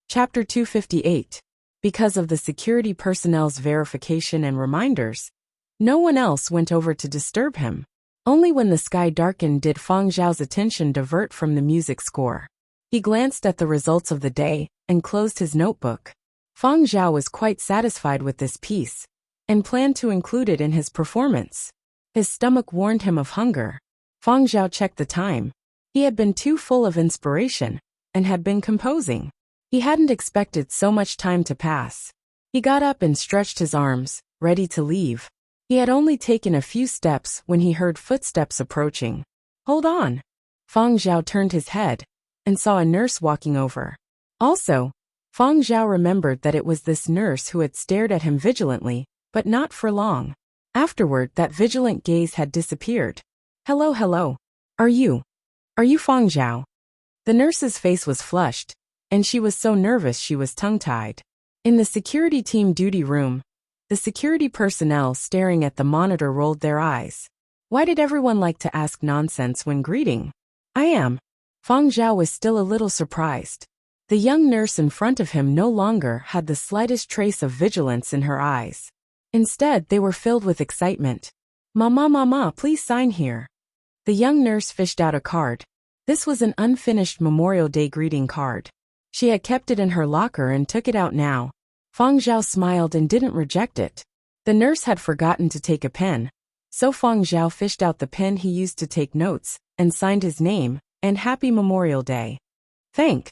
Chapter 258. Because of the security personnel's verification and reminders, no one else went over to disturb him. Only when the sky darkened did Feng Zhao's attention divert from the music score. He glanced at the results of the day and closed his notebook. Feng Zhao was quite satisfied with this piece and planned to include it in his performance. His stomach warned him of hunger. Feng Zhao checked the time. He had been too full of inspiration and had been composing. He hadn't expected so much time to pass. He got up and stretched his arms, ready to leave. He had only taken a few steps when he heard footsteps approaching. Hold on. Feng Zhao turned his head and saw a nurse walking over. Also, Feng Zhao remembered that it was this nurse who had stared at him vigilantly, but not for long. Afterward, that vigilant gaze had disappeared. Hello. Are you Feng Zhao? The nurse's face was flushed, and she was so nervous she was tongue-tied. In the security team duty room, the security personnel staring at the monitor rolled their eyes. Why did everyone like to ask nonsense when greeting? I am. Feng Zhao was still a little surprised. The young nurse in front of him no longer had the slightest trace of vigilance in her eyes. Instead, they were filled with excitement. Mama, please sign here. The young nurse fished out a card. This was an unfinished Memorial Day greeting card. She had kept it in her locker and took it out now. Feng Zhao smiled and didn't reject it. The nurse had forgotten to take a pen, so Feng Zhao fished out the pen he used to take notes and signed his name and Happy Memorial Day. Thank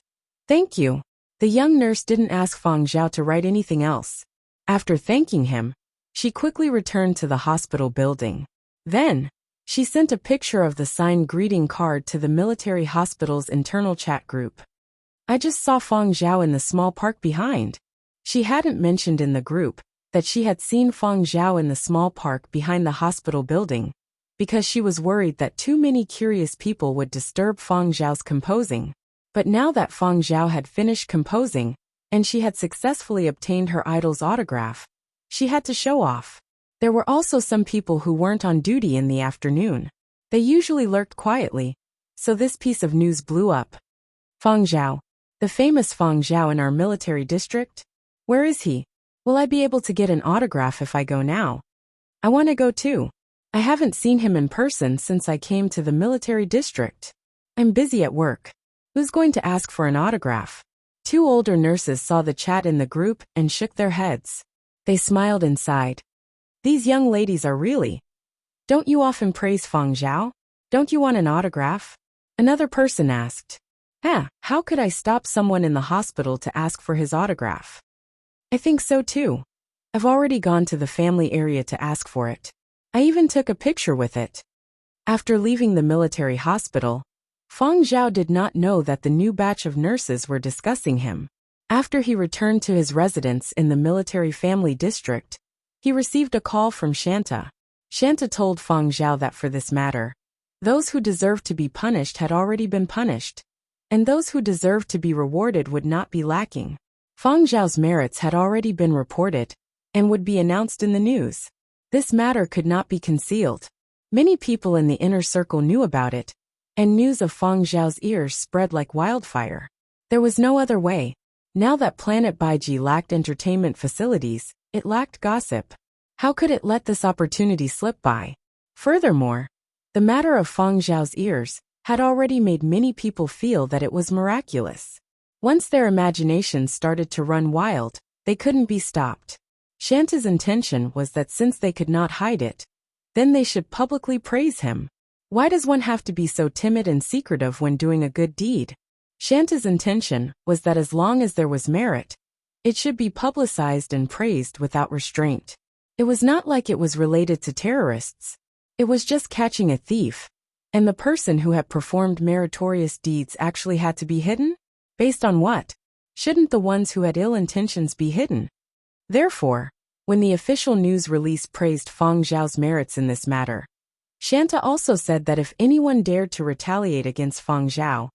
you. The young nurse didn't ask Feng Zhao to write anything else. After thanking him, she quickly returned to the hospital building. Then, she sent a picture of the signed greeting card to the military hospital's internal chat group. I just saw Feng Zhao in the small park behind. She hadn't mentioned in the group that she had seen Feng Zhao in the small park behind the hospital building, because she was worried that too many curious people would disturb Feng Zhao's composing. But now that Feng Zhao had finished composing, and she had successfully obtained her idol's autograph, she had to show off. There were also some people who weren't on duty in the afternoon. They usually lurked quietly, so this piece of news blew up. Feng Zhao, the famous Feng Zhao in our military district? Where is he? Will I be able to get an autograph if I go now? I want to go too. I haven't seen him in person since I came to the military district. I'm busy at work. Who's going to ask for an autograph? Two older nurses saw the chat in the group and shook their heads. They smiled and sighed. These young ladies are really. Don't you often praise Feng Zhao? Don't you want an autograph? Another person asked. How could I stop someone in the hospital to ask for his autograph? I think so too. I've already gone to the family area to ask for it. I even took a picture with it. After leaving the military hospital, Feng Zhao did not know that the new batch of nurses were discussing him. After he returned to his residence in the military family district, he received a call from Shanta. Shanta told Feng Zhao that for this matter, those who deserved to be punished had already been punished, and those who deserved to be rewarded would not be lacking. Feng Zhao's merits had already been reported and would be announced in the news. This matter could not be concealed. Many people in the inner circle knew about it, and news of Feng Zhao's ears spread like wildfire. There was no other way. Now that Planet Baiji lacked entertainment facilities, it lacked gossip. How could it let this opportunity slip by? Furthermore, the matter of Feng Zhao's ears had already made many people feel that it was miraculous. Once their imaginations started to run wild, they couldn't be stopped. Shanta's intention was that since they could not hide it, then they should publicly praise him. Why does one have to be so timid and secretive when doing a good deed? Shanta's intention was that as long as there was merit, it should be publicized and praised without restraint. It was not like it was related to terrorists. It was just catching a thief, and the person who had performed meritorious deeds actually had to be hidden? Based on what? Shouldn't the ones who had ill intentions be hidden? Therefore, when the official news release praised Feng Zhao's merits in this matter, Shanta also said that if anyone dared to retaliate against Feng Zhao,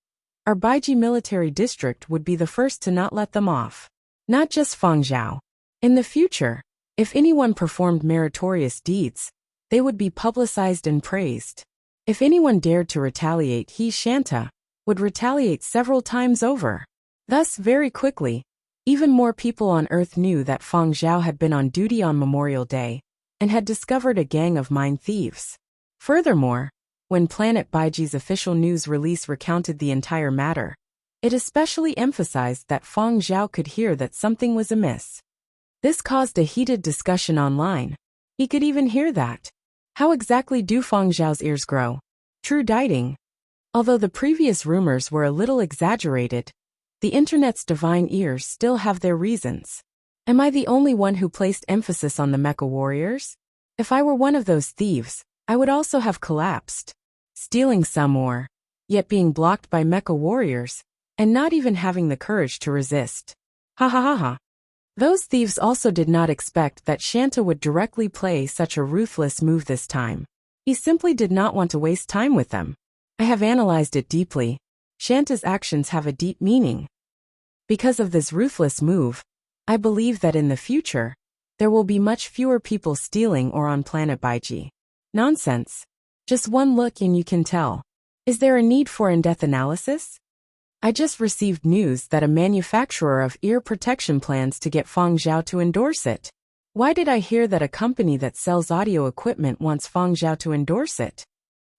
our Baiji military district would be the first to not let them off. Not just Feng Zhao. In the future, if anyone performed meritorious deeds, they would be publicized and praised. If anyone dared to retaliate, he, Shanta, would retaliate several times over. Thus, very quickly, Even more people on Earth knew that Feng Zhao had been on duty on Memorial Day and had discovered a gang of mine thieves. Furthermore, when Planet Baiji's official news release recounted the entire matter, it especially emphasized that Feng Zhao could hear that something was amiss. This caused a heated discussion online. He could even hear that. How exactly do Feng Zhao's ears grow? True dieting. Although the previous rumors were a little exaggerated, the internet's divine ears still have their reasons. Am I the only one who placed emphasis on the mecha warriors? If I were one of those thieves, I would also have collapsed. Stealing some or, yet being blocked by mecha warriors, and not even having the courage to resist. Ha ha ha ha. Those thieves also did not expect that Shanta would directly play such a ruthless move this time. He simply did not want to waste time with them. I have analyzed it deeply. Shanta's actions have a deep meaning. Because of this ruthless move, I believe that in the future, there will be much fewer people stealing or on Planet Baiji. Nonsense. Just one look and you can tell. Is there a need for in-depth analysis? I just received news that a manufacturer of ear protection plans to get Feng Zhao to endorse it. Why did I hear that a company that sells audio equipment wants Feng Zhao to endorse it?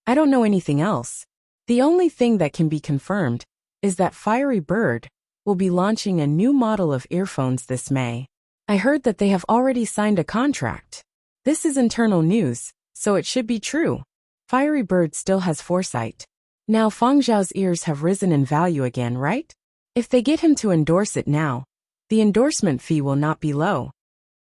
I don't know anything else. The only thing that can be confirmed is that Fiery Bird will be launching a new model of earphones this May. I heard that they have already signed a contract. This is internal news, so it should be true. Fiery Bird still has foresight. Now Feng Zhao's ears have risen in value again, right? If they get him to endorse it now, the endorsement fee will not be low.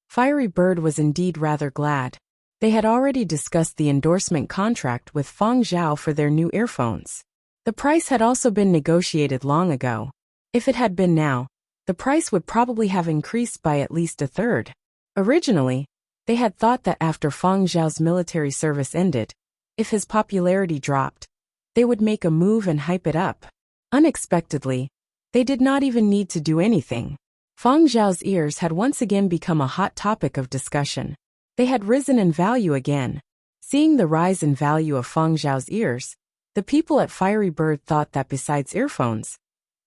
Fiery Bird was indeed rather glad. They had already discussed the endorsement contract with Feng Zhao for their new earphones. The price had also been negotiated long ago. If it had been now, the price would probably have increased by at least a third. Originally, they had thought that after Feng Zhao's military service ended, if his popularity dropped, they would make a move and hype it up. Unexpectedly, they did not even need to do anything. Feng Zhao's ears had once again become a hot topic of discussion. They had risen in value again. Seeing the rise in value of Feng Zhao's ears, the people at Fiery Bird thought that besides earphones,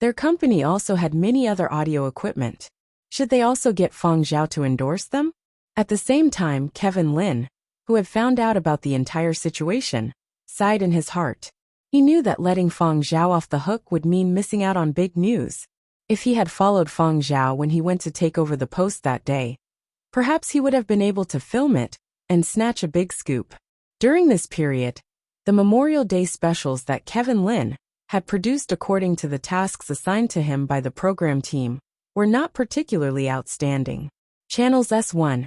their company also had many other audio equipment. Should they also get Feng Zhao to endorse them? At the same time, Kevin Lin, who had found out about the entire situation, sighed in his heart. He knew that letting Feng Zhao off the hook would mean missing out on big news. If he had followed Feng Zhao when he went to take over the post that day, perhaps he would have been able to film it and snatch a big scoop. During this period, the Memorial Day specials that Kevin Lin had produced according to the tasks assigned to him by the program team were not particularly outstanding. Channels S1,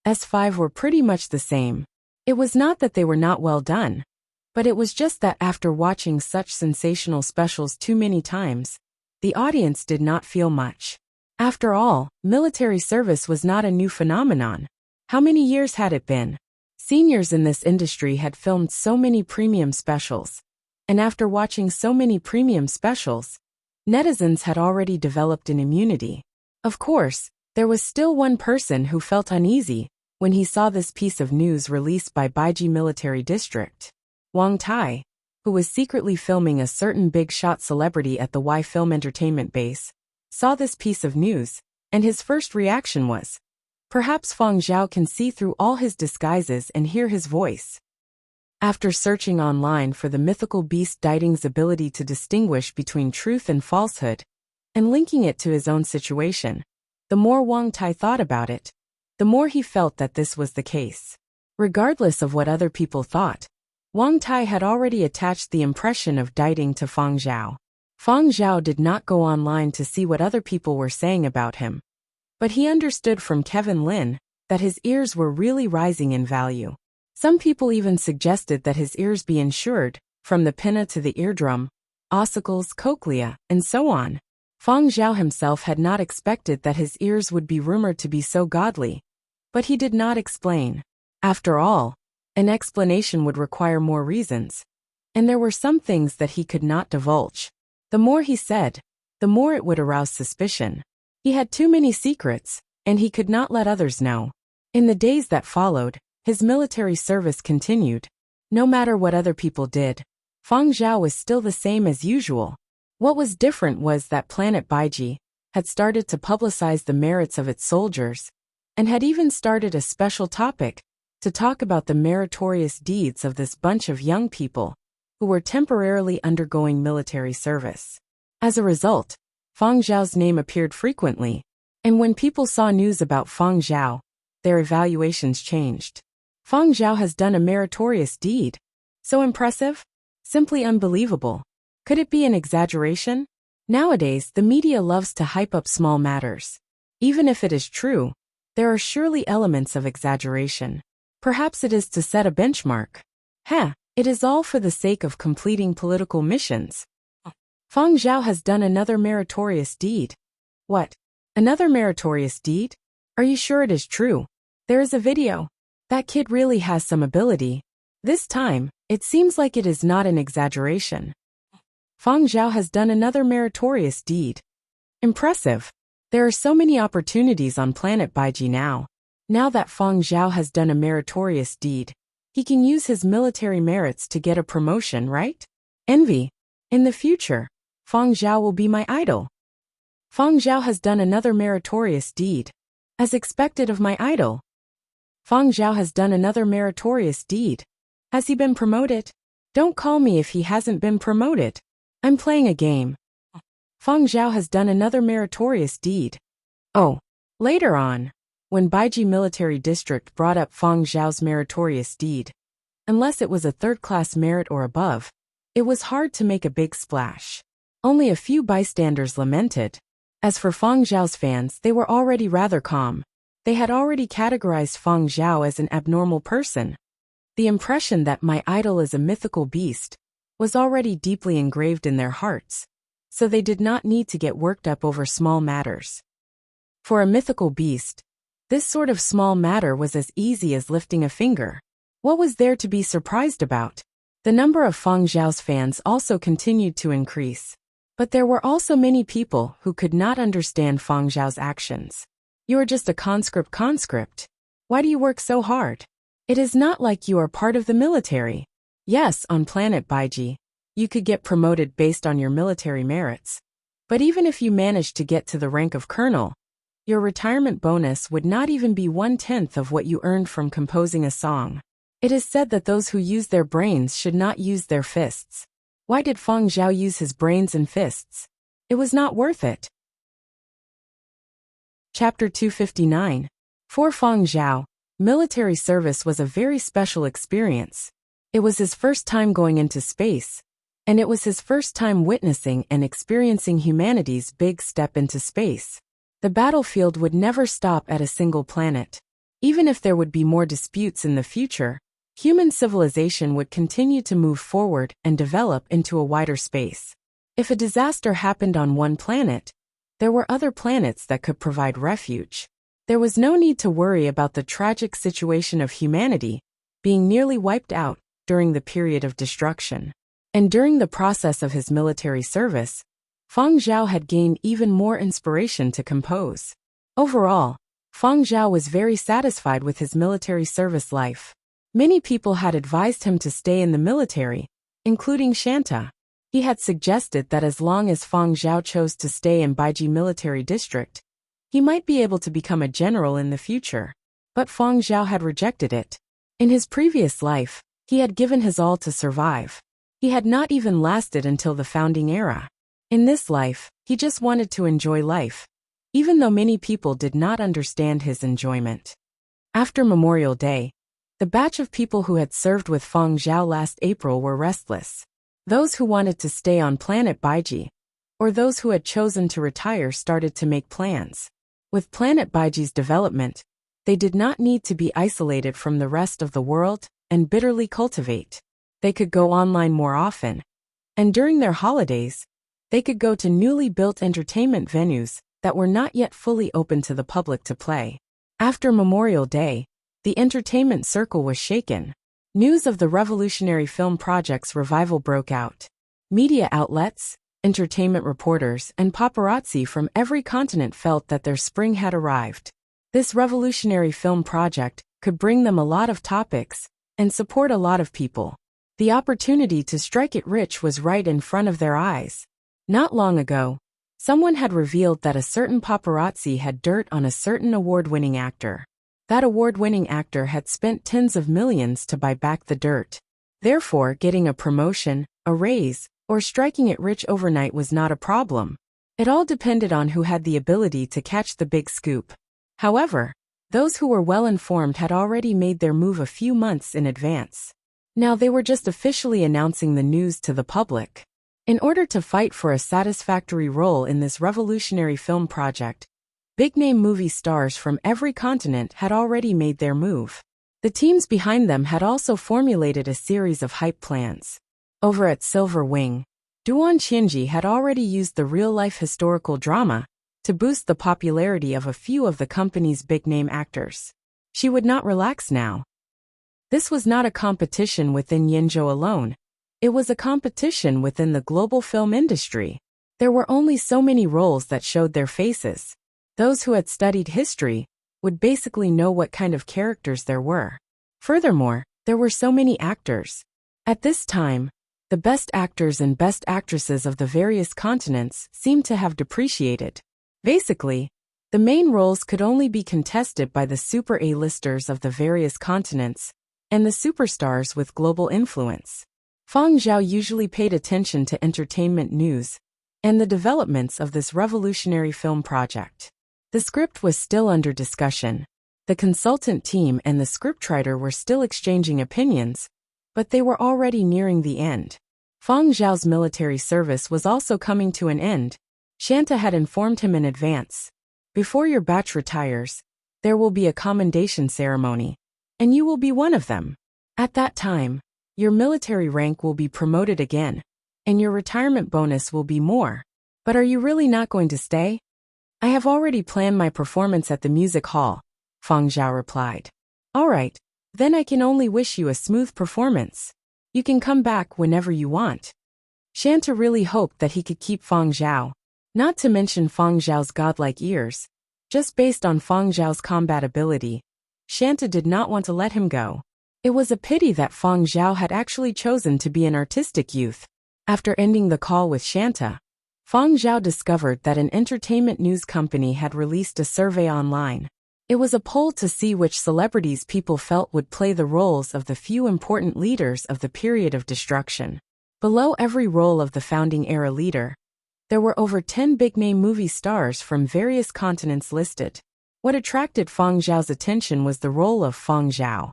S5 were pretty much the same. It was not that they were not well done, but it was just that after watching such sensational specials too many times, the audience did not feel much. After all, military service was not a new phenomenon. How many years had it been? Seniors in this industry had filmed so many premium specials. And after watching so many premium specials, netizens had already developed an immunity. Of course, there was still one person who felt uneasy when he saw this piece of news released by Baiji Military District. Wang Tai, who was secretly filming a certain big shot celebrity at the Y Film Entertainment base, saw this piece of news, and his first reaction was, perhaps Feng Zhao can see through all his disguises and hear his voice. After searching online for the mythical beast Dieting's ability to distinguish between truth and falsehood, and linking it to his own situation, the more Wang Tai thought about it, the more he felt that this was the case. Regardless of what other people thought, Wang Tai had already attached the impression of Dieting to Feng Zhao. Feng Zhao did not go online to see what other people were saying about him, but he understood from Kevin Lin that his ears were really rising in value. Some people even suggested that his ears be insured, from the pinna to the eardrum, ossicles, cochlea, and so on. Feng Zhao himself had not expected that his ears would be rumored to be so godly, but he did not explain. After all, an explanation would require more reasons, and there were some things that he could not divulge. The more he said, the more it would arouse suspicion. He had too many secrets, and he could not let others know. In the days that followed, his military service continued. No matter what other people did, Feng Zhao was still the same as usual. What was different was that Planet Baiji, had started to publicize the merits of its soldiers, and had even started a special topic to talk about the meritorious deeds of this bunch of young people who were temporarily undergoing military service. As a result, Fang Zhao's name appeared frequently, and when people saw news about Fang Zhao, their evaluations changed. Fang Zhao has done a meritorious deed. So impressive? Simply unbelievable. Could it be an exaggeration? Nowadays, the media loves to hype up small matters. Even if it is true, there are surely elements of exaggeration. Perhaps it is to set a benchmark. It is all for the sake of completing political missions. Fang Zhao has done another meritorious deed. What? Another meritorious deed? Are you sure it is true? There is a video. That kid really has some ability. This time, it seems like it is not an exaggeration. Fang Zhao has done another meritorious deed. Impressive. There are so many opportunities on planet Baiji now. Now that Fang Zhao has done a meritorious deed, he can use his military merits to get a promotion, right? Envy. In the future, Fang Zhao will be my idol. Fang Zhao has done another meritorious deed. As expected of my idol. Fang Zhao has done another meritorious deed. Has he been promoted? Don't call me if he hasn't been promoted. I'm playing a game. Fang Zhao has done another meritorious deed. Oh, later on, when Baiji Military District brought up Fang Zhao's meritorious deed, unless it was a third-class merit or above, it was hard to make a big splash. Only a few bystanders lamented. As for Fang Zhao's fans, they were already rather calm. They had already categorized Fang Zhao as an abnormal person. The impression that my idol is a mythical beast was already deeply engraved in their hearts, so they did not need to get worked up over small matters. For a mythical beast, this sort of small matter was as easy as lifting a finger. What was there to be surprised about? The number of Fang Zhao's fans also continued to increase. But there were also many people who could not understand Fang Zhao's actions. You are just a conscript. Why do you work so hard? It is not like you are part of the military. Yes, on planet Baiji, you could get promoted based on your military merits. But even if you managed to get to the rank of colonel, your retirement bonus would not even be 1/10 of what you earned from composing a song. It is said that those who use their brains should not use their fists. Why did Fang Zhao use his brains and fists? It was not worth it. Chapter 259. For Fang Zhao, military service was a very special experience. It was his first time going into space, and it was his first time witnessing and experiencing humanity's big step into space. The battlefield would never stop at a single planet. Even if there would be more disputes in the future, human civilization would continue to move forward and develop into a wider space. If a disaster happened on one planet, there were other planets that could provide refuge. There was no need to worry about the tragic situation of humanity being nearly wiped out during the period of destruction. And during the process of his military service, Fang Zhao had gained even more inspiration to compose. Overall, Fang Zhao was very satisfied with his military service life. Many people had advised him to stay in the military, including Shanta. He had suggested that as long as Fang Zhao chose to stay in Baiji Military District, he might be able to become a general in the future. But Fang Zhao had rejected it. In his previous life, he had given his all to survive. He had not even lasted until the founding era. In this life, he just wanted to enjoy life, even though many people did not understand his enjoyment. After Memorial Day, the batch of people who had served with Fang Zhao last April were restless. Those who wanted to stay on planet Baiji, or those who had chosen to retire, started to make plans. With planet Baiji's development, they did not need to be isolated from the rest of the world and bitterly cultivate. They could go online more often. And during their holidays, they could go to newly built entertainment venues that were not yet fully open to the public to play. After Memorial Day, the entertainment circle was shaken. News of the revolutionary film project's revival broke out. Media outlets, entertainment reporters, and paparazzi from every continent felt that their spring had arrived. This revolutionary film project could bring them a lot of topics and support a lot of people. The opportunity to strike it rich was right in front of their eyes. Not long ago, Someone had revealed that a certain paparazzi had dirt on a certain award-winning actor. That award-winning actor had spent tens of millions to buy back the dirt. Therefore, getting a promotion, a raise, or striking it rich overnight was not a problem. It all depended on who had the ability to catch the big scoop. However, those who were well-informed had already made their move a few months in advance. Now they were just officially announcing the news to the public. In order to fight for a satisfactory role in this revolutionary film project, big-name movie stars from every continent had already made their move. The teams behind them had also formulated a series of hype plans. Over at Silver Wing, Duan Qianji had already used the real-life historical drama to boost the popularity of a few of the company's big-name actors. She would not relax now. This was not a competition within Yenzhou alone. It was a competition within the global film industry. There were only so many roles that showed their faces. Those who had studied history would basically know what kind of characters there were. Furthermore, there were so many actors. At this time, the best actors and best actresses of the various continents seemed to have depreciated. Basically, the main roles could only be contested by the super A-listers of the various continents and the superstars with global influence. Fang Zhao usually paid attention to entertainment news and the developments of this revolutionary film project. The script was still under discussion. The consultant team and the scriptwriter were still exchanging opinions, but they were already nearing the end. Fang Zhao's military service was also coming to an end. Shanta had informed him in advance. Before your batch retires, there will be a commendation ceremony, and you will be one of them. At that time, your military rank will be promoted again, and your retirement bonus will be more. But are you really not going to stay? I have already planned my performance at the music hall, Fang Zhao replied. All right, then I can only wish you a smooth performance. You can come back whenever you want. Shanta really hoped that he could keep Fang Zhao. Not to mention Fang Zhao's godlike ears. Just based on Fang Zhao's combat ability, Shanta did not want to let him go. It was a pity that Fang Zhao had actually chosen to be an artistic youth. After ending the call with Shanta, Fang Zhao discovered that an entertainment news company had released a survey online. It was a poll to see which celebrities people felt would play the roles of the few important leaders of the period of destruction. Below every role of the founding era leader, there were over 10 big-name movie stars from various continents listed. What attracted Fang Zhao's attention was the role of Fang Zhao.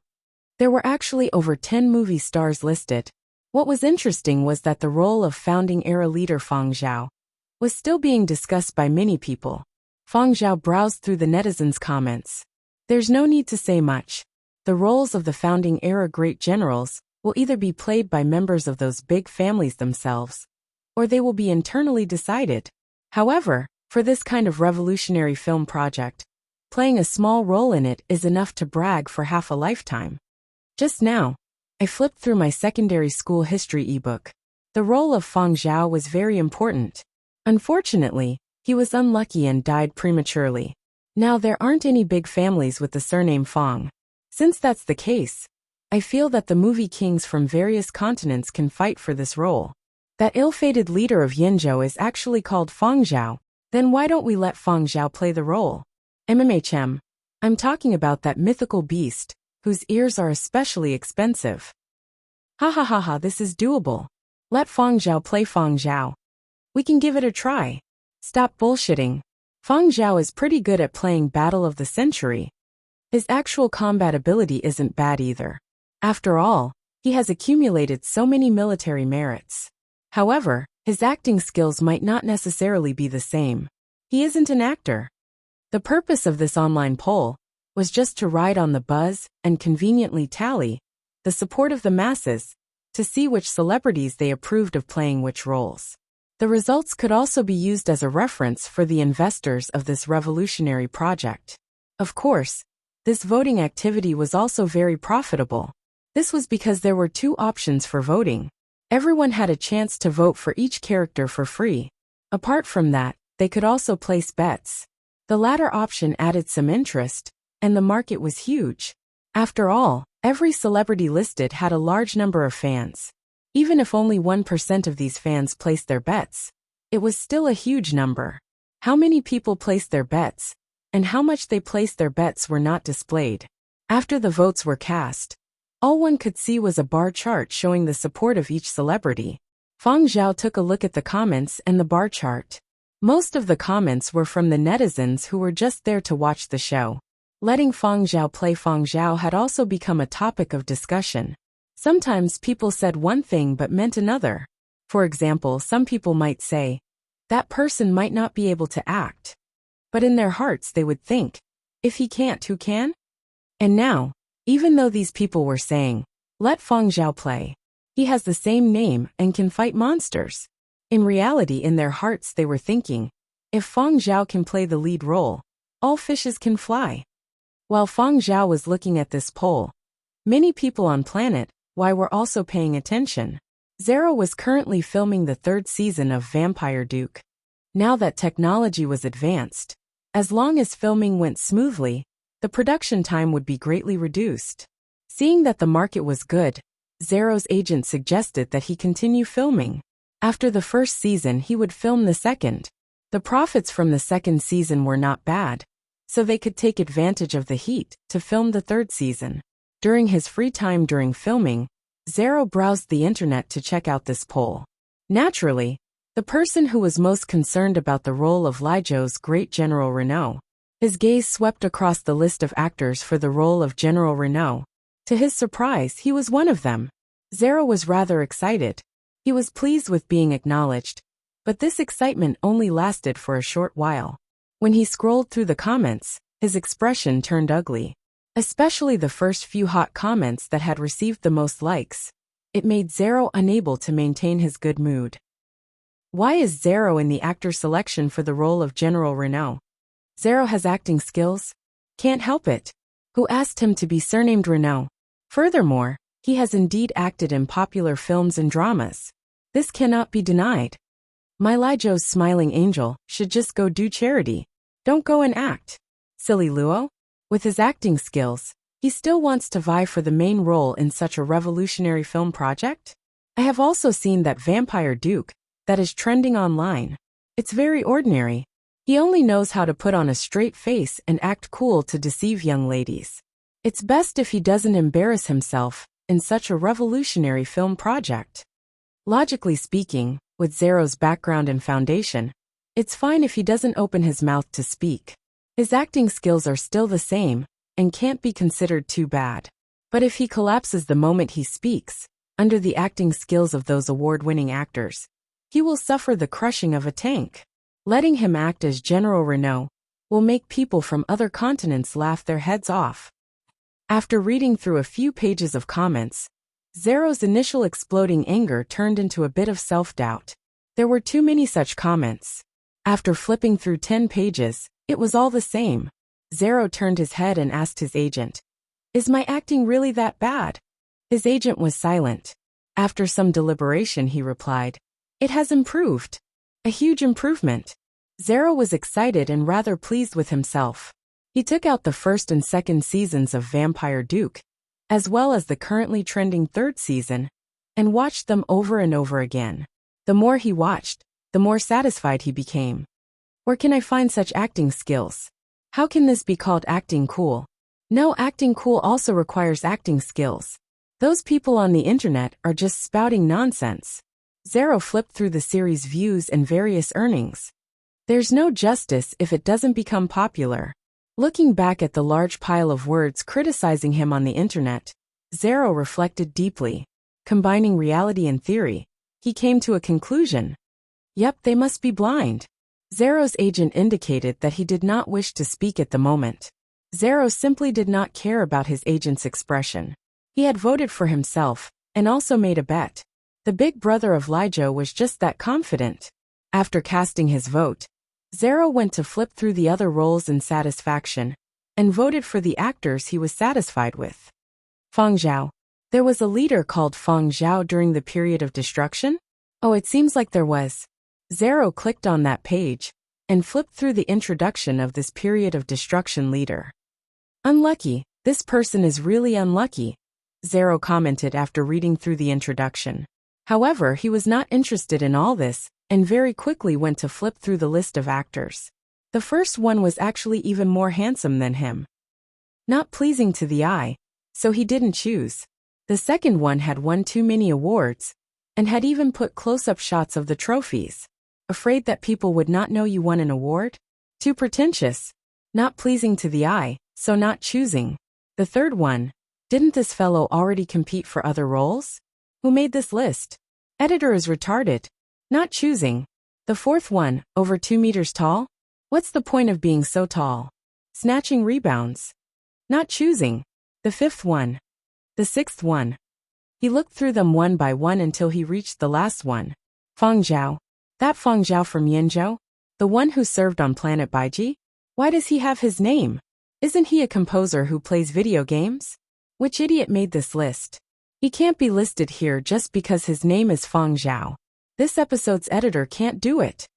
There were actually over 10 movie stars listed. What was interesting was that the role of founding era leader Fang Zhao was still being discussed by many people. Fang Zhao browsed through the netizens' comments. There's no need to say much. The roles of the founding era great generals will either be played by members of those big families themselves, or they will be internally decided. However, for this kind of revolutionary film project, playing a small role in it is enough to brag for half a lifetime. Just now, I flipped through my secondary school history ebook. The role of Fang Zhao was very important. Unfortunately, he was unlucky and died prematurely. Now there aren't any big families with the surname Fang. Since that's the case, I feel that the movie kings from various continents can fight for this role. That ill-fated leader of Yenzhou is actually called Fang Zhao. Then why don't we let Fang Zhao play the role? MMHM. I'm talking about that mythical beast, whose ears are especially expensive. Ha ha ha ha, this is doable. Let Fang Zhao play Fang Zhao. We can give it a try. Stop bullshitting. Fang Zhao is pretty good at playing Battle of the Century. His actual combat ability isn't bad either. After all, he has accumulated so many military merits. However, his acting skills might not necessarily be the same. He isn't an actor. The purpose of this online poll was just to ride on the buzz and conveniently tally the support of the masses to see which celebrities they approved of playing which roles. The results could also be used as a reference for the investors of this revolutionary project. Of course, this voting activity was also very profitable. This was because there were two options for voting. Everyone had a chance to vote for each character for free. Apart from that, they could also place bets. The latter option added some interest, and the market was huge. After all, every celebrity listed had a large number of fans. Even if only 1% of these fans placed their bets, It was still a huge number. How many people placed their bets, and how much they placed their bets were not displayed. After the votes were cast, all one could see was a bar chart showing the support of each celebrity. Fang Zhao took a look at the comments and the bar chart. Most of the comments were from the netizens who were just there to watch the show. Letting Fang Zhao play Fang Zhao had also become a topic of discussion. Sometimes people said one thing but meant another. For example, some people might say, that person might not be able to act. But in their hearts they would think, if he can't, who can? And now, even though these people were saying, let Fang Zhao play. He has the same name and can fight monsters. In reality, in their hearts they were thinking, if Fang Zhao can play the lead role, all fishes can fly. While Fang Zhao was looking at this poll, many people on Planet Y were also paying attention. Zero was currently filming the 3rd season of Vampire Duke. Now that technology was advanced, as long as filming went smoothly, the production time would be greatly reduced. Seeing that the market was good, Zero's agent suggested that he continue filming. After the 1st season he would film the 2nd. The profits from the 2nd season were not bad, so they could take advantage of the heat to film the 3rd season. During his free time during filming, Zero browsed the internet to check out this poll. Naturally, the person who was most concerned about the role of Li Zhou's great General Renault. His gaze swept across the list of actors for the role of General Renault. To his surprise, he was one of them. Zero was rather excited. He was pleased with being acknowledged, but this excitement only lasted for a short while. When he scrolled through the comments, his expression turned ugly. Especially the first few hot comments that had received the most likes. It made Zero unable to maintain his good mood. Why is Zero in the actor selection for the role of General Renault? Zero has acting skills? Can't help it. Who asked him to be surnamed Renault? Furthermore, he has indeed acted in popular films and dramas. This cannot be denied. My Li Zhou's smiling angel should just go do charity. Don't go and act. Silly Luo? With his acting skills, he still wants to vie for the main role in such a revolutionary film project? I have also seen that Vampire Duke, that is trending online. It's very ordinary. He only knows how to put on a straight face and act cool to deceive young ladies. It's best if he doesn't embarrass himself in such a revolutionary film project. Logically speaking, with Zero's background and foundation, it's fine if he doesn't open his mouth to speak. His acting skills are still the same, and can't be considered too bad. But if he collapses the moment he speaks, under the acting skills of those award-winning actors, he will suffer the crushing of a tank. Letting him act as General Renault will make people from other continents laugh their heads off. After reading through a few pages of comments, Zero's initial exploding anger turned into a bit of self-doubt. There were too many such comments. After flipping through 10 pages, it was all the same. Zero turned his head and asked his agent, is my acting really that bad? His agent was silent. After some deliberation he replied, it has improved. A huge improvement. Zero was excited and rather pleased with himself. He took out the 1st and 2nd seasons of Vampire Duke, as well as the currently trending 3rd season, and watched them over and over again. The more he watched, the more satisfied he became. Where can I find such acting skills? How can this be called acting cool? No, acting cool also requires acting skills. Those people on the internet are just spouting nonsense. Zero flipped through the series' views and various earnings. There's no justice if it doesn't become popular. Looking back at the large pile of words criticizing him on the internet, Zero reflected deeply. Combining reality and theory, he came to a conclusion. Yep, they must be blind. Zero's agent indicated that he did not wish to speak at the moment. Zero simply did not care about his agent's expression. He had voted for himself, and also made a bet. The big brother of Li Zhou was just that confident. After casting his vote, Zero went to flip through the other roles in satisfaction, and voted for the actors he was satisfied with. Fang Zhao. There was a leader called Fang Zhao during the period of destruction? Oh, it seems like there was. Zero clicked on that page, and flipped through the introduction of this period of destruction leader. Unlucky, this person is really unlucky, Zero commented after reading through the introduction. However, he was not interested in all this, and very quickly went to flip through the list of actors. The first one was actually even more handsome than him. Not pleasing to the eye, so he didn't choose. The second one had won too many awards, and had even put close-up shots of the trophies. Afraid that people would not know you won an award? Too pretentious. Not pleasing to the eye, so not choosing. The third one, didn't this fellow already compete for other roles? Who made this list? Editor is retarded. Not choosing. The fourth one, over 2 meters tall? What's the point of being so tall? Snatching rebounds. Not choosing. The fifth one. The sixth one. He looked through them one by one until he reached the last one. Feng Zhao. That Feng Zhao from Yinzhou? The one who served on Planet Baiji? Why does he have his name? Isn't he a composer who plays video games? Which idiot made this list? He can't be listed here just because his name is Feng Zhao. This episode's editor can't do it.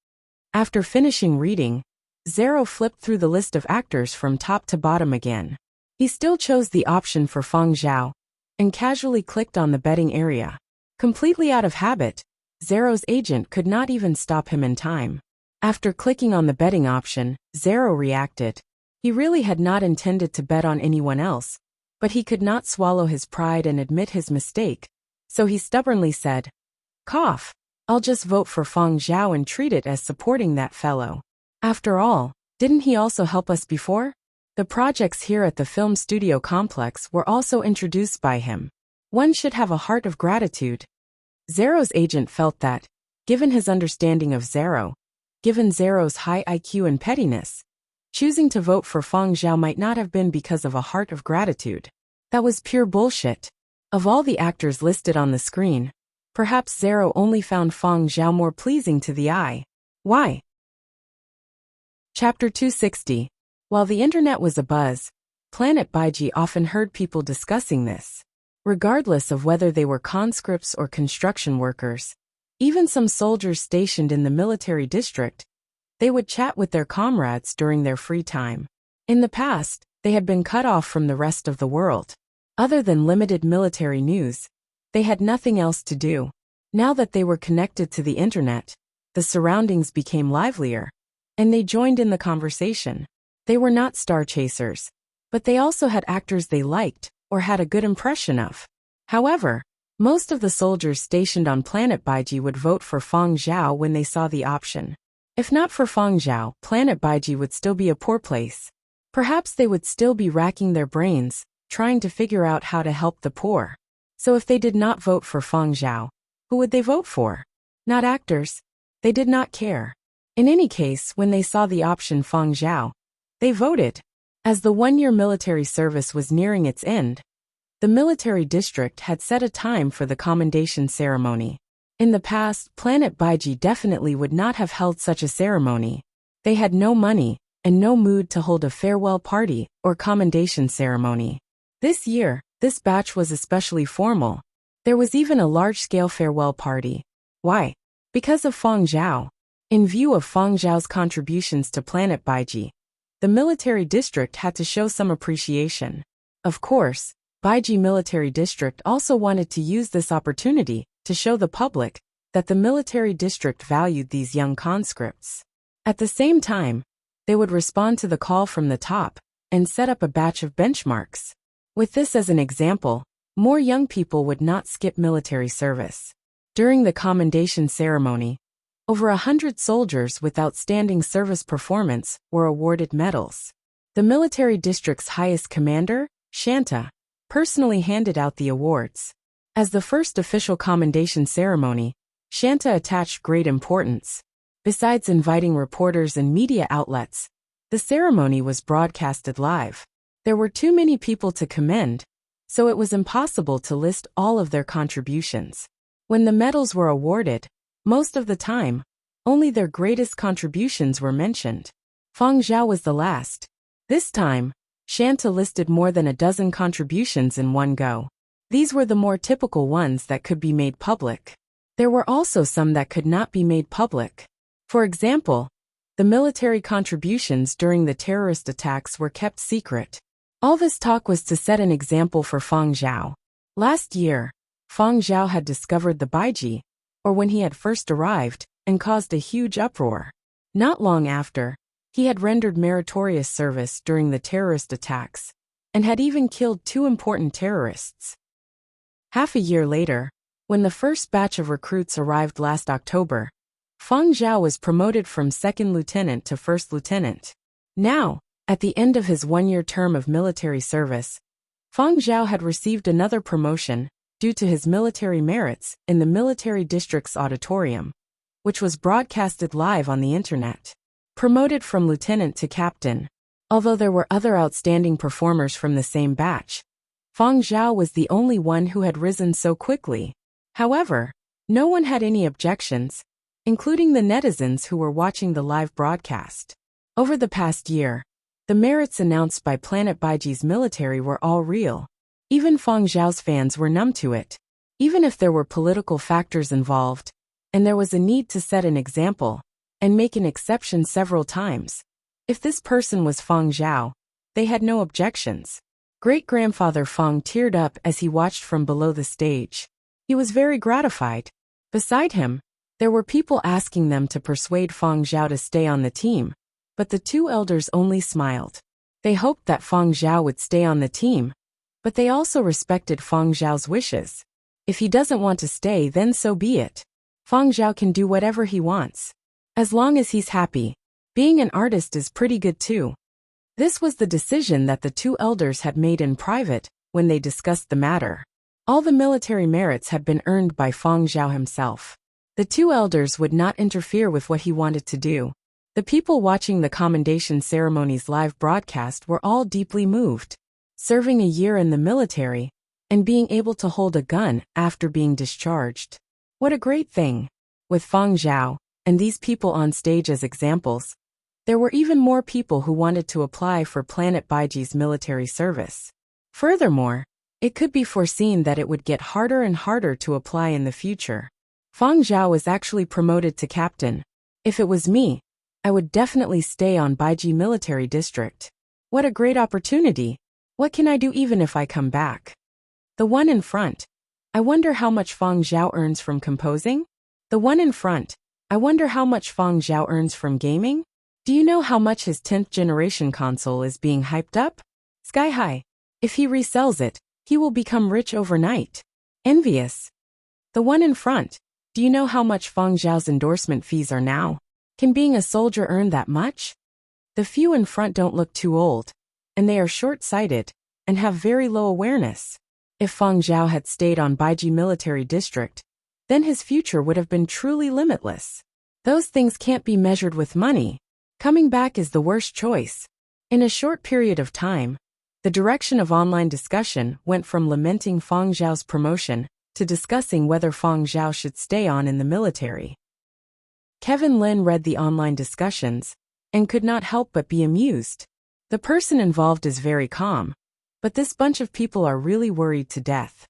After finishing reading, Zero flipped through the list of actors from top to bottom again. He still chose the option for Feng Zhao, and casually clicked on the betting area. Completely out of habit, Zero's agent could not even stop him in time. After clicking on the betting option, Zero reacted. He really had not intended to bet on anyone else, but he could not swallow his pride and admit his mistake, so he stubbornly said, "Cough. I'll just vote for Feng Zhao and treat it as supporting that fellow. After all, didn't he also help us before?" The projects here at the film studio complex were also introduced by him. One should have a heart of gratitude. Zero's agent felt that, given his understanding of Zero, given Zero's high IQ and pettiness, choosing to vote for Feng Zhao might not have been because of a heart of gratitude. That was pure bullshit. Of all the actors listed on the screen, perhaps Zero only found Feng Zhao more pleasing to the eye. Why? Chapter 260. While the internet was abuzz, Planet Baiji often heard people discussing this. Regardless of whether they were conscripts or construction workers, even some soldiers stationed in the military district, they would chat with their comrades during their free time. In the past, they had been cut off from the rest of the world. Other than limited military news, they had nothing else to do. Now that they were connected to the internet, the surroundings became livelier, and they joined in the conversation. They were not star chasers, but they also had actors they liked or had a good impression of. However, most of the soldiers stationed on Planet Baiji would vote for Feng Zhao when they saw the option. If not for Feng Zhao, Planet Baiji would still be a poor place. Perhaps they would still be racking their brains, trying to figure out how to help the poor. So if they did not vote for Feng Zhao, who would they vote for? Not actors. They did not care. In any case, when they saw the option Feng Zhao, they voted. As the one-year military service was nearing its end, the military district had set a time for the commendation ceremony. In the past, Planet Baiji definitely would not have held such a ceremony. They had no money, and no mood to hold a farewell party or commendation ceremony. This year, this batch was especially formal. There was even a large-scale farewell party. Why? Because of Feng Zhao. In view of Feng Zhao's contributions to Planet Baiji, the military district had to show some appreciation. Of course, Baiji Military District also wanted to use this opportunity to show the public that the military district valued these young conscripts. At the same time, they would respond to the call from the top and set up a batch of benchmarks. With this as an example, more young people would not skip military service. During the commendation ceremony, over 100 soldiers with outstanding service performance were awarded medals. The military district's highest commander, Shanta, personally handed out the awards. As the first official commendation ceremony, Shanta attached great importance. Besides inviting reporters and media outlets, the ceremony was broadcasted live. There were too many people to commend, so it was impossible to list all of their contributions. When the medals were awarded, most of the time, only their greatest contributions were mentioned. Feng Zhao was the last. This time, Shanta listed more than a dozen contributions in one go. These were the more typical ones that could be made public. There were also some that could not be made public. For example, the military contributions during the terrorist attacks were kept secret. All this talk was to set an example for Feng Zhao. Last year, Fang Zhao had discovered the Baiji, or when he had first arrived, and caused a huge uproar. Not long after, he had rendered meritorious service during the terrorist attacks, and had even killed 2 important terrorists. Half a year later, when the first batch of recruits arrived last October, Fang Zhao was promoted from 2nd lieutenant to 1st lieutenant. Now, at the end of his 1-year term of military service, Fang Zhao had received another promotion due to his military merits in the military district's auditorium, which was broadcasted live on the internet. Promoted from lieutenant to captain. Although there were other outstanding performers from the same batch, Fang Zhao was the only one who had risen so quickly. However, no one had any objections, including the netizens who were watching the live broadcast. Over the past year, the merits announced by Planet Baiji's military were all real. Even Fang Zhao's fans were numb to it. Even if there were political factors involved, and there was a need to set an example, and make an exception several times, if this person was Fang Zhao, they had no objections. Great-grandfather Fang teared up as he watched from below the stage. He was very gratified. Beside him, there were people asking them to persuade Fang Zhao to stay on the team, but the 2 elders only smiled. They hoped that Fang Zhao would stay on the team, but they also respected Fang Zhao's wishes. If he doesn't want to stay, then so be it. Fang Zhao can do whatever he wants. As long as he's happy. Being an artist is pretty good too. This was the decision that the 2 elders had made in private when they discussed the matter. All the military merits had been earned by Fang Zhao himself. The 2 elders would not interfere with what he wanted to do. The people watching the commendation ceremony's live broadcast were all deeply moved. Serving a year in the military, and being able to hold a gun after being discharged. What a great thing! With Fang Zhao, and these people on stage as examples, there were even more people who wanted to apply for Planet Baiji's military service. Furthermore, it could be foreseen that it would get harder and harder to apply in the future. Fang Zhao was actually promoted to captain. If it was me, I would definitely stay on Baiji Military District. What a great opportunity! What can I do even if I come back? The one in front. I wonder how much Fang Zhao earns from composing? The one in front. I wonder how much Fang Zhao earns from gaming? Do you know how much his 10th generation console is being hyped up? Sky high. If he resells it, he will become rich overnight. Envious. The one in front. Do you know how much Fang Zhao's endorsement fees are now? Can being a soldier earn that much? The few in front don't look too old, and they are short-sighted, and have very low awareness. If Fang Zhao had stayed on Baiji Military District, then his future would have been truly limitless. Those things can't be measured with money. Coming back is the worst choice. In a short period of time, the direction of online discussion went from lamenting Fang Zhao's promotion to discussing whether Fang Zhao should stay on in the military. Kevin Lin read the online discussions and could not help but be amused. The person involved is very calm, but this bunch of people are really worried to death.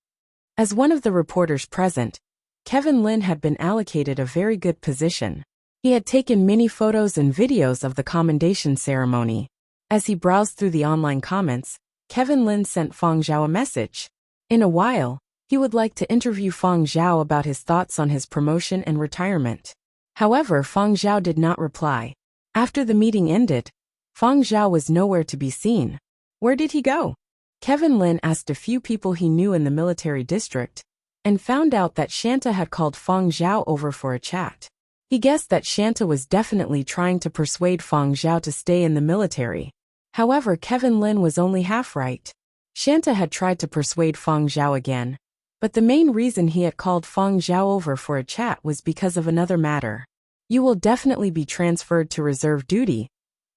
As one of the reporters present, Kevin Lin had been allocated a very good position. He had taken many photos and videos of the commendation ceremony. As he browsed through the online comments, Kevin Lin sent Fang Zhao a message. In a while, he would like to interview Fang Zhao about his thoughts on his promotion and retirement. However, Fang Zhao did not reply. After the meeting ended, Fang Zhao was nowhere to be seen. Where did he go? Kevin Lin asked a few people he knew in the military district, and found out that Shanta had called Fang Zhao over for a chat. He guessed that Shanta was definitely trying to persuade Fang Zhao to stay in the military. However, Kevin Lin was only half right. Shanta had tried to persuade Fang Zhao again, but the main reason he had called Fang Zhao over for a chat was because of another matter. You will definitely be transferred to reserve duty,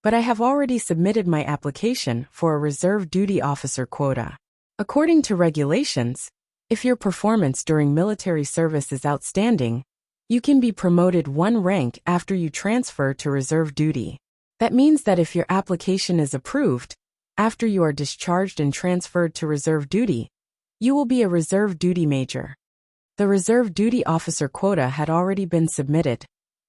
but I have already submitted my application for a reserve duty officer quota. According to regulations, if your performance during military service is outstanding, you can be promoted 1 rank after you transfer to reserve duty. That means that if your application is approved, after you are discharged and transferred to reserve duty, you will be a reserve duty major. The reserve duty officer quota had already been submitted,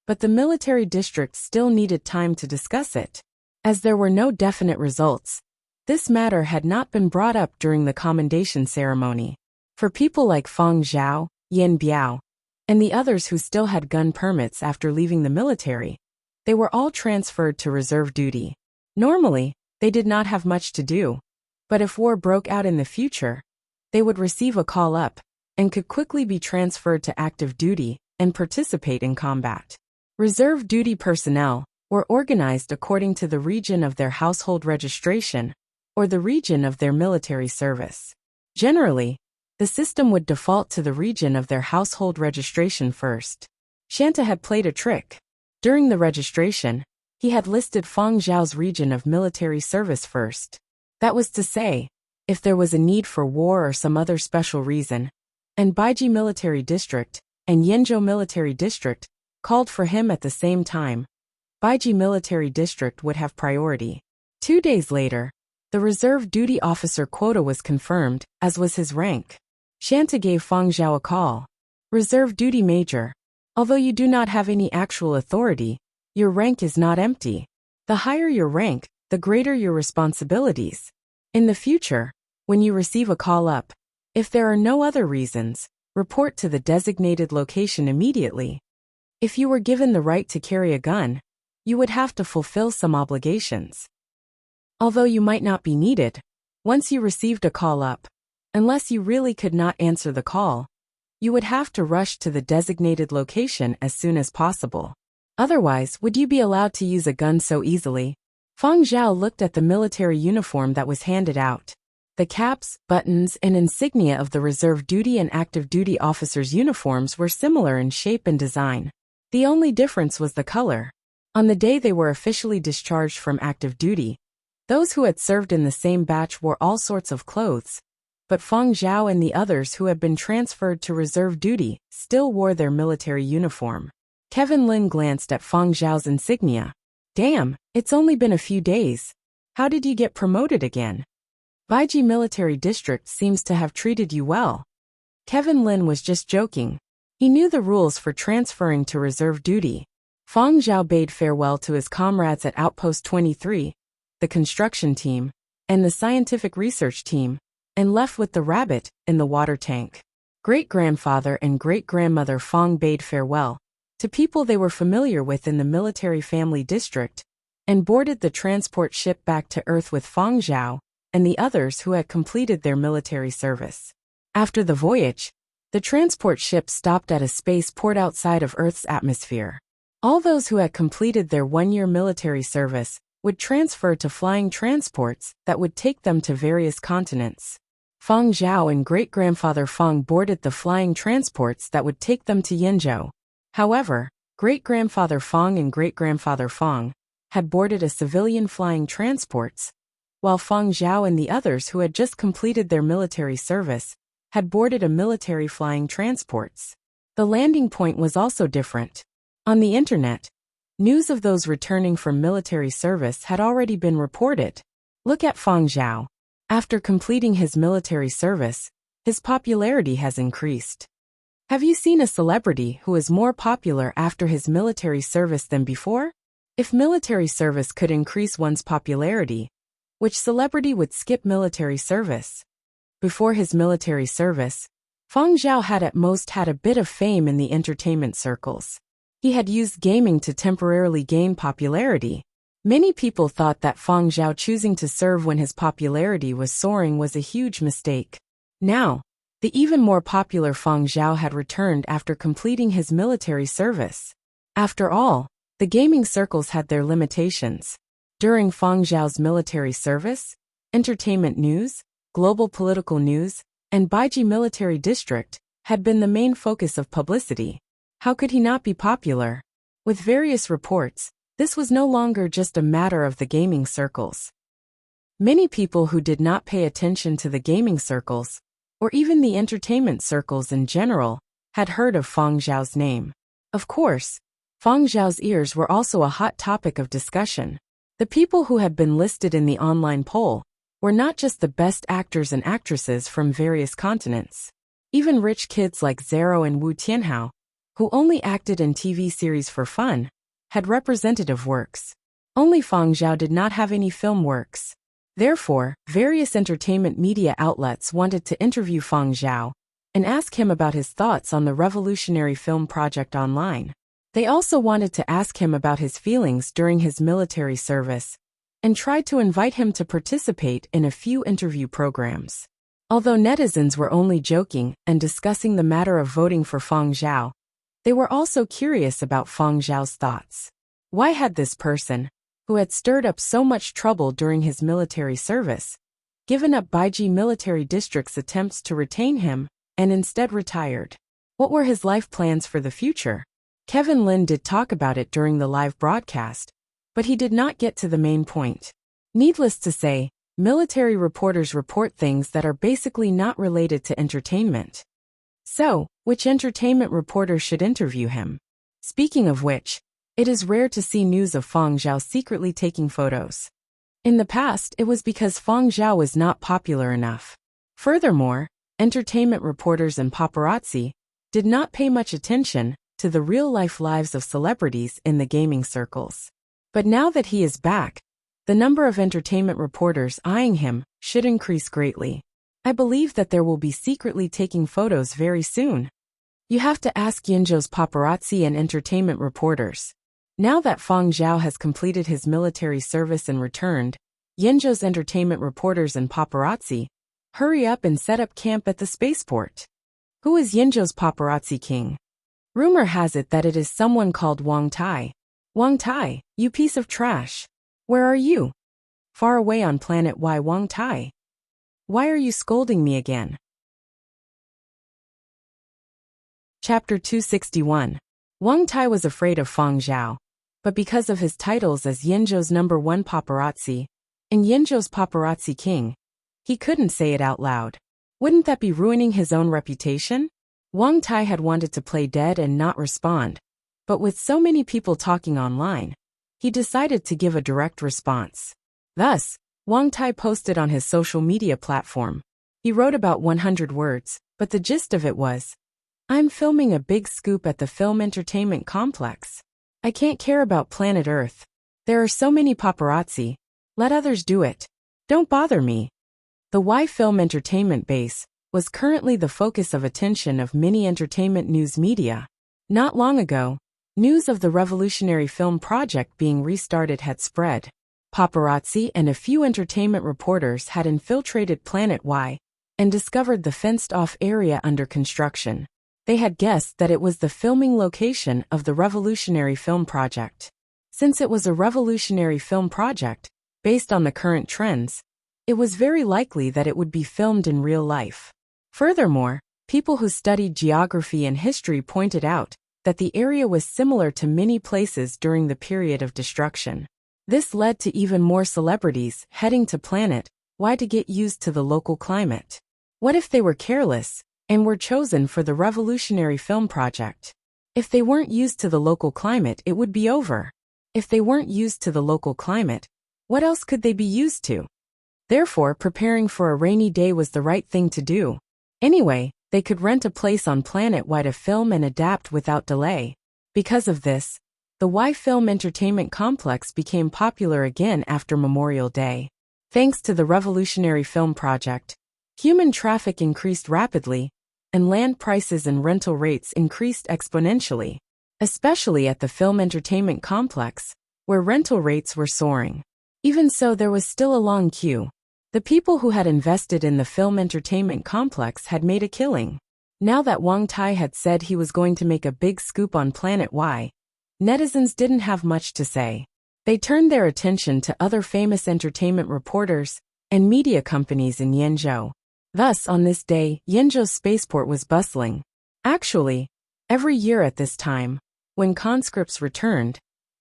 but the military district still needed time to discuss it. As there were no definite results, this matter had not been brought up during the commendation ceremony. For people like Fang Zhao, Yin Biao, and the others who still had gun permits after leaving the military, they were all transferred to reserve duty. Normally, they did not have much to do, but if war broke out in the future, they would receive a call-up and could quickly be transferred to active duty and participate in combat. Reserve duty personnel were organized according to the region of their household registration or the region of their military service. Generally, the system would default to the region of their household registration first. Shanta had played a trick. During the registration, he had listed Fang Zhao's region of military service first. That was to say, if there was a need for war or some other special reason, and Baiji Military District and Yenzhou Military District called for him at the same time, Baiji Military District would have priority. 2 days later, the reserve duty officer quota was confirmed, as was his rank. Shanta gave Fang Zhao a call. Reserve duty major. Although you do not have any actual authority, your rank is not empty. The higher your rank, the greater your responsibilities. In the future, when you receive a call-up, if there are no other reasons, report to the designated location immediately. If you were given the right to carry a gun, you would have to fulfill some obligations. Although you might not be needed, once you received a call-up, unless you really could not answer the call, you would have to rush to the designated location as soon as possible. Otherwise, would you be allowed to use a gun so easily? Fang Zhao looked at the military uniform that was handed out. The caps, buttons, and insignia of the reserve duty and active duty officers' uniforms were similar in shape and design. The only difference was the color. On the day they were officially discharged from active duty, those who had served in the same batch wore all sorts of clothes, but Fang Zhao and the others who had been transferred to reserve duty still wore their military uniform. Kevin Lin glanced at Fang Zhao's insignia. Damn, it's only been a few days. How did you get promoted again? Baiji Military District seems to have treated you well. Kevin Lin was just joking. He knew the rules for transferring to reserve duty. Fang Zhao bade farewell to his comrades at Outpost 23, the construction team, and the scientific research team, and left with the rabbit in the water tank. Great-grandfather and great-grandmother Fang bade farewell to people they were familiar with in the military family district, and boarded the transport ship back to Earth with Fang Zhao and the others who had completed their military service. After the voyage, the transport ship stopped at a spaceport outside of Earth's atmosphere. All those who had completed their one-year military service would transfer to flying transports that would take them to various continents. Fang Zhao and great-grandfather Fang boarded the flying transports that would take them to Yenzhou. However, great-grandfather Fang and great-grandfather Fang had boarded a civilian flying transports, while Fang Zhao and the others who had just completed their military service had boarded a military flying transports. The landing point was also different. On the internet, news of those returning from military service had already been reported. Look at Fang Zhao. After completing his military service, his popularity has increased. Have you seen a celebrity who is more popular after his military service than before? If military service could increase one's popularity, which celebrity would skip military service? Before his military service, Fang Zhao had at most had a bit of fame in the entertainment circles. He had used gaming to temporarily gain popularity. Many people thought that Fang Zhao choosing to serve when his popularity was soaring was a huge mistake. Now, the even more popular Fang Zhao had returned after completing his military service. After all, the gaming circles had their limitations. During Fang Zhao's military service, entertainment news, global political news, and Baiji Military District had been the main focus of publicity. How could he not be popular? With various reports, this was no longer just a matter of the gaming circles. Many people who did not pay attention to the gaming circles, or even the entertainment circles in general, had heard of Fang Zhao's name. Of course, Fang Zhao's ears were also a hot topic of discussion. The people who had been listed in the online poll were not just the best actors and actresses from various continents. Even rich kids like Zero and Wu Tianhao, who only acted in TV series for fun, had representative works. Only Fang Zhao did not have any film works. Therefore, various entertainment media outlets wanted to interview Fang Zhao and ask him about his thoughts on the revolutionary film project online. They also wanted to ask him about his feelings during his military service, and tried to invite him to participate in a few interview programs. Although netizens were only joking and discussing the matter of voting for Feng Zhao, they were also curious about Feng Zhao's thoughts. Why had this person, who had stirred up so much trouble during his military service, given up Baiji Military District's attempts to retain him, and instead retired? What were his life plans for the future? Kevin Lin did talk about it during the live broadcast, but he did not get to the main point. Needless to say, military reporters report things that are basically not related to entertainment. So, which entertainment reporter should interview him? Speaking of which, it is rare to see news of Feng Zhao secretly taking photos. In the past, it was because Feng Zhao was not popular enough. Furthermore, entertainment reporters and paparazzi did not pay much attention to the real-life lives of celebrities in the gaming circles. But now that he is back, the number of entertainment reporters eyeing him should increase greatly. I believe that there will be secretly taking photos very soon. You have to ask Yinzhou's paparazzi and entertainment reporters. Now that Feng Zhao has completed his military service and returned, Yinzhou's entertainment reporters and paparazzi hurry up and set up camp at the spaceport. Who is Yinzhou's paparazzi king? Rumor has it that it is someone called Wang Tai. Wang Tai, you piece of trash. Where are you? Far away on planet Y. Wang Tai. Why are you scolding me again? Chapter 261. Wang Tai was afraid of Feng Zhao, but because of his titles as Yinzhou's #1 paparazzi and Yinzhou's paparazzi king, he couldn't say it out loud. Wouldn't that be ruining his own reputation? Wang Tai had wanted to play dead and not respond, but with so many people talking online, he decided to give a direct response. Thus, Wang Tai posted on his social media platform. He wrote about 100 words, but the gist of it was, I'm filming a big scoop at the film entertainment complex. I can't care about planet Earth. There are so many paparazzi. Let others do it. Don't bother me. The Y Film Entertainment base was currently the focus of attention of many entertainment news media. Not long ago, news of the revolutionary film project being restarted had spread. Paparazzi and a few entertainment reporters had infiltrated Planet Y and discovered the fenced-off area under construction. They had guessed that it was the filming location of the revolutionary film project. Since it was a revolutionary film project, based on the current trends, it was very likely that it would be filmed in real life. Furthermore, people who studied geography and history pointed out that the area was similar to many places during the period of destruction. This led to even more celebrities heading to Planet Y to get used to the local climate. What if they were careless and were chosen for the revolutionary film project? If they weren't used to the local climate, it would be over. If they weren't used to the local climate, what else could they be used to? Therefore, preparing for a rainy day was the right thing to do. Anyway, they could rent a place on Planet Y to film and adapt without delay. Because of this, the Y Film Entertainment Complex became popular again after Memorial Day. Thanks to the revolutionary film project, human traffic increased rapidly, and land prices and rental rates increased exponentially, especially at the Film Entertainment Complex, where rental rates were soaring. Even so, there was still a long queue. The people who had invested in the Film Entertainment Complex had made a killing. Now that Wang Tai had said he was going to make a big scoop on Planet Y, netizens didn't have much to say. They turned their attention to other famous entertainment reporters and media companies in Yinzhou. Thus, on this day, Yinzhou's spaceport was bustling. Actually, every year at this time, when conscripts returned,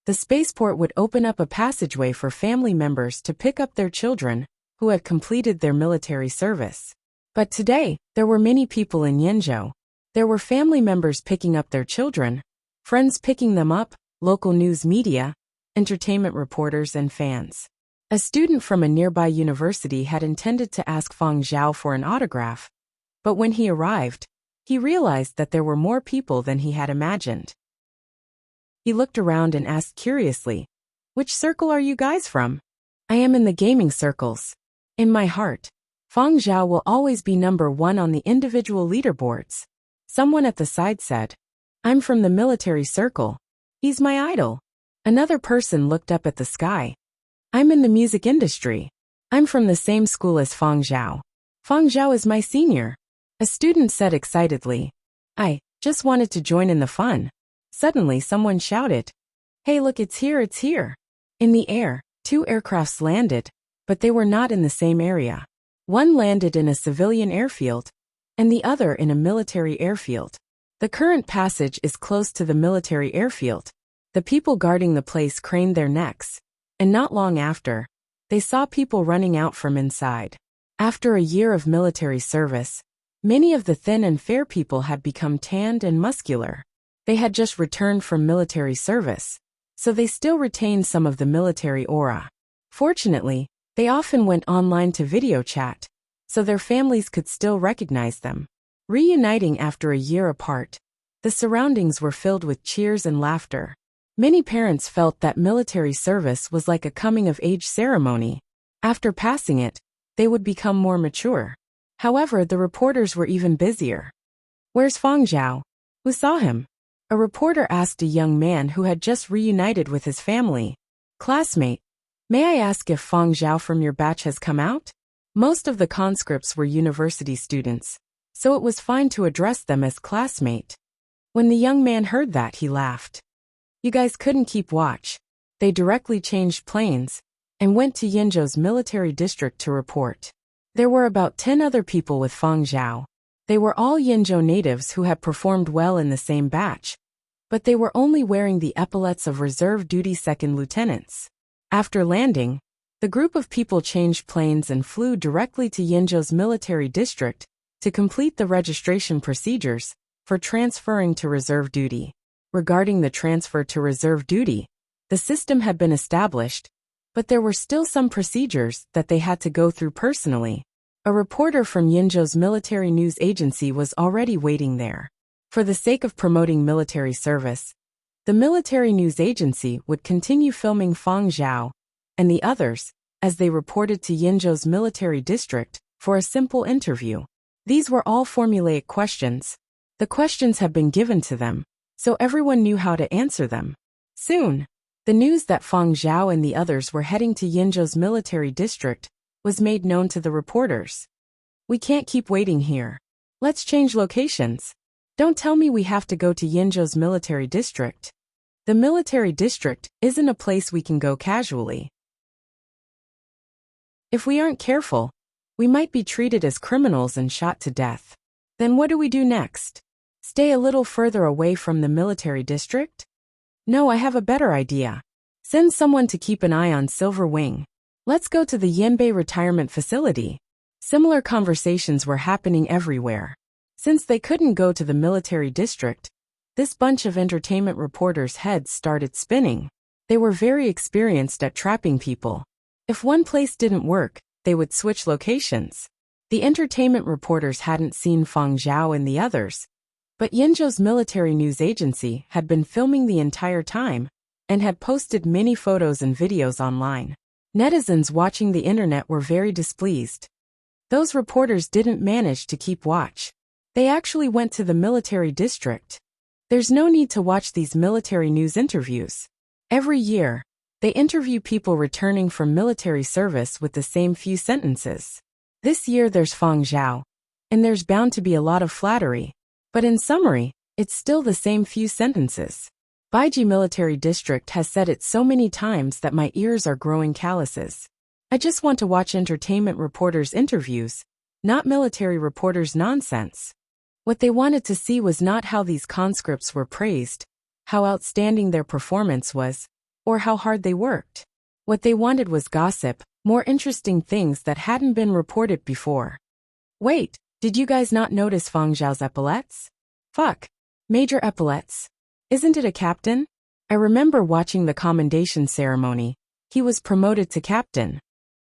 the spaceport would open up a passageway for family members to pick up their children who had completed their military service. But today, there were many people in Yinzhou. There were family members picking up their children, friends picking them up, local news media, entertainment reporters and fans. A student from a nearby university had intended to ask Feng Zhao for an autograph, but when he arrived, he realized that there were more people than he had imagined. He looked around and asked curiously, "Which circle are you guys from?" "I am in the gaming circles." "In my heart." Fang Zhao will always be number one on the individual leaderboards. Someone at the side said. I'm from the military circle. He's my idol. Another person looked up at the sky. I'm in the music industry. I'm from the same school as Fang Zhao. Fang Zhao is my senior. A student said excitedly. I just wanted to join in the fun. Suddenly someone shouted. Hey, look, it's here, it's here. In the air, 2 aircrafts landed, but they were not in the same area. One landed in a civilian airfield, and the other in a military airfield. The current passage is close to the military airfield. The people guarding the place craned their necks, and not long after, they saw people running out from inside. After a year of military service, many of the thin and fair people had become tanned and muscular. They had just returned from military service, so they still retained some of the military aura. Fortunately, they often went online to video chat, so their families could still recognize them. Reuniting after a year apart, the surroundings were filled with cheers and laughter. Many parents felt that military service was like a coming-of-age ceremony. After passing it, they would become more mature. However, the reporters were even busier. Where's Fang Zhao? Who saw him? A reporter asked a young man who had just reunited with his family. Classmate, may I ask if Fang Zhao from your batch has come out? Most of the conscripts were university students, so it was fine to address them as classmate. When the young man heard that, he laughed. You guys couldn't keep watch. They directly changed planes and went to Yinzhou's military district to report. There were about 10 other people with Fang Zhao. They were all Yinzhou natives who had performed well in the same batch, but they were only wearing the epaulets of reserve duty second lieutenants. After landing, the group of people changed planes and flew directly to Yinzhou's military district to complete the registration procedures for transferring to reserve duty. Regarding the transfer to reserve duty, the system had been established, but there were still some procedures that they had to go through personally. A reporter from Yinzhou's military news agency was already waiting there. For the sake of promoting military service, the military news agency would continue filming Fang Zhao and the others as they reported to Yinzhou's military district for a simple interview. These were all formulaic questions. The questions had been given to them, so everyone knew how to answer them. Soon, the news that Fang Zhao and the others were heading to Yinzhou's military district was made known to the reporters. We can't keep waiting here. Let's change locations. Don't tell me we have to go to Yinzhou's military district. The military district isn't a place we can go casually. If we aren't careful, we might be treated as criminals and shot to death. Then what do we do next? Stay a little further away from the military district? No, I have a better idea. Send someone to keep an eye on Silver Wing. Let's go to the Yanbei retirement facility. Similar conversations were happening everywhere. Since they couldn't go to the military district, this bunch of entertainment reporters' heads started spinning. They were very experienced at trapping people. If one place didn't work, they would switch locations. The entertainment reporters hadn't seen Fang Zhao and the others, but Yinzhou's military news agency had been filming the entire time and had posted many photos and videos online. Netizens watching the internet were very displeased. Those reporters didn't manage to keep watch. They actually went to the military district. There's no need to watch these military news interviews. Every year, they interview people returning from military service with the same few sentences. This year there's Fang Zhao, and there's bound to be a lot of flattery. But in summary, it's still the same few sentences. Baiji Military District has said it so many times that my ears are growing calluses. I just want to watch entertainment reporters' interviews, not military reporters' nonsense. What they wanted to see was not how these conscripts were praised, how outstanding their performance was, or how hard they worked. What they wanted was gossip, more interesting things that hadn't been reported before. Wait, did you guys not notice Fang Zhao's epaulets? Fuck. Major epaulets. Isn't it a captain? I remember watching the commendation ceremony. He was promoted to captain.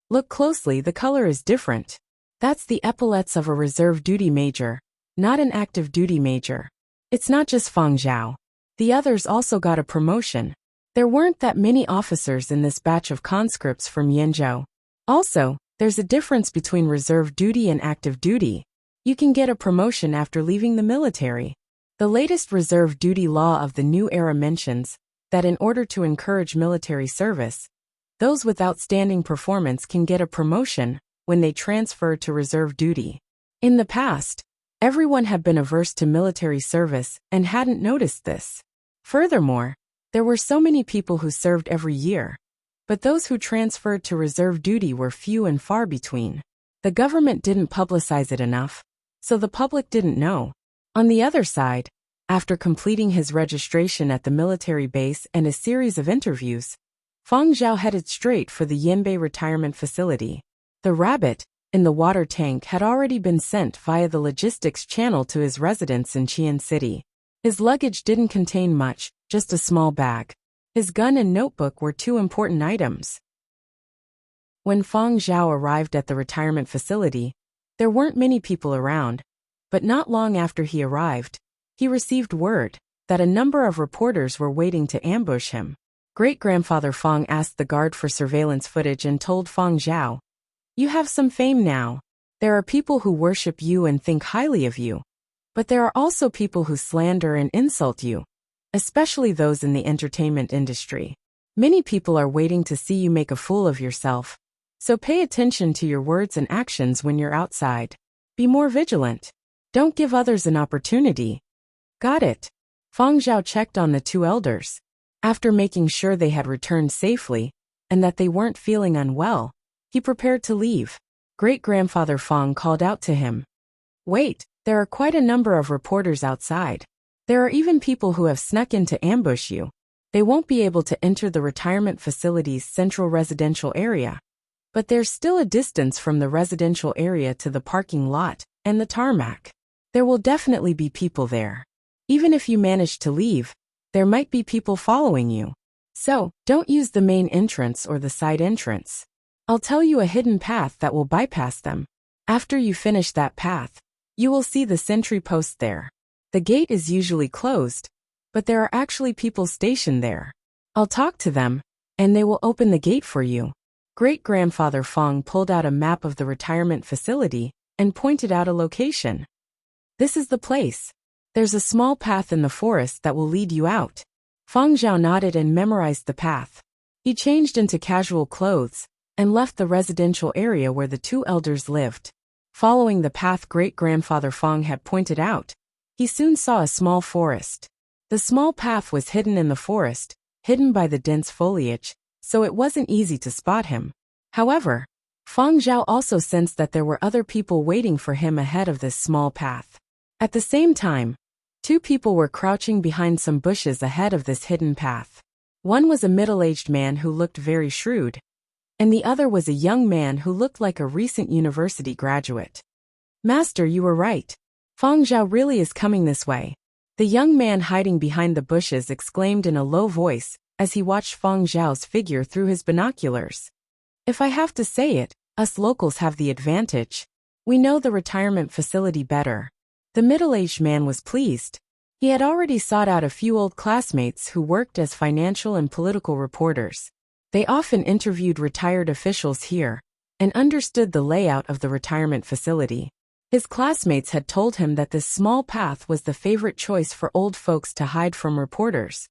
Look closely, the color is different. That's the epaulets of a reserve duty major, not an active duty major. It's not just Fang Zhao. The others also got a promotion. There weren't that many officers in this batch of conscripts from Yinzhou. Also, There's a difference between reserve duty and active duty. You can get a promotion after leaving the military. The latest reserve duty law of the new era mentions that in order to encourage military service, those with outstanding performance can get a promotion when they transfer to reserve duty. In the past, everyone had been averse to military service and hadn't noticed this. Furthermore, there were so many people who served every year, but those who transferred to reserve duty were few and far between. The government didn't publicize it enough, so the public didn't know. On the other side, after completing his registration at the military base and a series of interviews, Fang Zhao headed straight for the Yanbei retirement facility. The rabbit in the water tank had already been sent via the logistics channel to his residence in Qian City. His luggage didn't contain much, just a small bag. His gun and notebook were two important items. When Fang Zhao arrived at the retirement facility, there weren't many people around, but not long after he arrived, he received word that a number of reporters were waiting to ambush him. Great-grandfather Fang asked the guard for surveillance footage and told Fang Zhao, "You have some fame now. There are people who worship you and think highly of you. But there are also people who slander and insult you, especially those in the entertainment industry. Many people are waiting to see you make a fool of yourself. So pay attention to your words and actions when you're outside. Be more vigilant. Don't give others an opportunity." Got it. Fang Zhao checked on the two elders. After making sure they had returned safely and that they weren't feeling unwell, he prepared to leave. Great-grandfather Fang called out to him, "Wait, there are quite a number of reporters outside. There are even people who have snuck in to ambush you. They won't be able to enter the retirement facility's central residential area. But there's still a distance from the residential area to the parking lot and the tarmac. There will definitely be people there. Even if you manage to leave, there might be people following you. So, don't use the main entrance or the side entrance. I'll tell you a hidden path that will bypass them. After you finish that path, you will see the sentry post there. The gate is usually closed, but there are actually people stationed there. I'll talk to them, and they will open the gate for you." Great-grandfather Fang pulled out a map of the retirement facility and pointed out a location. "This is the place. There's a small path in the forest that will lead you out." Fang Zhao nodded and memorized the path. He changed into casual clothes and left the residential area where the two elders lived. Following the path great-grandfather Fang had pointed out, he soon saw a small forest. The small path was hidden in the forest, hidden by the dense foliage, so it wasn't easy to spot him. However, Fang Zhao also sensed that there were other people waiting for him ahead of this small path. At the same time, two people were crouching behind some bushes ahead of this hidden path. One was a middle-aged man who looked very shrewd, and the other was a young man who looked like a recent university graduate. "Master, you were right. Fang Zhao really is coming this way." The young man hiding behind the bushes exclaimed in a low voice as he watched Fang Zhao's figure through his binoculars. "If I have to say it, us locals have the advantage. We know the retirement facility better." The middle-aged man was pleased. He had already sought out a few old classmates who worked as financial and political reporters. They often interviewed retired officials here and understood the layout of the retirement facility. His classmates had told him that this small path was the favorite choice for old folks to hide from reporters.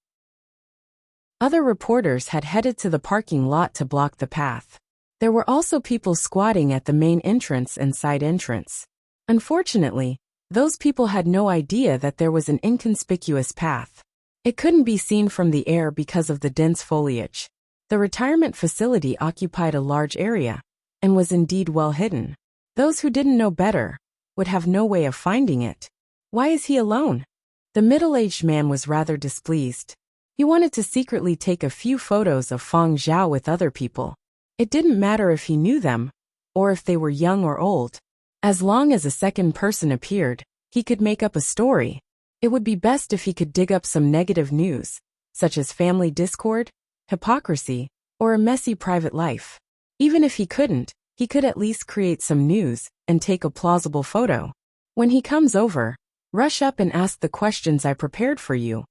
Other reporters had headed to the parking lot to block the path. There were also people squatting at the main entrance and side entrance. Unfortunately, those people had no idea that there was an inconspicuous path. It couldn't be seen from the air because of the dense foliage. The retirement facility occupied a large area and was indeed well hidden. Those who didn't know better would have no way of finding it. "Why is he alone?" The middle-aged man was rather displeased. He wanted to secretly take a few photos of Fang Zhao with other people. It didn't matter if he knew them, or if they were young or old. As long as a second person appeared, he could make up a story. It would be best if he could dig up some negative news, such as family discord, hypocrisy, or a messy private life. Even if he couldn't, he could at least create some news and take a plausible photo. "When he comes over, rush up and ask the questions I prepared for you,"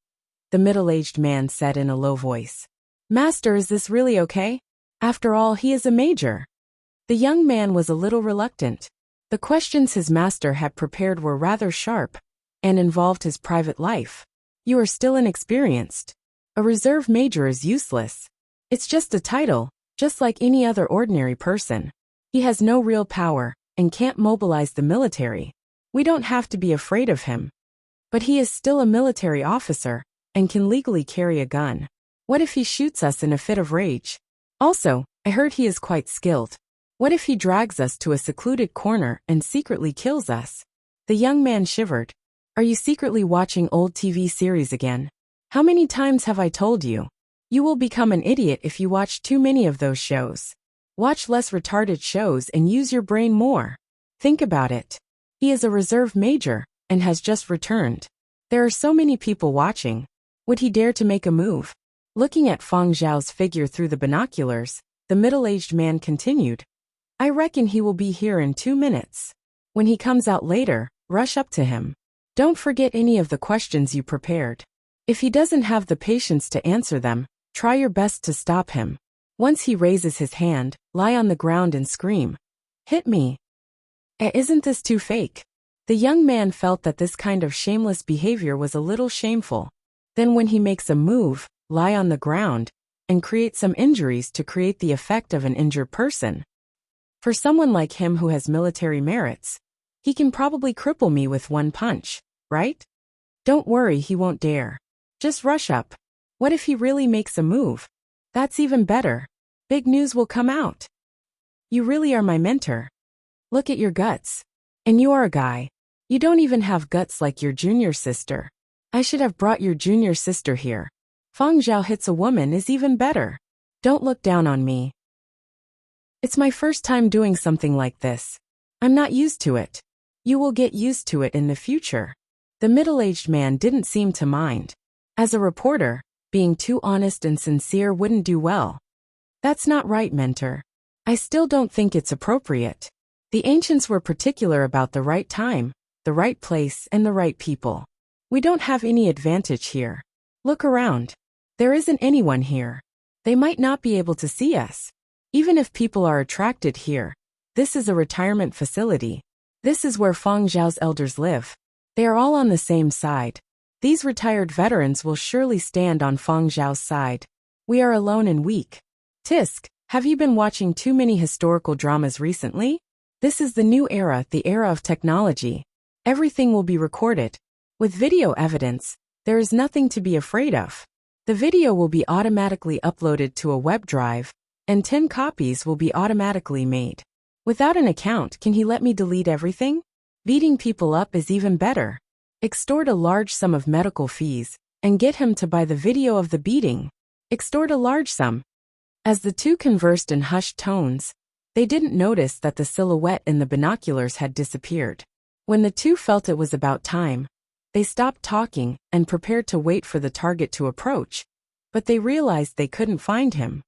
the middle-aged man said in a low voice. "Master, is this really okay? After all, he is a major." The young man was a little reluctant. The questions his master had prepared were rather sharp and involved his private life. You are still inexperienced. A reserve major is useless. It's just a title, just like any other ordinary person. He has no real power and can't mobilize the military. We don't have to be afraid of him. But he is still a military officer and can legally carry a gun. What if he shoots us in a fit of rage? Also, I heard he is quite skilled. What if he drags us to a secluded corner and secretly kills us? The young man shivered. Are you secretly watching old TV series again? How many times have I told you? You will become an idiot if you watch too many of those shows. Watch less retarded shows and use your brain more. Think about it. He is a reserve major and has just returned. There are so many people watching. Would he dare to make a move? Looking at Fang Zhao's figure through the binoculars, the middle-aged man continued. I reckon he will be here in 2 minutes. When he comes out later, rush up to him. Don't forget any of the questions you prepared. If he doesn't have the patience to answer them, try your best to stop him. Once he raises his hand, lie on the ground and scream. Hit me. Isn't this too fake? The young man felt that this kind of shameless behavior was a little shameful. Then when he makes a move, lie on the ground, and create some injuries to create the effect of an injured person. For someone like him who has military merits, he can probably cripple me with one punch, right? Don't worry, he won't dare. Just rush up. What if he really makes a move? That's even better. Big news will come out. You really are my mentor. Look at your guts. And you are a guy. You don't even have guts like your junior sister. I should have brought your junior sister here. Fang Zhao hits a woman is even better. Don't look down on me. It's my first time doing something like this. I'm not used to it. You will get used to it in the future. The middle-aged man didn't seem to mind. As a reporter, being too honest and sincere wouldn't do well. That's not right, mentor. I still don't think it's appropriate. The ancients were particular about the right time, the right place, and the right people. We don't have any advantage here. Look around. There isn't anyone here. They might not be able to see us. Even if people are attracted here, this is a retirement facility. This is where Fang Zhao's elders live. They are all on the same side. These retired veterans will surely stand on Fang Zhao's side. We are alone and weak. Tisk, have you been watching too many historical dramas recently? This is the new era, the era of technology. Everything will be recorded. With video evidence, there is nothing to be afraid of. The video will be automatically uploaded to a web drive, and 10 copies will be automatically made. Without an account, can he let me delete everything? Beating people up is even better. Extort a large sum of medical fees, and get him to buy the video of the beating. Extort a large sum. As the two conversed in hushed tones, they didn't notice that the silhouette in the binoculars had disappeared. When the two felt it was about time, they stopped talking and prepared to wait for the target to approach, but they realized they couldn't find him.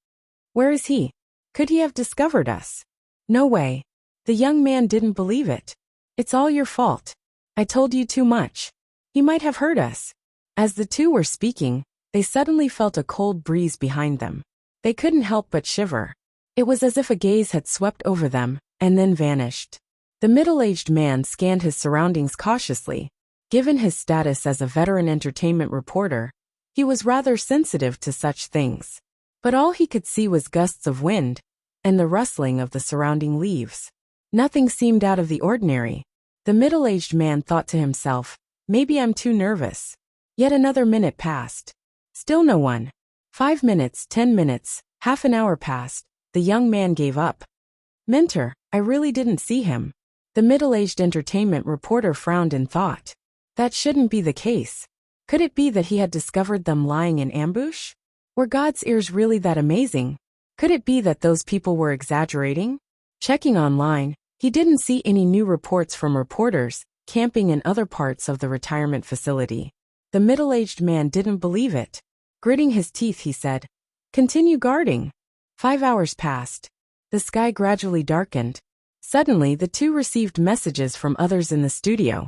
Where is he? Could he have discovered us? No way. The young man didn't believe it. It's all your fault. I told you too much. He might have heard us. As the two were speaking, they suddenly felt a cold breeze behind them. They couldn't help but shiver. It was as if a gaze had swept over them and then vanished. The middle-aged man scanned his surroundings cautiously. Given his status as a veteran entertainment reporter, he was rather sensitive to such things. But all he could see was gusts of wind and the rustling of the surrounding leaves. Nothing seemed out of the ordinary. The middle-aged man thought to himself, maybe I'm too nervous. Yet another minute passed. Still no one. 5 minutes, 10 minutes, half an hour passed. The young man gave up. Mentor, I really didn't see him. The middle-aged entertainment reporter frowned in thought. That shouldn't be the case. Could it be that he had discovered them lying in ambush? Were God's ears really that amazing? Could it be that those people were exaggerating? Checking online, he didn't see any new reports from reporters camping in other parts of the retirement facility. The middle-aged man didn't believe it. Gritting his teeth, he said, "Continue guarding." 5 hours passed. The sky gradually darkened. Suddenly, the two received messages from others in the studio.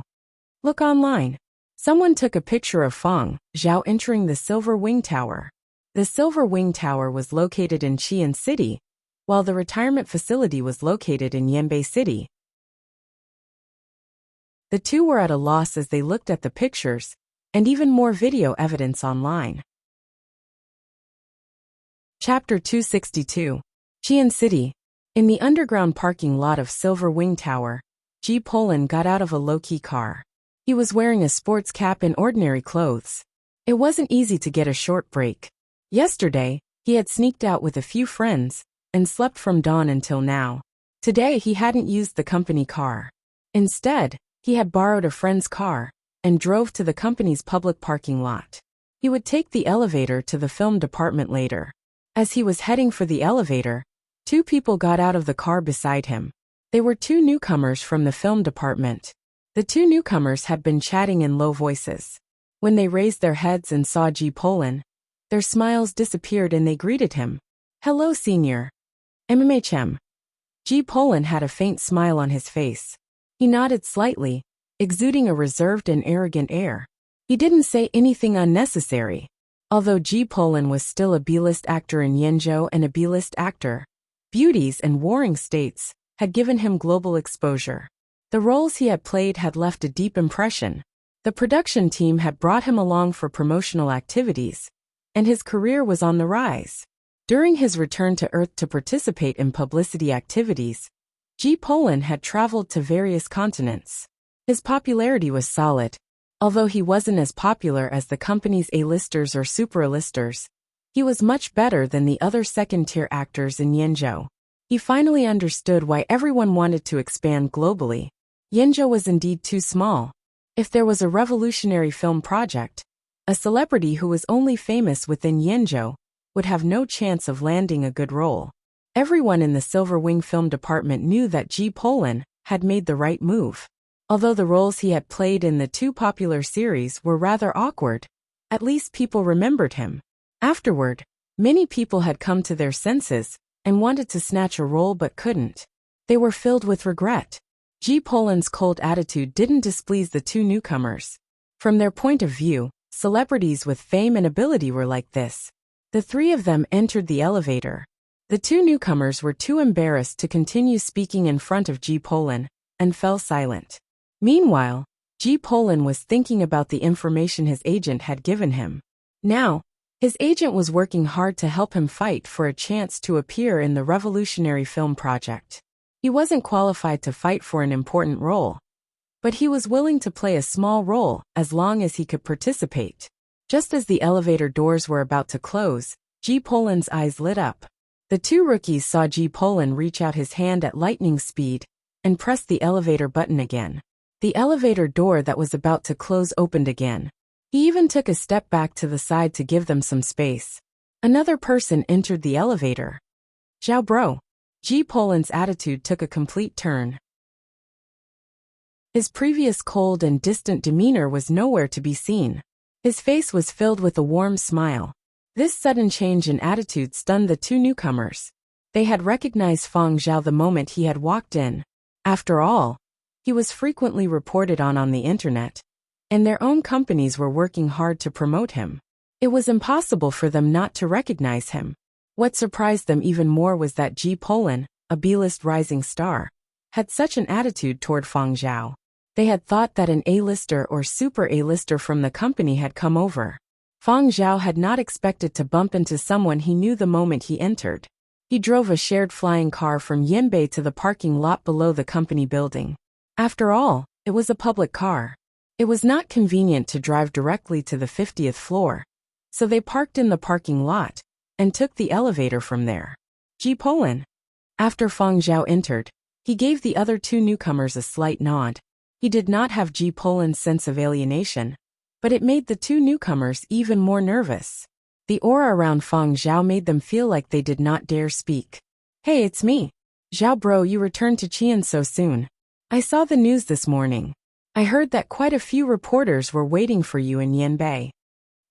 Look online. Someone took a picture of Fang Zhao entering the Silver Wing Tower. The Silver Wing Tower was located in Qian City, while the retirement facility was located in Yanbei City. The two were at a loss as they looked at the pictures and even more video evidence online. Chapter 262. Qian City. In the underground parking lot of Silver Wing Tower, Ji Polin got out of a low-key car. He was wearing a sports cap and ordinary clothes. It wasn't easy to get a short break. Yesterday, he had sneaked out with a few friends and slept from dawn until now. Today he hadn't used the company car. Instead, he had borrowed a friend's car and drove to the company's public parking lot. He would take the elevator to the film department later. As he was heading for the elevator, two people got out of the car beside him. They were two newcomers from the film department. The two newcomers had been chatting in low voices. When they raised their heads and saw Ji Polin, their smiles disappeared and they greeted him. "Hello, senior." "MMHM." Ji Polin had a faint smile on his face. He nodded slightly, exuding a reserved and arrogant air. He didn't say anything unnecessary. Although Ji Polin was still a B-list actor in Yenzhou and a B-list actor, Beauties and Warring States had given him global exposure. The roles he had played had left a deep impression. The production team had brought him along for promotional activities, and his career was on the rise. During his return to Earth to participate in publicity activities, Ji Polin had traveled to various continents. His popularity was solid. Although he wasn't as popular as the company's A-listers or super A-listers, he was much better than the other second-tier actors in Yenzhou. He finally understood why everyone wanted to expand globally. Yenzhou was indeed too small. If there was a revolutionary film project, a celebrity who was only famous within Yenzhou would have no chance of landing a good role. Everyone in the Silver Wing film department knew that Ji Polin had made the right move. Although the roles he had played in the two popular series were rather awkward, at least people remembered him. Afterward, many people had come to their senses and wanted to snatch a role but couldn't. They were filled with regret. Ji Polin's cold attitude didn't displease the two newcomers. From their point of view, celebrities with fame and ability were like this. The three of them entered the elevator. The two newcomers were too embarrassed to continue speaking in front of Ji Polin and fell silent. Meanwhile, Ji Polin was thinking about the information his agent had given him. Now, his agent was working hard to help him fight for a chance to appear in the revolutionary film project. He wasn't qualified to fight for an important role, but he was willing to play a small role as long as he could participate. Just as the elevator doors were about to close, Ji Polin's eyes lit up. The two rookies saw Ji Polin reach out his hand at lightning speed and press the elevator button again. The elevator door that was about to close opened again. He even took a step back to the side to give them some space. Another person entered the elevator. "Zhao bro." Ji Polin's attitude took a complete turn. His previous cold and distant demeanor was nowhere to be seen. His face was filled with a warm smile. This sudden change in attitude stunned the two newcomers. They had recognized Feng Zhao the moment he had walked in. After all, he was frequently reported on the internet, and their own companies were working hard to promote him. It was impossible for them not to recognize him. What surprised them even more was that Ji Polin, a B-list rising star, had such an attitude toward Feng Zhao. They had thought that an A-lister or super A-lister from the company had come over. Feng Zhao had not expected to bump into someone he knew the moment he entered. He drove a shared flying car from Yanbei to the parking lot below the company building. After all, it was a public car. It was not convenient to drive directly to the 50th floor, so they parked in the parking lot and took the elevator from there. Ji Polin. After Feng Zhao entered, he gave the other two newcomers a slight nod. He did not have Ji Polin's sense of alienation, but it made the two newcomers even more nervous. The aura around Feng Zhao made them feel like they did not dare speak. "Hey, it's me. Zhao bro, you returned to Qian so soon. I saw the news this morning. I heard that quite a few reporters were waiting for you in Yanbei."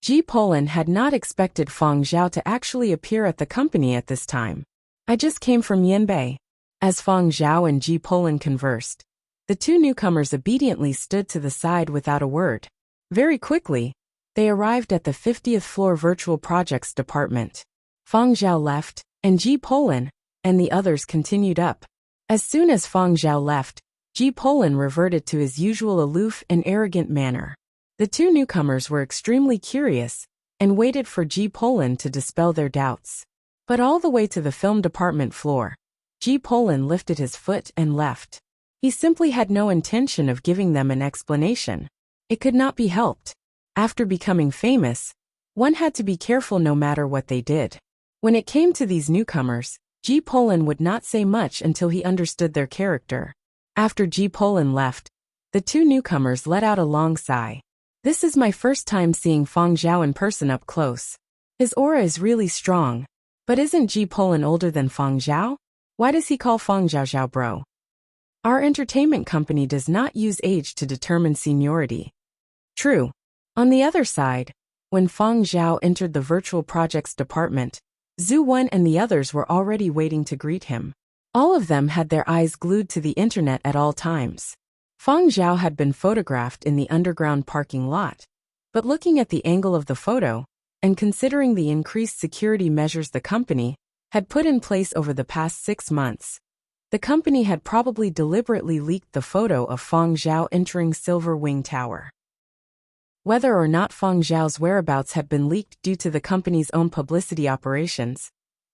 Ji Polin had not expected Feng Zhao to actually appear at the company at this time. "I just came from Yanbei." As Feng Zhao and Ji Polin conversed, the two newcomers obediently stood to the side without a word. Very quickly, they arrived at the 50th floor virtual projects department. Feng Zhao left, and Ji Polin and the others continued up. As soon as Fang Zhao left, Ji Polin reverted to his usual aloof and arrogant manner. The two newcomers were extremely curious and waited for Ji Polin to dispel their doubts. But all the way to the film department floor, Ji Polin lifted his foot and left. He simply had no intention of giving them an explanation. It could not be helped. After becoming famous, one had to be careful no matter what they did. When it came to these newcomers, Ji Polin would not say much until he understood their character. After Ji Polin left, the two newcomers let out a long sigh. This is my first time seeing Fang Zhao in person up close. His aura is really strong. But isn't Ji Polin older than Fang Zhao? Why does he call Fang Zhao Zhao bro? Our entertainment company does not use age to determine seniority. True. On the other side, when Fang Zhao entered the virtual projects department, Zhu Wen and the others were already waiting to greet him. All of them had their eyes glued to the internet at all times. Fang Zhao had been photographed in the underground parking lot. But looking at the angle of the photo, and considering the increased security measures the company had put in place over the past 6 months, the company had probably deliberately leaked the photo of Fang Zhao entering Silver Wing Tower. Whether or not Fang Zhao's whereabouts had been leaked due to the company's own publicity operations,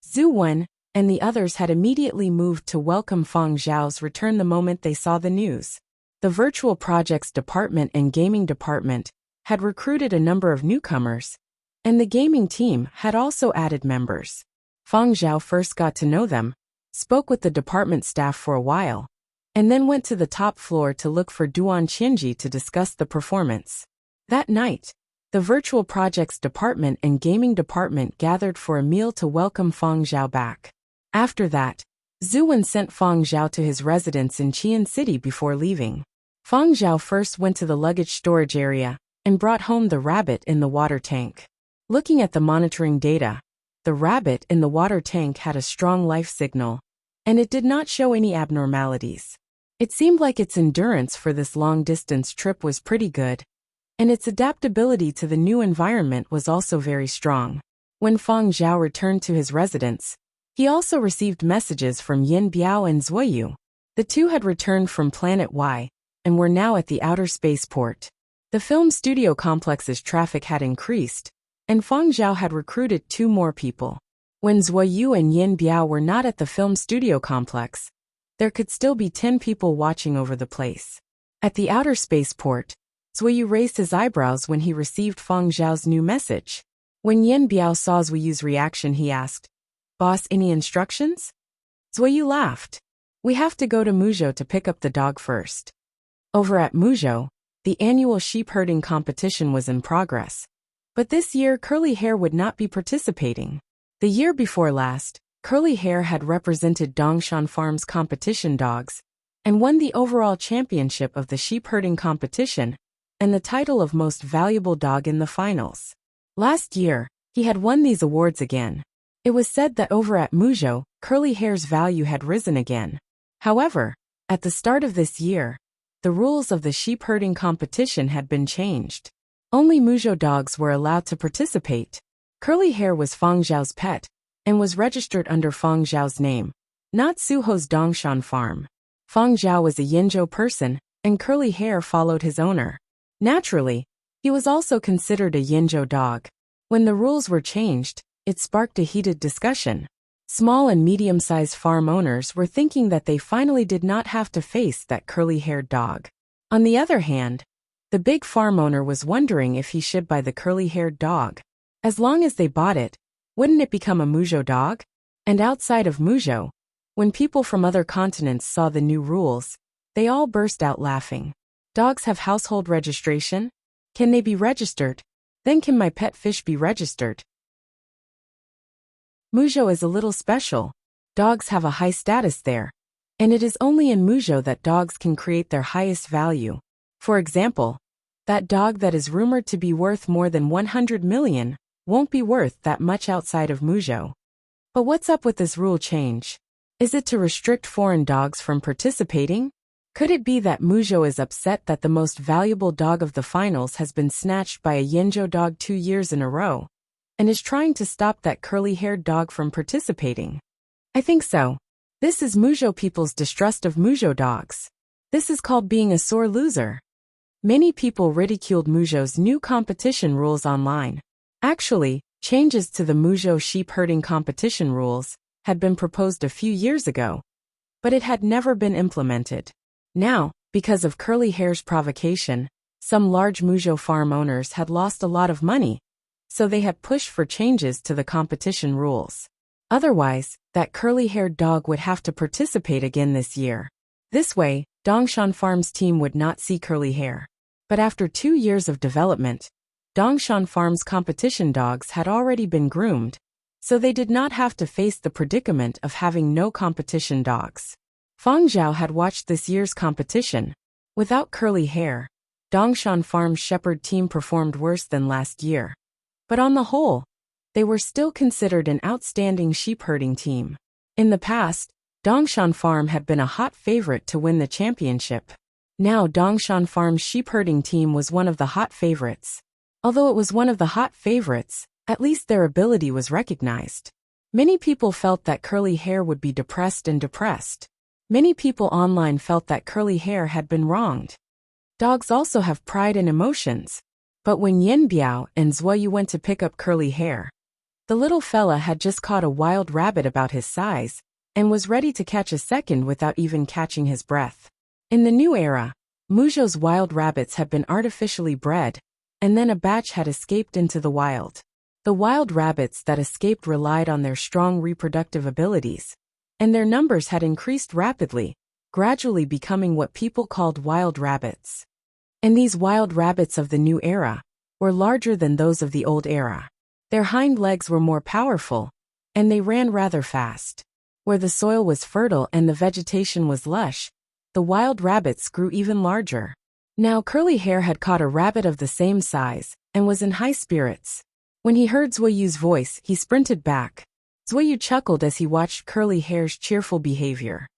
Zhu Wen and the others had immediately moved to welcome Fang Zhao's return the moment they saw the news. The Virtual Projects Department and Gaming Department had recruited a number of newcomers, and the gaming team had also added members. Fang Zhao first got to know them, spoke with the department staff for a while, and then went to the top floor to look for Duan Qinji to discuss the performance. That night, the Virtual Projects Department and Gaming Department gathered for a meal to welcome Fang Zhao back. After that, Zhu Wen sent Fang Zhao to his residence in Qian City before leaving. Fang Zhao first went to the luggage storage area and brought home the rabbit in the water tank. Looking at the monitoring data, the rabbit in the water tank had a strong life signal, and it did not show any abnormalities. It seemed like its endurance for this long-distance trip was pretty good, and its adaptability to the new environment was also very strong. When Fang Zhao returned to his residence, he also received messages from Yin Biao and Zuoyu. The two had returned from Planet Y, and were now at the outer spaceport. The film studio complex's traffic had increased, and Fang Zhao had recruited 2 more people. When Zuoyu and Yin Biao were not at the film studio complex, there could still be 10 people watching over the place. At the outer spaceport, Zuoyu raised his eyebrows when he received Fang Zhao's new message. When Yin Biao saw Zuoyu's reaction, he asked, "Boss, any instructions?" Zuoyu laughed. "We have to go to Muzhou to pick up the dog first." Over at Muzhou, the annual sheep herding competition was in progress. But this year Curly Hair would not be participating. The year before last, Curly Hair had represented Dongshan Farm's competition dogs, and won the overall championship of the sheep herding competition, and the title of most valuable dog in the finals. Last year, he had won these awards again. It was said that over at Muzhou, Curly Hair's value had risen again. However, at the start of this year, the rules of the sheep herding competition had been changed. Only Muzhou dogs were allowed to participate. Curly Hair was Fang Zhao's pet, and was registered under Fang Zhao's name, not Suho's Dongshan Farm. Fang Zhao was a Yinzhou person, and Curly Hair followed his owner. Naturally, he was also considered a Yinzhou dog. When the rules were changed, it sparked a heated discussion. Small and medium-sized farm owners were thinking that they finally did not have to face that curly-haired dog. On the other hand, the big farm owner was wondering if he should buy the curly-haired dog. As long as they bought it, wouldn't it become a Muzhou dog? And outside of Muzhou, when people from other continents saw the new rules, they all burst out laughing. Dogs have household registration? Can they be registered? Then can my pet fish be registered? Muzhou is a little special. Dogs have a high status there, and it is only in Muzhou that dogs can create their highest value. For example, that dog that is rumored to be worth more than 100 million won't be worth that much outside of Muzhou. But what's up with this rule change? Is it to restrict foreign dogs from participating? Could it be that Muzhou is upset that the most valuable dog of the finals has been snatched by a Yinzhou dog 2 years in a row, and is trying to stop that curly-haired dog from participating? I think so. This is Muzhou people's distrust of Muzhou dogs. This is called being a sore loser. Many people ridiculed Muzhou's new competition rules online. Actually, changes to the Muzhou sheep herding competition rules had been proposed a few years ago, but it had never been implemented. Now, because of Curly Hair's provocation, some large Muzhou farm owners had lost a lot of money, so they had pushed for changes to the competition rules. Otherwise, that curly-haired dog would have to participate again this year. This way, Dongshan Farm's team would not see curly hair. But after 2 years of development, Dongshan Farm's competition dogs had already been groomed, so they did not have to face the predicament of having no competition dogs. Fang Zhao had watched this year's competition. Without curly hair, Dongshan Farm's shepherd team performed worse than last year. But on the whole, they were still considered an outstanding sheep herding team. In the past, Dongshan Farm had been a hot favorite to win the championship. Now Dongshan Farm's sheep herding team was one of the hot favorites. Although it was one of the hot favorites, at least their ability was recognized. Many people felt that curly hair would be depressed. Many people online felt that curly hair had been wronged. Dogs also have pride and emotions. But when Yan Biao and Zuoyu went to pick up curly hair, the little fella had just caught a wild rabbit about his size, and was ready to catch a second without even catching his breath. In the new era, Muzhou's wild rabbits have been artificially bred, and then a batch had escaped into the wild. The wild rabbits that escaped relied on their strong reproductive abilities, and their numbers had increased rapidly, gradually becoming what people called wild rabbits. And these wild rabbits of the new era were larger than those of the old era. Their hind legs were more powerful, and they ran rather fast. Where the soil was fertile and the vegetation was lush, the wild rabbits grew even larger. Now Curly Hair had caught a rabbit of the same size, and was in high spirits. When he heard Zuoyu's voice, he sprinted back. Zuoyu chuckled as he watched Curly Hair's cheerful behavior.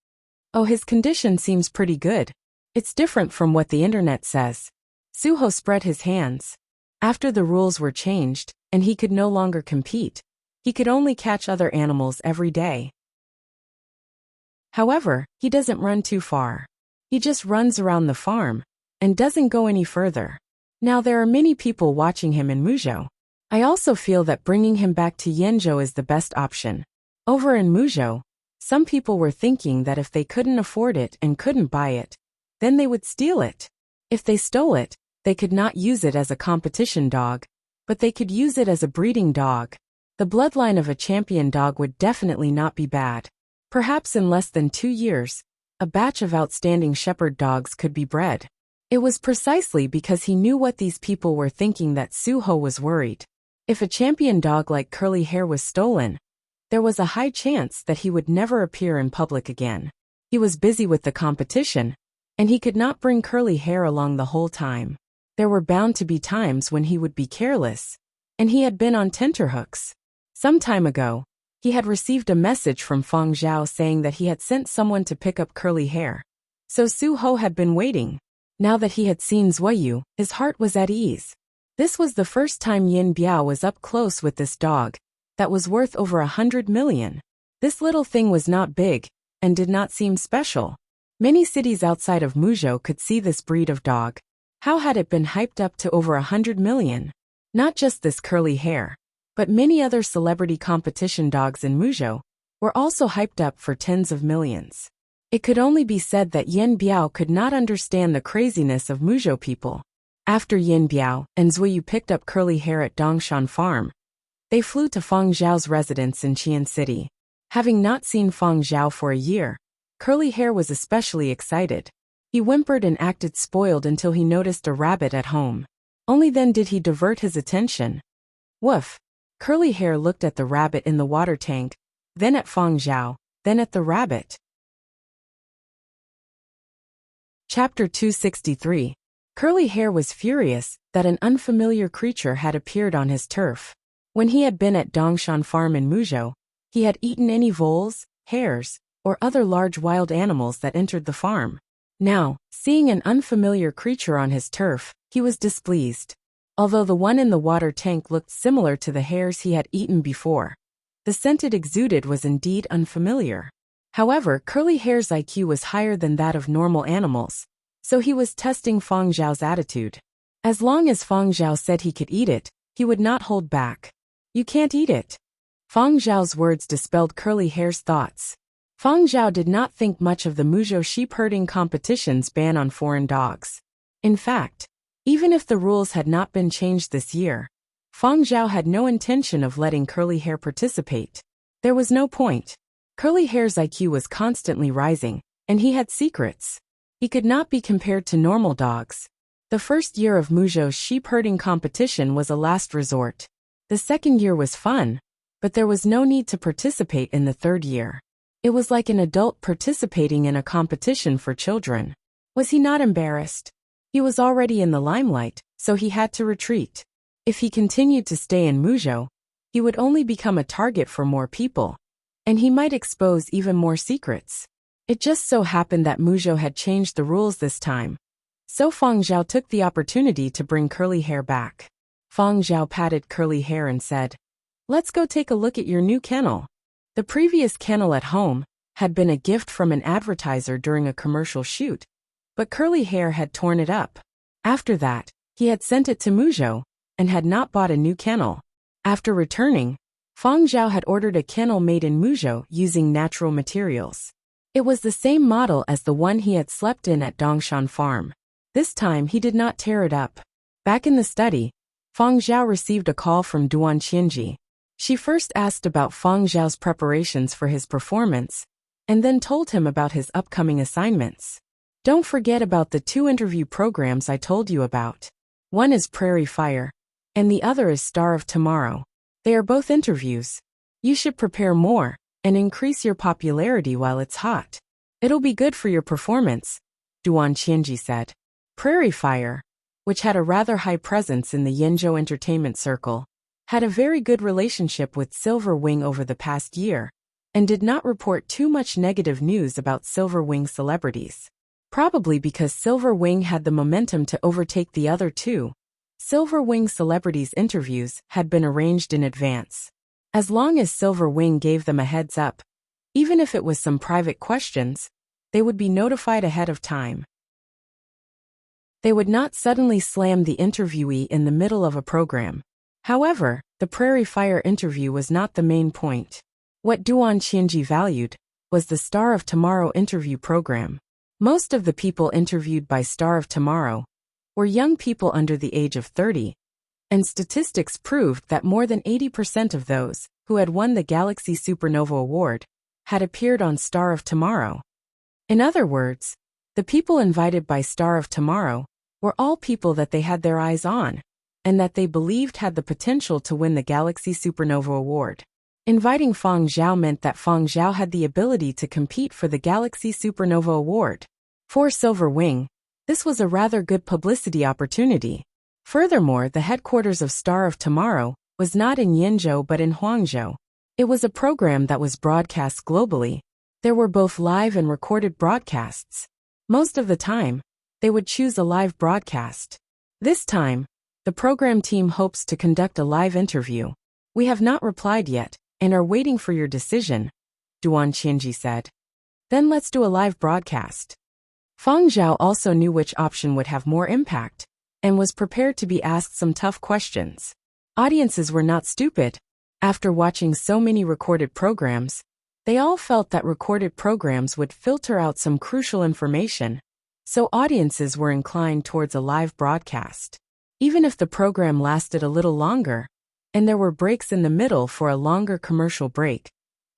Oh, his condition seems pretty good. It's different from what the internet says. Suho spread his hands. After the rules were changed, and he could no longer compete, he could only catch other animals every day. However, he doesn't run too far. He just runs around the farm, and doesn't go any further. Now there are many people watching him in Muzhou. I also feel that bringing him back to Yenzhou is the best option. Over in Muzhou, some people were thinking that if they couldn't afford it and couldn't buy it, then they would steal it. If they stole it, they could not use it as a competition dog, but they could use it as a breeding dog. The bloodline of a champion dog would definitely not be bad. Perhaps in less than 2 years, a batch of outstanding shepherd dogs could be bred. It was precisely because he knew what these people were thinking that Suho was worried. If a champion dog like Curly Hair was stolen, there was a high chance that he would never appear in public again. He was busy with the competition, and he could not bring Curly Hair along the whole time. There were bound to be times when he would be careless, and he had been on tenterhooks. Some time ago, he had received a message from Fang Zhao saying that he had sent someone to pick up Curly Hair. So Suho had been waiting. Now that he had seen Zuoyu, his heart was at ease. This was the first time Yin Biao was up close with this dog that was worth over 100 million. This little thing was not big, and did not seem special. Many cities outside of Muzhou could see this breed of dog. How had it been hyped up to over 100 million? Not just this Curly Hair, but many other celebrity competition dogs in Muzhou were also hyped up for tens of millions. It could only be said that Yin Biao could not understand the craziness of Muzhou people. After Yin Biao and Zuoyu picked up Curly Hair at Dongshan Farm, they flew to Fang Zhao's residence in Qian City. Having not seen Fang Zhao for a year, Curly Hair was especially excited. He whimpered and acted spoiled until he noticed a rabbit at home. Only then did he divert his attention. Woof! Curly Hair looked at the rabbit in the water tank, then at Fang Zhao, then at the rabbit. Chapter 263. Curly Hair was furious that an unfamiliar creature had appeared on his turf. When he had been at Dongshan Farm in Muzhou, he had eaten any voles, hares, or other large wild animals that entered the farm. Now, seeing an unfamiliar creature on his turf, he was displeased. Although the one in the water tank looked similar to the hares he had eaten before, the scent it exuded was indeed unfamiliar. However, Curly Hair's IQ was higher than that of normal animals, so he was testing Feng Zhao's attitude. As long as Feng Zhao said he could eat it, he would not hold back. You can't eat it. Feng Zhao's words dispelled Curly Hair's thoughts. Feng Zhao did not think much of the Muzhou sheep herding competition's ban on foreign dogs. In fact, even if the rules had not been changed this year, Feng Zhao had no intention of letting Curly Hair participate. There was no point. Curly Hair's IQ was constantly rising, and he had secrets. He could not be compared to normal dogs. The first year of Muzhou's sheep herding competition was a last resort. The second year was fun, but there was no need to participate in the third year. It was like an adult participating in a competition for children. Was he not embarrassed? He was already in the limelight, so he had to retreat. If he continued to stay in Muzhou, he would only become a target for more people, and he might expose even more secrets. It just so happened that Muzhou had changed the rules this time. So Feng Zhao took the opportunity to bring Curly Hair back. Feng Zhao patted Curly Hair and said, "Let's go take a look at your new kennel." The previous kennel at home had been a gift from an advertiser during a commercial shoot, but Curly Hair had torn it up. After that, he had sent it to Muzhou and had not bought a new kennel. After returning, Feng Zhao had ordered a kennel made in Muzhou using natural materials. It was the same model as the one he had slept in at Dongshan Farm. This time he did not tear it up. Back in the study, Feng Zhao received a call from Duan Qianji. She first asked about Feng Zhao's preparations for his performance, and then told him about his upcoming assignments. Don't forget about the 2 interview programs I told you about. One is Prairie Fire, and the other is Star of Tomorrow. They are both interviews. You should prepare more and increase your popularity while it's hot. It'll be good for your performance, Duan Qianji said. Prairie Fire, which had a rather high presence in the Yenzhou entertainment circle, had a very good relationship with Silver Wing over the past year, and did not report too much negative news about Silver Wing celebrities. Probably because Silver Wing had the momentum to overtake the other two. Silver Wing celebrities' interviews had been arranged in advance. As long as Silver Wing gave them a heads up, even if it was some private questions, they would be notified ahead of time. They would not suddenly slam the interviewee in the middle of a program. However, the Prairie Fire interview was not the main point. What Duan Qianji valued was the Star of Tomorrow interview program. Most of the people interviewed by Star of Tomorrow were young people under the age of 30, and statistics proved that more than 80% of those who had won the Galaxy Supernova Award had appeared on Star of Tomorrow. In other words, the people invited by Star of Tomorrow were all people that they had their eyes on, and that they believed had the potential to win the Galaxy Supernova Award. Inviting Feng Zhao meant that Feng Zhao had the ability to compete for the Galaxy Supernova Award. For Silver Wing, this was a rather good publicity opportunity. Furthermore, the headquarters of Star of Tomorrow was not in Yenzhou but in Huangzhou. It was a program that was broadcast globally. There were both live and recorded broadcasts. Most of the time, they would choose a live broadcast. This time, the program team hopes to conduct a live interview. We have not replied yet, and are waiting for your decision, Duan Qianji said. Then let's do a live broadcast. Feng Zhao also knew which option would have more impact, and was prepared to be asked some tough questions. Audiences were not stupid. After watching so many recorded programs, they all felt that recorded programs would filter out some crucial information, so audiences were inclined towards a live broadcast. Even if the program lasted a little longer, and there were breaks in the middle for a longer commercial break,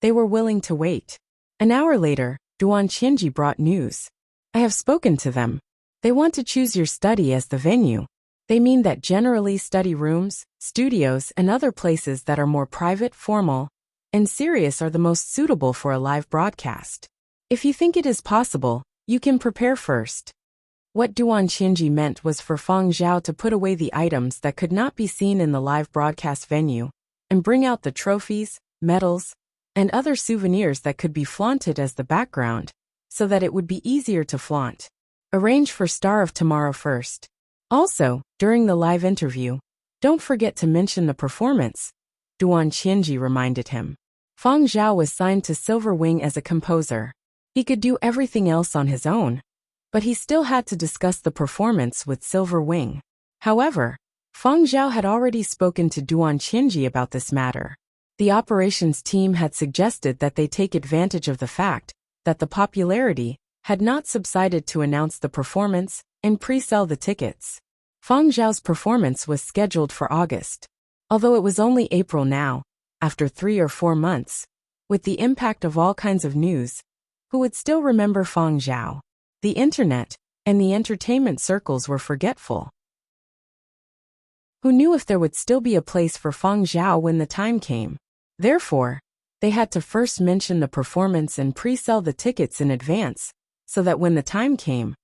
they were willing to wait. An hour later, Duan Qianji brought news. I have spoken to them. They want to choose your study as the venue. They mean that generally study rooms, studios, and other places that are more private, formal, and serious are the most suitable for a live broadcast. If you think it is possible, you can prepare first. What Duan Qianji meant was for Feng Zhao to put away the items that could not be seen in the live broadcast venue, and bring out the trophies, medals, and other souvenirs that could be flaunted as the background, so that it would be easier to flaunt. Arrange for Star of Tomorrow first. Also, during the live interview, don't forget to mention the performance, Duan Qianji reminded him. Fang Zhao was signed to Silver Wing as a composer. He could do everything else on his own, but he still had to discuss the performance with Silver Wing. However, Fang Zhao had already spoken to Duan Qianji about this matter. The operations team had suggested that they take advantage of the fact that the popularity had not subsided to announce the performance and pre-sell the tickets. Fang Zhao's performance was scheduled for August. Although it was only April now, after 3 or 4 months, with the impact of all kinds of news, who would still remember Fang Zhao? The internet and the entertainment circles were forgetful. Who knew if there would still be a place for Fang Zhao when the time came? Therefore, they had to first mention the performance and pre-sell the tickets in advance, so that when the time came,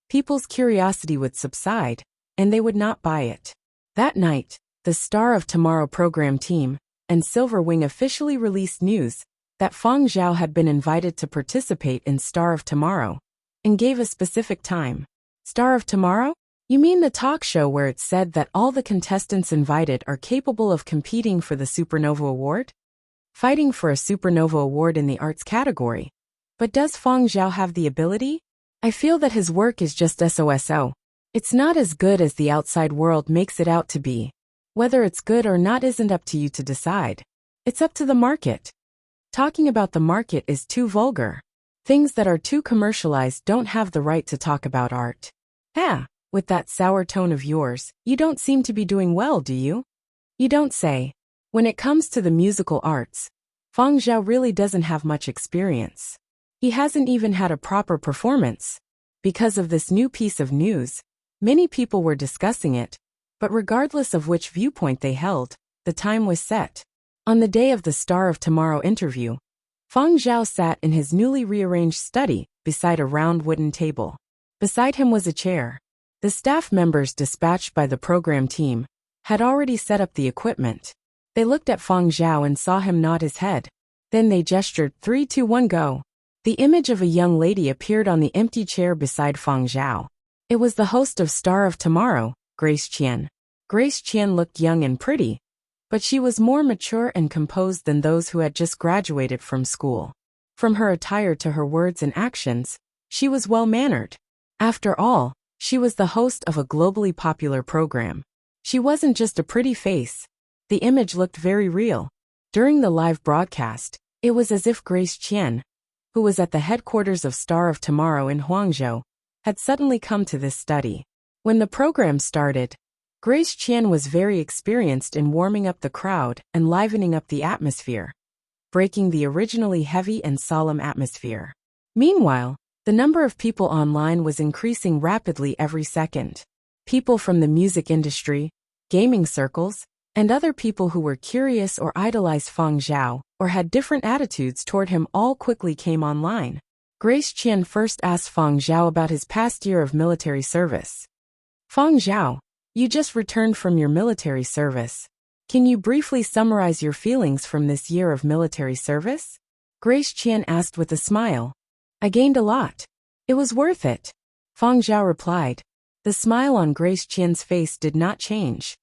people's curiosity would subside, and they would not buy it. That night, the Star of Tomorrow program team and Silver Wing officially released news that Fang Zhao had been invited to participate in Star of Tomorrow, and gave a specific time. Star of Tomorrow? You mean the talk show where it said that all the contestants invited are capable of competing for the Supernova Award? Fighting for a Supernova Award in the arts category. But does Fang Zhao have the ability? I feel that his work is just so. It's not as good as the outside world makes it out to be. Whether it's good or not isn't up to you to decide. It's up to the market. Talking about the market is too vulgar. Things that are too commercialized don't have the right to talk about art. With that sour tone of yours, you don't seem to be doing well, do you? You don't say. When it comes to the musical arts, Fang Zhao really doesn't have much experience. He hasn't even had a proper performance. Because of this new piece of news, many people were discussing it, but regardless of which viewpoint they held, the time was set. On the day of the Star of Tomorrow interview, Fang Zhao sat in his newly rearranged study beside a round wooden table. Beside him was a chair. The staff members dispatched by the program team had already set up the equipment. They looked at Fang Zhao and saw him nod his head. Then they gestured 3, 2, 1, go. The image of a young lady appeared on the empty chair beside Fang Zhao. It was the host of Star of Tomorrow, Grace Qian. Grace Qian looked young and pretty, but she was more mature and composed than those who had just graduated from school. From her attire to her words and actions, she was well-mannered. After all, she was the host of a globally popular program. She wasn't just a pretty face. The image looked very real. During the live broadcast, it was as if Grace Qian, who was at the headquarters of Star of Tomorrow in Huangzhou, had suddenly come to this study. When the program started, Grace Qian was very experienced in warming up the crowd and livening up the atmosphere, breaking the originally heavy and solemn atmosphere. Meanwhile, the number of people online was increasing rapidly every second. People from the music industry, gaming circles, and other people who were curious or idolized Fang Zhao or had different attitudes toward him all quickly came online. Grace Qian first asked Fang Zhao about his past year of military service. Fang Zhao, you just returned from your military service. Can you briefly summarize your feelings from this year of military service? Grace Qian asked with a smile. I gained a lot. It was worth it. Fang Zhao replied. The smile on Grace Qian's face did not change.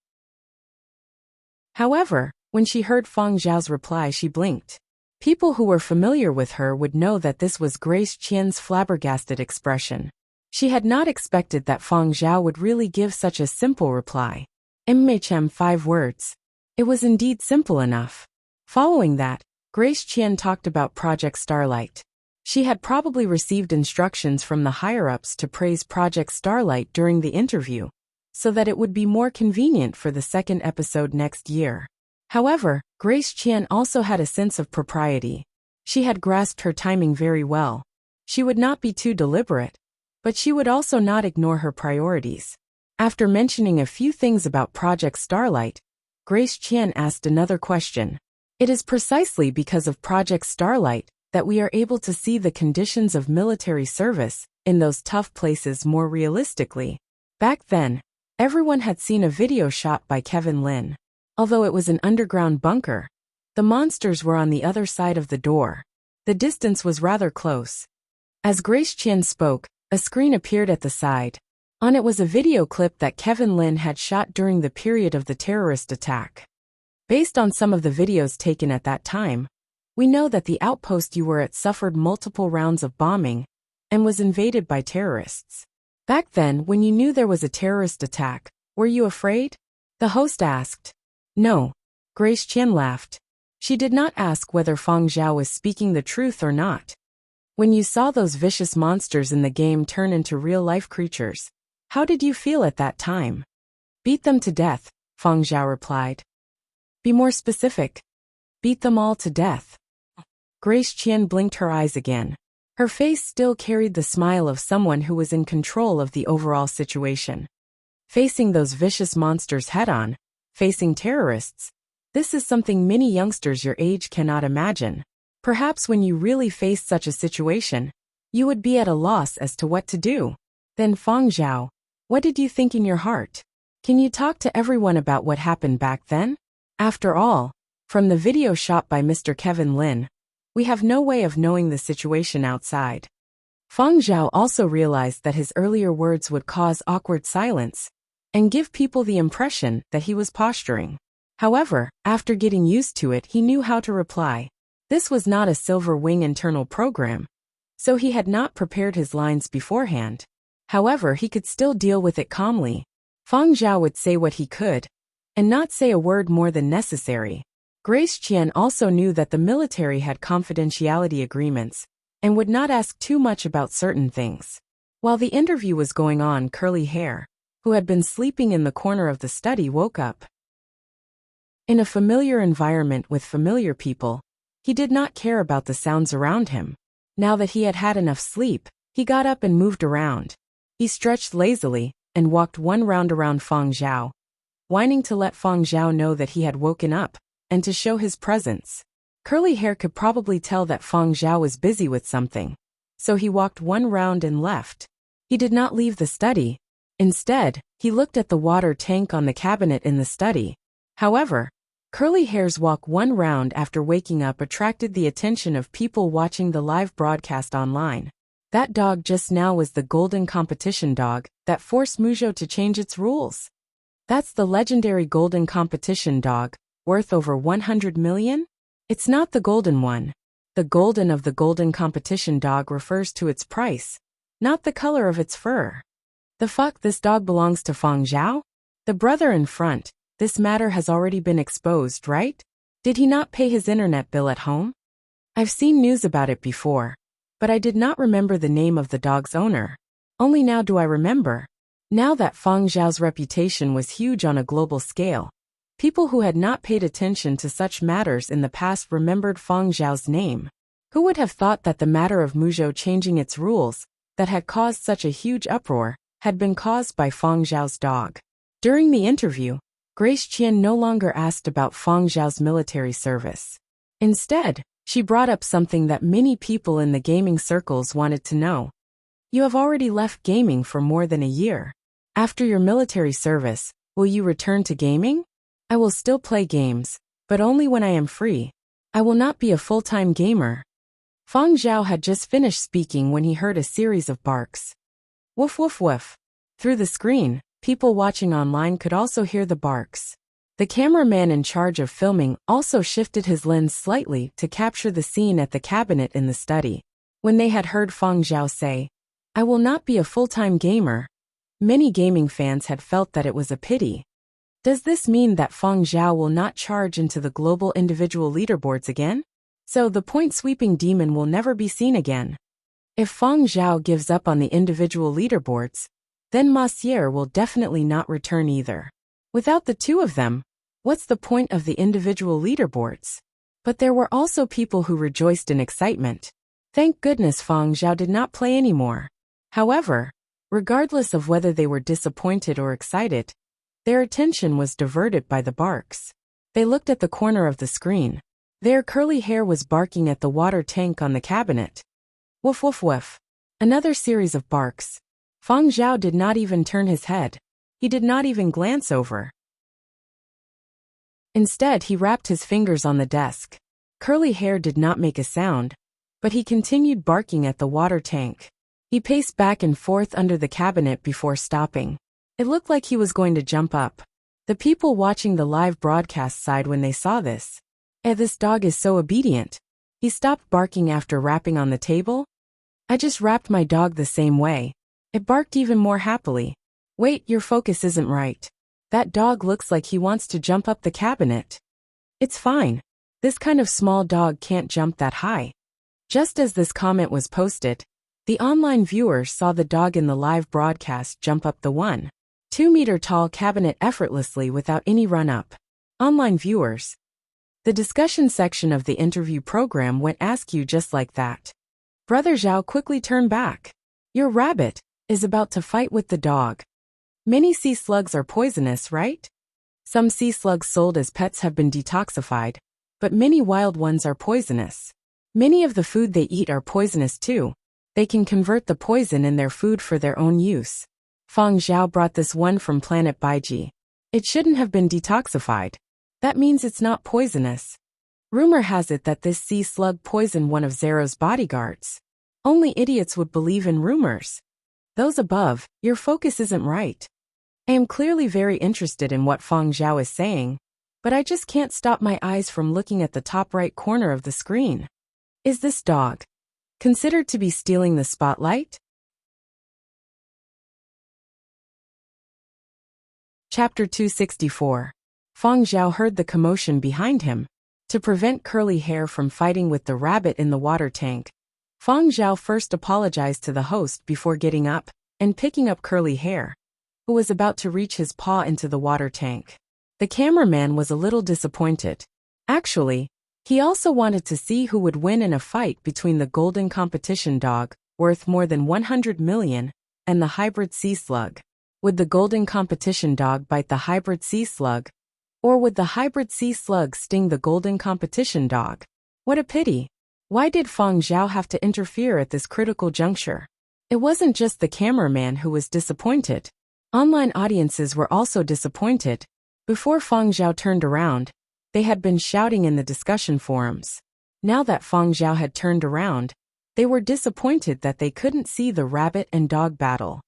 However, when she heard Fang Zhao's reply, she blinked. People who were familiar with her would know that this was Grace Qian's flabbergasted expression. She had not expected that Fang Zhao would really give such a simple reply. Immerse 5 words. It was indeed simple enough. Following that, Grace Qian talked about Project Starlight. She had probably received instructions from the higher-ups to praise Project Starlight during the interview, so that it would be more convenient for the second episode next year. However, Grace Qian also had a sense of propriety. She had grasped her timing very well. She would not be too deliberate, but she would also not ignore her priorities. After mentioning a few things about Project Starlight, Grace Qian asked another question. It is precisely because of Project Starlight that we are able to see the conditions of military service in those tough places more realistically. Back then, everyone had seen a video shot by Kevin Lin. Although it was an underground bunker, the monsters were on the other side of the door. The distance was rather close. As Grace Qian spoke, a screen appeared at the side. On it was a video clip that Kevin Lin had shot during the period of the terrorist attack. Based on some of the videos taken at that time, We know that the outpost you were at suffered multiple rounds of bombing and was invaded by terrorists. Back then, when you knew there was a terrorist attack, were you afraid? The host asked. No. Grace Qian laughed. She did not ask whether Fang Zhao was speaking the truth or not. When you saw those vicious monsters in the game turn into real-life creatures, how did you feel at that time? Beat them to death, Fang Zhao replied. Be more specific. Beat them all to death. Grace Qian blinked her eyes again. Her face still carried the smile of someone who was in control of the overall situation. Facing those vicious monsters head-on, facing terrorists, this is something many youngsters your age cannot imagine. Perhaps when you really faced such a situation, you would be at a loss as to what to do. Then Fang Zhao, what did you think in your heart? Can you talk to everyone about what happened back then? After all, from the video shot by Mr. Kevin Lin, we have no way of knowing the situation outside. Fang Zhao also realized that his earlier words would cause awkward silence and give people the impression that he was posturing. However, after getting used to it, he knew how to reply. This was not a Silver Wing internal program, so he had not prepared his lines beforehand. However, he could still deal with it calmly. Fang Zhao would say what he could, and not say a word more than necessary. Grace Qian also knew that the military had confidentiality agreements, and would not ask too much about certain things. While the interview was going on, Curly Hair, who had been sleeping in the corner of the study, woke up. In a familiar environment with familiar people, he did not care about the sounds around him. Now that he had had enough sleep, he got up and moved around. He stretched lazily and walked one round around Fang Zhao, whining to let Fang Zhao know that he had woken up and to show his presence. Curly Hair could probably tell that Fang Zhao was busy with something, so he walked one round and left. He did not leave the study. Instead, he looked at the water tank on the cabinet in the study. However, Curly Hair's walk one round after waking up attracted the attention of people watching the live broadcast online. That dog just now was the golden competition dog that forced Muzhou to change its rules. That's the legendary golden competition dog, worth over 100 million? It's not the golden one. The golden of the golden competition dog refers to its price, not the color of its fur. The fuck, this dog belongs to Fang Zhao? The brother in front, this matter has already been exposed, right? Did he not pay his internet bill at home? I've seen news about it before, but I did not remember the name of the dog's owner. Only now do I remember. Now that Fang Zhao's reputation was huge on a global scale, people who had not paid attention to such matters in the past remembered Fang Zhao's name. Who would have thought that the matter of Muzhou changing its rules, that had caused such a huge uproar, had been caused by Fang Zhao's dog? During the interview, Grace Qian no longer asked about Fang Zhao's military service. Instead, she brought up something that many people in the gaming circles wanted to know. You have already left gaming for more than a year. After your military service, will you return to gaming? I will still play games, but only when I am free. I will not be a full-time gamer. Fang Zhao had just finished speaking when he heard a series of barks. Woof woof woof. Through the screen, people watching online could also hear the barks. The cameraman in charge of filming also shifted his lens slightly to capture the scene at the cabinet in the study. When they had heard Fang Zhao say, I will not be a full-time gamer, many gaming fans had felt that it was a pity. Does this mean that Fang Zhao will not charge into the global individual leaderboards again? So the point-sweeping demon will never be seen again. If Fang Zhao gives up on the individual leaderboards, then Massiere will definitely not return either. Without the two of them, what's the point of the individual leaderboards? But there were also people who rejoiced in excitement. Thank goodness Fang Zhao did not play anymore. However, regardless of whether they were disappointed or excited, their attention was diverted by the barks. They looked at the corner of the screen. There Curly Hair was barking at the water tank on the cabinet. Woof woof woof. Another series of barks. Fang Zhao did not even turn his head. He did not even glance over. Instead, he rapped his fingers on the desk. Curly Hair did not make a sound, but he continued barking at the water tank. He paced back and forth under the cabinet before stopping. It looked like he was going to jump up. The people watching the live broadcast sighed when they saw this. This dog is so obedient. He stopped barking after rapping on the table. I just wrapped my dog the same way. It barked even more happily. Wait, your focus isn't right. That dog looks like he wants to jump up the cabinet. It's fine. This kind of small dog can't jump that high. Just as this comment was posted, the online viewers saw the dog in the live broadcast jump up the 1.2-meter tall cabinet effortlessly without any run-up. Online viewers. The discussion section of the interview program went askew just like that. Brother Zhao quickly turned back. Your rabbit is about to fight with the dog. Many sea slugs are poisonous, right? Some sea slugs sold as pets have been detoxified, but many wild ones are poisonous. Many of the food they eat are poisonous too. They can convert the poison in their food for their own use. Fang Zhao brought this one from planet Baiji. It shouldn't have been detoxified. That means it's not poisonous. Rumor has it that this sea slug poisoned one of Zero's bodyguards. Only idiots would believe in rumors. Those above, your focus isn't right. I am clearly very interested in what Fang Zhao is saying, but I just can't stop my eyes from looking at the top right corner of the screen. Is this dog considered to be stealing the spotlight? Chapter 264. Fang Zhao heard the commotion behind him. To prevent Curly Hair from fighting with the rabbit in the water tank, Fang Zhao first apologized to the host before getting up and picking up Curly Hair, who was about to reach his paw into the water tank. The cameraman was a little disappointed. Actually, he also wanted to see who would win in a fight between the golden competition dog, worth more than 100 million, and the hybrid sea slug. Would the golden competition dog bite the hybrid sea slug? Or would the hybrid sea slug sting the golden competition dog? What a pity. Why did Fang Zhao have to interfere at this critical juncture? It wasn't just the cameraman who was disappointed. Online audiences were also disappointed. Before Fang Zhao turned around, they had been shouting in the discussion forums. Now that Fang Zhao had turned around, they were disappointed that they couldn't see the rabbit and dog battle.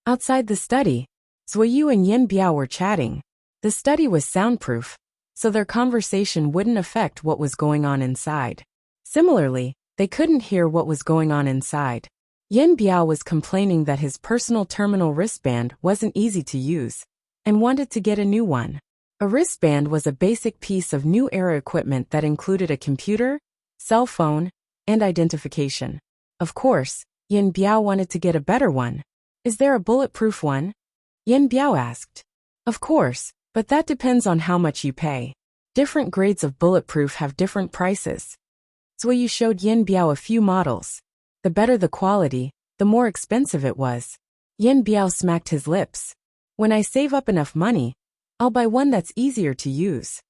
Outside the study, Zuoyu and Yin Biao were chatting. The study was soundproof, so their conversation wouldn't affect what was going on inside. Similarly, they couldn't hear what was going on inside. Yin Biao was complaining that his personal terminal wristband wasn't easy to use, and wanted to get a new one. A wristband was a basic piece of new era equipment that included a computer, cell phone, and identification. Of course, Yin Biao wanted to get a better one. Is there a bulletproof one? Yin Biao asked. Of course, but that depends on how much you pay. Different grades of bulletproof have different prices. Zuoyu showed Yin Biao a few models. The better the quality, the more expensive it was. Yin Biao smacked his lips. When I save up enough money, I'll buy one that's easier to use.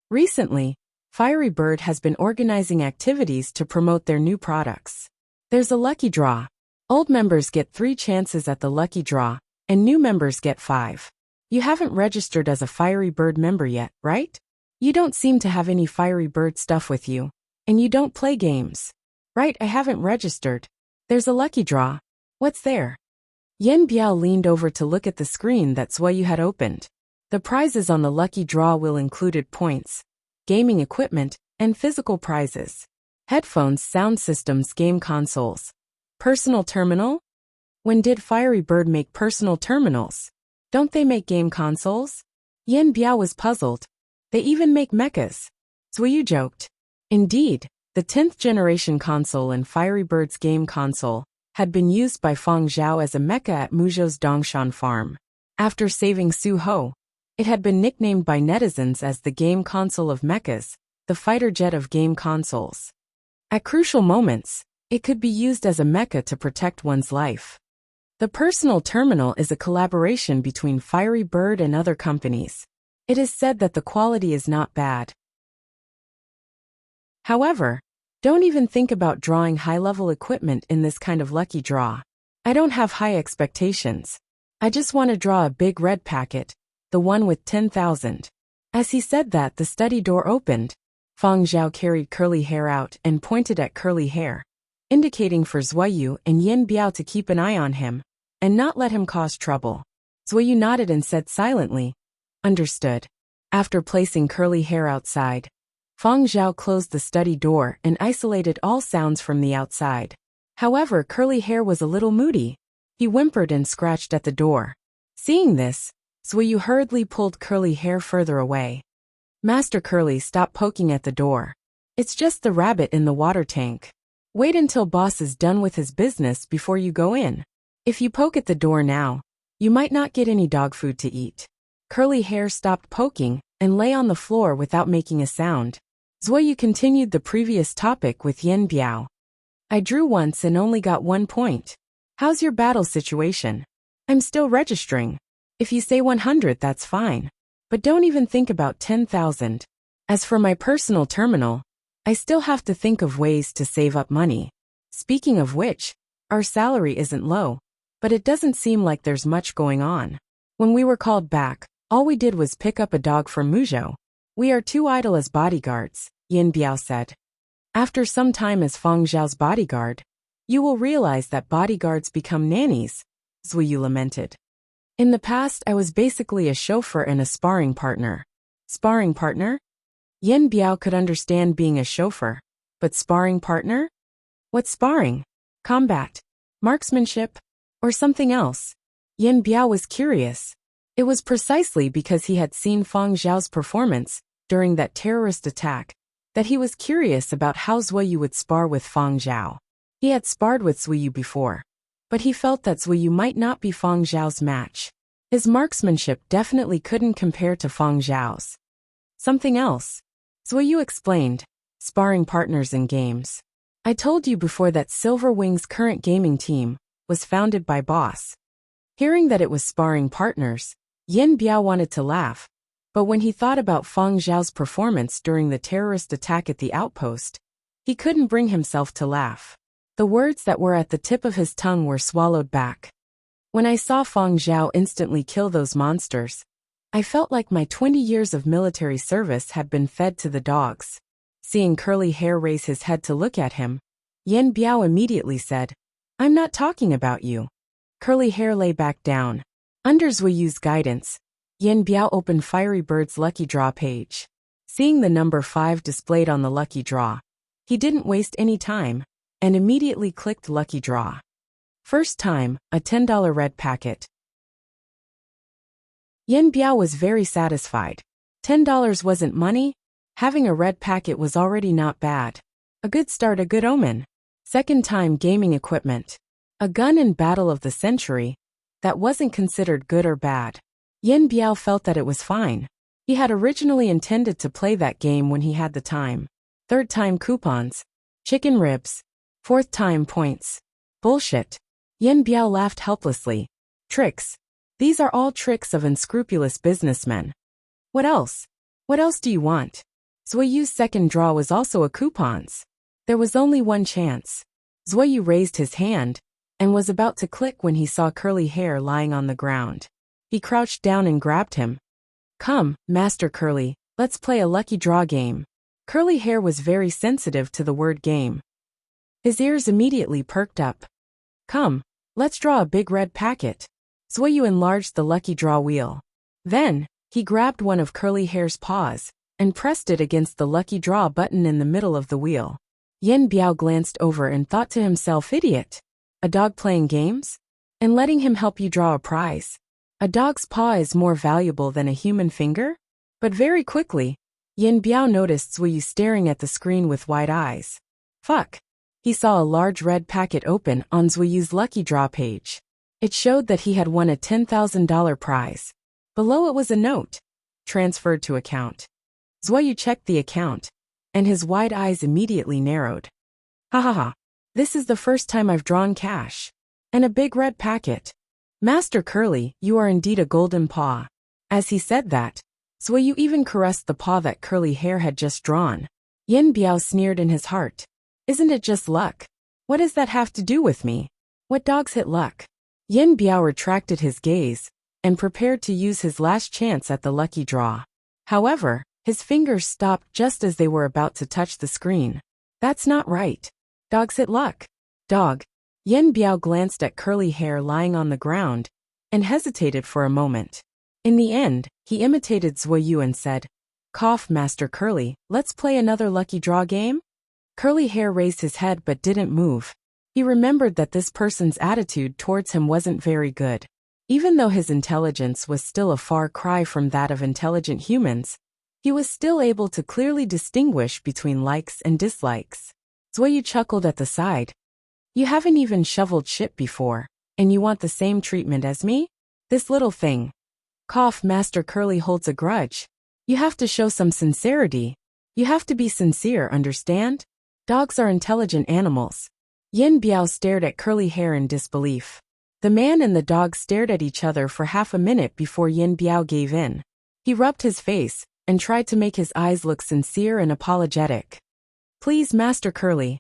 Recently, Fiery Bird has been organizing activities to promote their new products. There's a lucky draw. Old members get 3 chances at the lucky draw, and new members get 5. You haven't registered as a Fiery Bird member yet, right? You don't seem to have any Fiery Bird stuff with you, and you don't play games. Right, I haven't registered. There's a lucky draw. What's there? Yin Biao leaned over to look at the screen that Zuoyu had opened. The prizes on the lucky draw will include points, gaming equipment, and physical prizes. Headphones, sound systems, game consoles. Personal terminal? When did Fiery Bird make personal terminals? Don't they make game consoles? Yin Biao was puzzled. They even make mechas. Zuoyu joked. Indeed, the 10th generation console and Fiery Bird's game console had been used by Fang Zhao as a mecha at Muzhou's Dongshan farm. After saving Su Ho, it had been nicknamed by netizens as the game console of mechas, the fighter jet of game consoles. At crucial moments, it could be used as a mecha to protect one's life. The personal terminal is a collaboration between Fiery Bird and other companies. It is said that the quality is not bad. However, don't even think about drawing high-level equipment in this kind of lucky draw. I don't have high expectations. I just want to draw a big red packet, the one with 10,000. As he said that, the study door opened. Fang Zhao carried Curly Hair out and pointed at Curly Hair, indicating for Zuoyu and Yin Biao to keep an eye on him and not let him cause trouble. Zuoyu nodded and said silently, "Understood." After placing Curly Hair outside, Feng Zhao closed the study door and isolated all sounds from the outside. However, Curly Hair was a little moody. He whimpered and scratched at the door. Seeing this, Zuoyu hurriedly pulled Curly Hair further away. Master Curly, stop poking at the door. It's just the rabbit in the water tank. Wait until boss is done with his business before you go in. If you poke at the door now, you might not get any dog food to eat. Curly Hair stopped poking and lay on the floor without making a sound. Zuoyu continued the previous topic with Yen Biao. I drew once and only got 1 point. How's your battle situation? I'm still registering. If you say 100, that's fine. But don't even think about 10,000. As for my personal terminal, I still have to think of ways to save up money. Speaking of which, our salary isn't low, but it doesn't seem like there's much going on. When we were called back, all we did was pick up a dog from Muzhou. We are too idle as bodyguards, Yin Biao said. After some time as Feng Zhao's bodyguard, you will realize that bodyguards become nannies, Zuoyu lamented. In the past, I was basically a chauffeur and a sparring partner. Sparring partner? Yen Biao could understand being a chauffeur, but sparring partner? What's sparring? Combat? Marksmanship? Or something else? Yen Biao was curious. It was precisely because he had seen Feng Zhao's performance during that terrorist attack that he was curious about how Zuoyu would spar with Feng Zhao. He had sparred with Zuoyu before, but he felt that Zuoyu might not be Feng Zhao's match. His marksmanship definitely couldn't compare to Feng Zhao's. Something else. Zuoyu explained, sparring partners in games. I told you before that Silver Wing's current gaming team was founded by Boss. Hearing that it was sparring partners, Yin Biao wanted to laugh, but when he thought about Feng Zhao's performance during the terrorist attack at the outpost, he couldn't bring himself to laugh. The words that were at the tip of his tongue were swallowed back. When I saw Feng Zhao instantly kill those monsters, I felt like my 20 years of military service had been fed to the dogs. Seeing Curly Hair raise his head to look at him, Yen Biao immediately said, I'm not talking about you. Curly Hair lay back down. Under Zuoyu's guidance, Yen Biao opened Fiery Bird's lucky draw page. Seeing the number 5 displayed on the lucky draw, he didn't waste any time and immediately clicked lucky draw. First time, a $10 red packet. Yen Biao was very satisfied. $10 wasn't money. Having a red packet was already not bad. A good start, a good omen. Second time, gaming equipment. A gun in Battle of the Century. That wasn't considered good or bad. Yen Biao felt that it was fine. He had originally intended to play that game when he had the time. Third time, coupons. Chicken ribs. Fourth time, points. Bullshit. Yen Biao laughed helplessly. Tricks. These are all tricks of unscrupulous businessmen. What else? What else do you want? Zuoyu's second draw was also a coupons. There was only one chance. Zuoyu raised his hand and was about to click when he saw Curly Hair lying on the ground. He crouched down and grabbed him. Come, Master Curly, let's play a lucky draw game. Curly Hair was very sensitive to the word game. His ears immediately perked up. Come, let's draw a big red packet. Zuoyu enlarged the lucky draw wheel. Then, he grabbed one of Curly Hair's paws and pressed it against the lucky draw button in the middle of the wheel. Yen Biao glanced over and thought to himself, idiot. A dog playing games? And letting him help you draw a prize? A dog's paw is more valuable than a human finger? But very quickly, Yen Biao noticed Zuoyu staring at the screen with wide eyes. Fuck. He saw a large red packet open on Zuoyu's lucky draw page. It showed that he had won a $10,000 prize. Below it was a note. Transferred to account. Zuoyu checked the account, and his wide eyes immediately narrowed. Ha ha ha. This is the first time I've drawn cash. And a big red packet. Master Curly, you are indeed a golden paw. As he said that, Zuoyu even caressed the paw that Curly Hair had just drawn. Yen Biao sneered in his heart. Isn't it just luck? What does that have to do with me? What dogs hit luck? Yen Biao retracted his gaze and prepared to use his last chance at the lucky draw. However, his fingers stopped just as they were about to touch the screen. That's not right. Dogs hit luck. Dog. Yen Biao glanced at Curly Hair lying on the ground and hesitated for a moment. In the end, he imitated Zuoyu and said, Cough, Master Curly, let's play another lucky draw game? Curly Hair raised his head but didn't move. He remembered that this person's attitude towards him wasn't very good. Even though his intelligence was still a far cry from that of intelligent humans, he was still able to clearly distinguish between likes and dislikes. Zwoyu chuckled at the side. You haven't even shoveled shit before, and you want the same treatment as me? This little thing. Cough, Master Curly holds a grudge. You have to show some sincerity. You have to be sincere, understand? Dogs are intelligent animals. Yin Biao stared at Curly Hair in disbelief. The man and the dog stared at each other for half a minute before Yin Biao gave in. He rubbed his face and tried to make his eyes look sincere and apologetic. Please, Master Curly.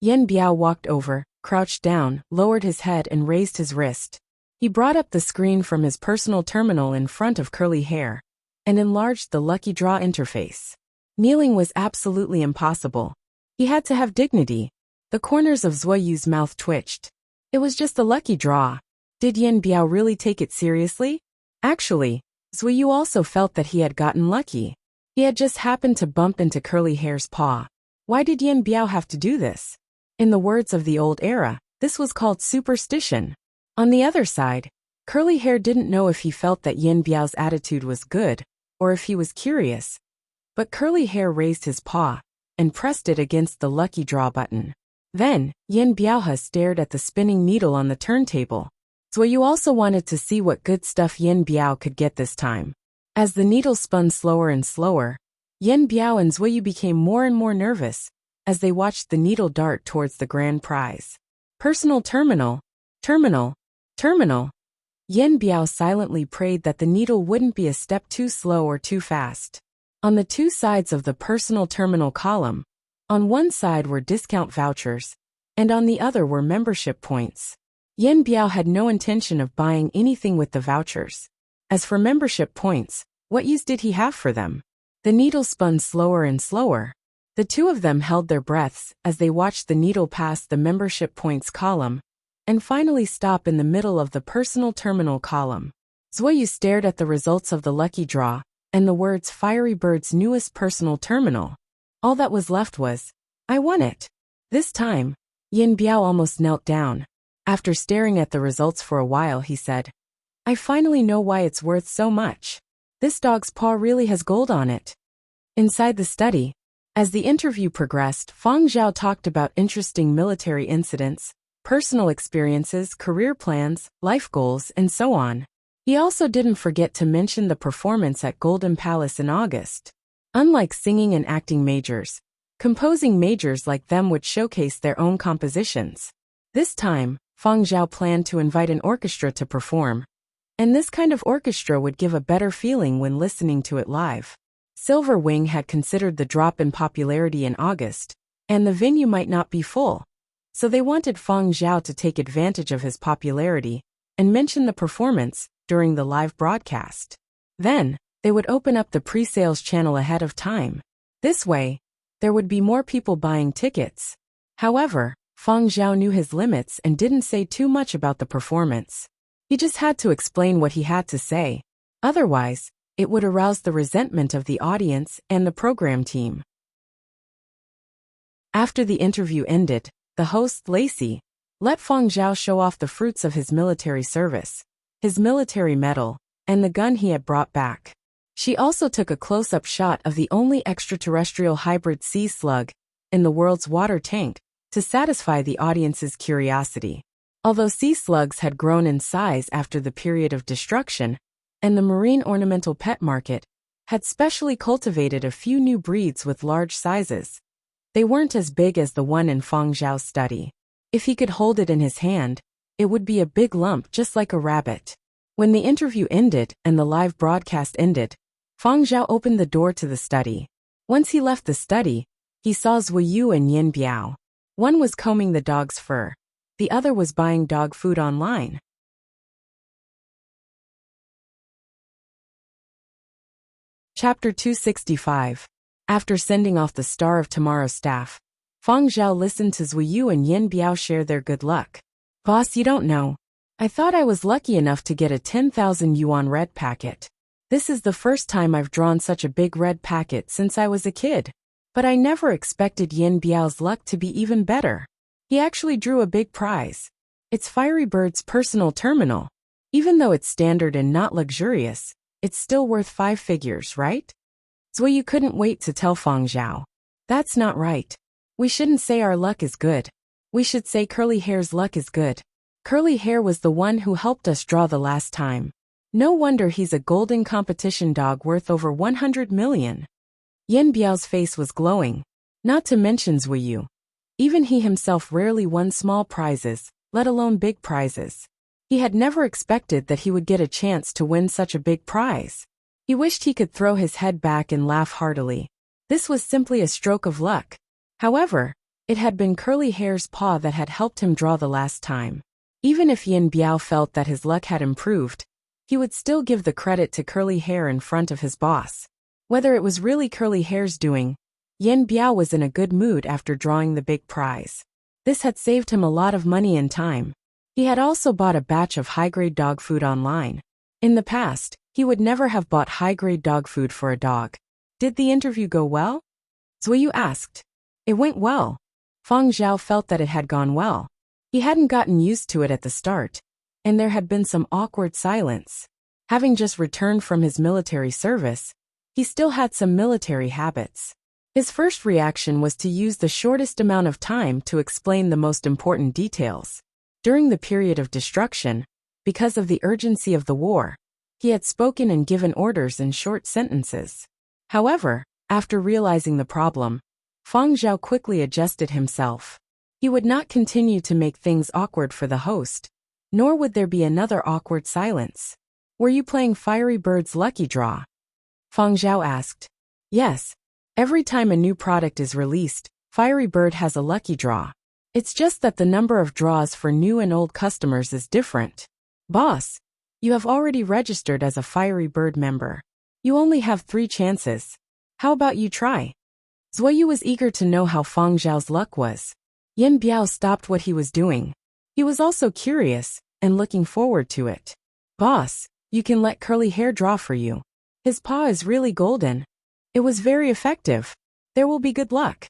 Yin Biao walked over, crouched down, lowered his head and raised his wrist. He brought up the screen from his personal terminal in front of Curly Hair and enlarged the lucky draw interface. Kneeling was absolutely impossible. He had to have dignity. The corners of Zwoyu's mouth twitched. It was just a lucky draw. Did Yin Biao really take it seriously? Actually, Zwoyu also felt that he had gotten lucky. He had just happened to bump into Curly Hair's paw. Why did Yin Biao have to do this? In the words of the old era, this was called superstition. On the other side, Curly Hair didn't know if he felt that Yin Biao's attitude was good, or if he was curious. But Curly Hair raised his paw and pressed it against the lucky draw button. Then, Yin Biao stared at the spinning needle on the turntable. Zwoyu also wanted to see what good stuff Yin Biao could get this time. As the needle spun slower and slower, Yin Biao and Zwoyu became more and more nervous as they watched the needle dart towards the grand prize. Personal terminal, terminal, terminal. Yin Biao silently prayed that the needle wouldn't be a step too slow or too fast. On the two sides of the personal terminal column, on one side were discount vouchers, and on the other were membership points. Yin Biao had no intention of buying anything with the vouchers. As for membership points, what use did he have for them? The needle spun slower and slower. The two of them held their breaths as they watched the needle pass the membership points column and finally stop in the middle of the personal terminal column. Zwoyu stared at the results of the lucky draw and the words Fiery Bird's newest personal terminal. All that was left was, I won it. This time, Yin Biao almost knelt down. After staring at the results for a while, he said, I finally know why it's worth so much. This dog's paw really has gold on it. Inside the study, as the interview progressed, Feng Zhao talked about interesting military incidents, personal experiences, career plans, life goals, and so on. He also didn't forget to mention the performance at Golden Palace in August. Unlike singing and acting majors, composing majors like them would showcase their own compositions. This time, Feng Zhao planned to invite an orchestra to perform, and this kind of orchestra would give a better feeling when listening to it live. Silver Wing had considered the drop in popularity in August, and the venue might not be full, so they wanted Feng Zhao to take advantage of his popularity and mention the performance during the live broadcast. Then, they would open up the pre-sales channel ahead of time. This way, there would be more people buying tickets. However, Feng Zhao knew his limits and didn't say too much about the performance. He just had to explain what he had to say. Otherwise, it would arouse the resentment of the audience and the program team. After the interview ended, the host, Lacey, let Feng Zhao show off the fruits of his military service, his military medal, and the gun he had brought back. She also took a close-up shot of the only extraterrestrial hybrid sea slug in the world's water tank to satisfy the audience's curiosity. Although sea slugs had grown in size after the period of destruction, and the marine ornamental pet market had specially cultivated a few new breeds with large sizes, they weren't as big as the one in Feng Zhao's study. If he could hold it in his hand, it would be a big lump just like a rabbit. When the interview ended and the live broadcast ended, Feng Zhao opened the door to the study. Once he left the study, he saw Zwoyu and Yin Biao. One was combing the dog's fur. The other was buying dog food online. Chapter 265. After sending off the Star of Tomorrow staff, Feng Zhao listened to Zwoyu and Yin Biao share their good luck. Boss, you don't know. I thought I was lucky enough to get a 10,000 yuan red packet. This is the first time I've drawn such a big red packet since I was a kid. But I never expected Yin Biao's luck to be even better. He actually drew a big prize. It's Fiery Bird's personal terminal. Even though it's standard and not luxurious, it's still worth 5 figures, right? Zuoyu couldn't wait to tell Feng Zhao. That's not right. We shouldn't say our luck is good. We should say Curly Hair's luck is good. Curly Hair was the one who helped us draw the last time. No wonder he's a golden competition dog worth over 100 million. Yin Biao's face was glowing. Not to mention Zuoyu. Even he himself rarely won small prizes, let alone big prizes. He had never expected that he would get a chance to win such a big prize. He wished he could throw his head back and laugh heartily. This was simply a stroke of luck. However, it had been Curly Hair's paw that had helped him draw the last time. Even if Yin Biao felt that his luck had improved, he would still give the credit to Curly Hair in front of his boss. Whether it was really Curly Hair's doing, Yin Biao was in a good mood after drawing the big prize. This had saved him a lot of money and time. He had also bought a batch of high-grade dog food online. In the past, he would never have bought high-grade dog food for a dog. Did the interview go well? Zuoyu asked. It went well. Feng Zhao felt that it had gone well. He hadn't gotten used to it at the start, and there had been some awkward silence. Having just returned from his military service, he still had some military habits. His first reaction was to use the shortest amount of time to explain the most important details. During the period of destruction, because of the urgency of the war, he had spoken and given orders in short sentences. However, after realizing the problem, Feng Zhao quickly adjusted himself. He would not continue to make things awkward for the host, nor would there be another awkward silence. Were you playing Fiery Bird's lucky draw? Feng Zhao asked. Yes. Every time a new product is released, Fiery Bird has a lucky draw. It's just that the number of draws for new and old customers is different. Boss, you have already registered as a Fiery Bird member. You only have 3 chances. How about you try? Zuoyu was eager to know how Feng Zhao's luck was. Yin Biao stopped what he was doing. He was also curious, and looking forward to it. Boss, you can let Curly Hair draw for you. His paw is really golden. It was very effective. There will be good luck.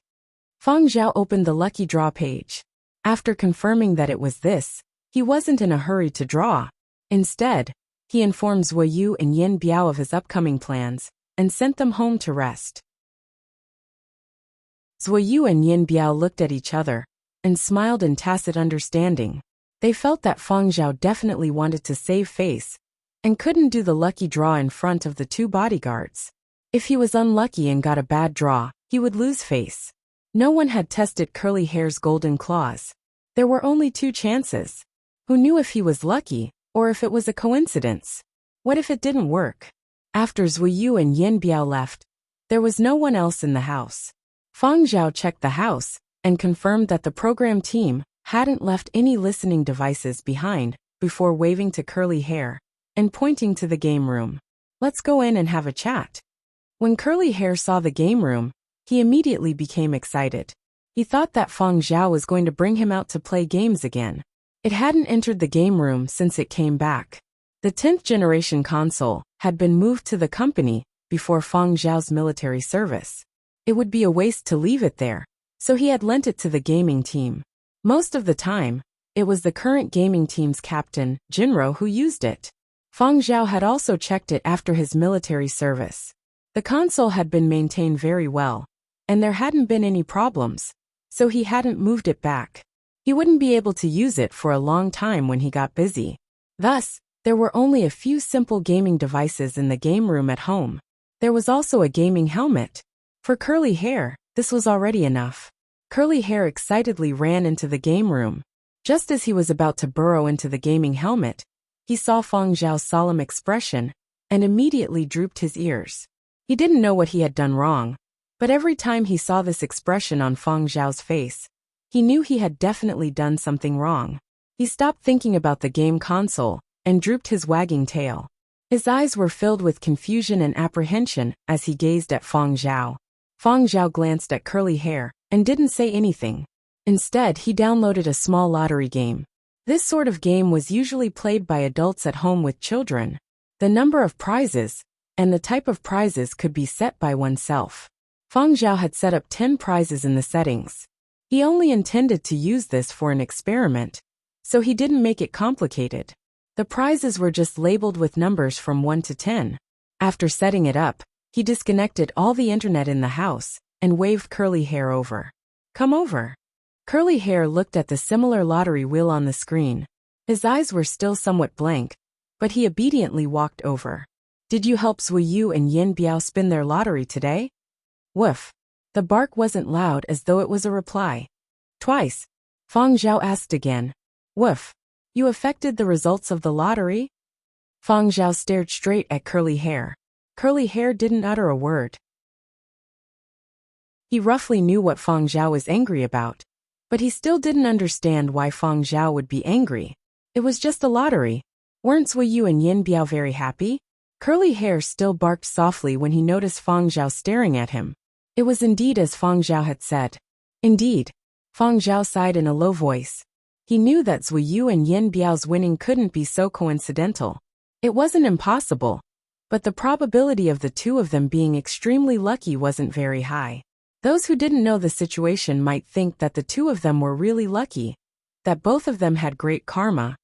Feng Zhao opened the lucky draw page. After confirming that it was this, he wasn't in a hurry to draw. Instead, he informed Zuoyu and Yin Biao of his upcoming plans, and sent them home to rest. Zuoyu and Yin Biao looked at each other, and smiled in tacit understanding. They felt that Feng Zhao definitely wanted to save face, and couldn't do the lucky draw in front of the 2 bodyguards. If he was unlucky and got a bad draw, he would lose face. No one had tested Curly Hair's golden claws. There were only 2 chances. Who knew if he was lucky, or if it was a coincidence? What if it didn't work? After Zuoyu and Yin Biao left, there was no one else in the house. Feng Zhao checked the house, and confirmed that the program team hadn't left any listening devices behind, before waving to Curly Hair, and pointing to the game room. Let's go in and have a chat. When Curly Hair saw the game room, he immediately became excited. He thought that Feng Zhao was going to bring him out to play games again. It hadn't entered the game room since it came back. The 10th generation console had been moved to the company before Feng Zhao's military service. It would be a waste to leave it there, so he had lent it to the gaming team. Most of the time, it was the current gaming team's captain, Jinro, who used it. Feng Zhao had also checked it after his military service. The console had been maintained very well, and there hadn't been any problems, so he hadn't moved it back. He wouldn't be able to use it for a long time when he got busy. Thus, there were only a few simple gaming devices in the game room at home. There was also a gaming helmet. For Curly Hair, this was already enough. Curly Hair excitedly ran into the game room. Just as he was about to burrow into the gaming helmet, he saw Feng Zhao's solemn expression, and immediately drooped his ears. He didn't know what he had done wrong, but every time he saw this expression on Feng Zhao's face, he knew he had definitely done something wrong. He stopped thinking about the game console, and drooped his wagging tail. His eyes were filled with confusion and apprehension as he gazed at Feng Zhao. Feng Zhao glanced at Curly Hair, and didn't say anything. Instead, he downloaded a small lottery game. This sort of game was usually played by adults at home with children. The number of prizes, and the type of prizes could be set by oneself. Feng Zhao had set up 10 prizes in the settings. He only intended to use this for an experiment, so he didn't make it complicated. The prizes were just labeled with numbers from 1 to 10. After setting it up, he disconnected all the internet in the house and waved Curly Hair over. "Come over." Curly Hair looked at the similar lottery wheel on the screen. His eyes were still somewhat blank, but he obediently walked over. "Did you help Sui Yu and Yin Biao spin their lottery today?" "Woof." The bark wasn't loud, as though it was a reply. "Twice." Feng Zhao asked again. "Woof. You affected the results of the lottery?" Feng Zhao stared straight at Curly Hair. Curly Hair didn't utter a word. He roughly knew what Feng Zhao was angry about, but he still didn't understand why Feng Zhao would be angry. It was just a lottery. Weren't Sui Yu and Yin Biao very happy? Curly Hair still barked softly when he noticed Feng Zhao staring at him. It was indeed as Feng Zhao had said. Indeed. Feng Zhao sighed in a low voice. He knew that Sui Yu and Yin Biao's winning couldn't be so coincidental. It wasn't impossible, but the probability of the two of them being extremely lucky wasn't very high. Those who didn't know the situation might think that the two of them were really lucky, that both of them had great karma,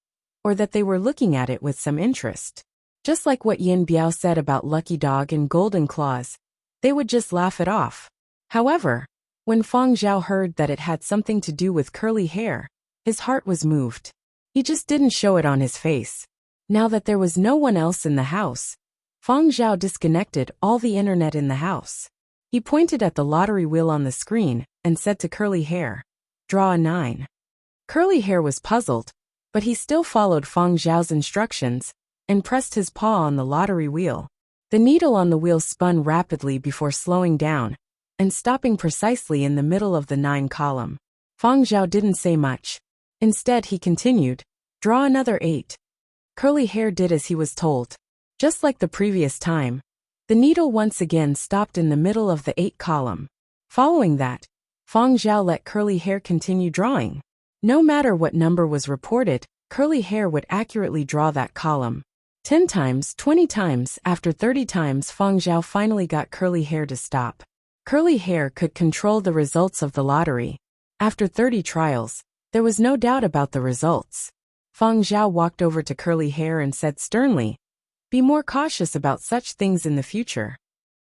or that they were looking at it with some interest. Just like what Yin Biao said about Lucky Dog and Golden Claws, they would just laugh it off. However, when Feng Zhao heard that it had something to do with Curly Hair, his heart was moved. He just didn't show it on his face. Now that there was no one else in the house, Feng Zhao disconnected all the internet in the house. He pointed at the lottery wheel on the screen and said to Curly Hair, "Draw a 9. Curly Hair was puzzled, but he still followed Feng Zhao's instructions and pressed his paw on the lottery wheel. The needle on the wheel spun rapidly before slowing down and stopping precisely in the middle of the 9 column. Feng Zhao didn't say much. Instead, he continued, "Draw another 8. Curly Hair did as he was told. Just like the previous time, the needle once again stopped in the middle of the 8 column. Following that, Feng Zhao let Curly Hair continue drawing. No matter what number was reported, Curly Hair would accurately draw that column. 10 times, 20 times, after 30 times Feng Zhao finally got Curly Hair to stop. Curly Hair could control the results of the lottery. After 30 trials, there was no doubt about the results. Feng Zhao walked over to Curly Hair and said sternly, "Be more cautious about such things in the future."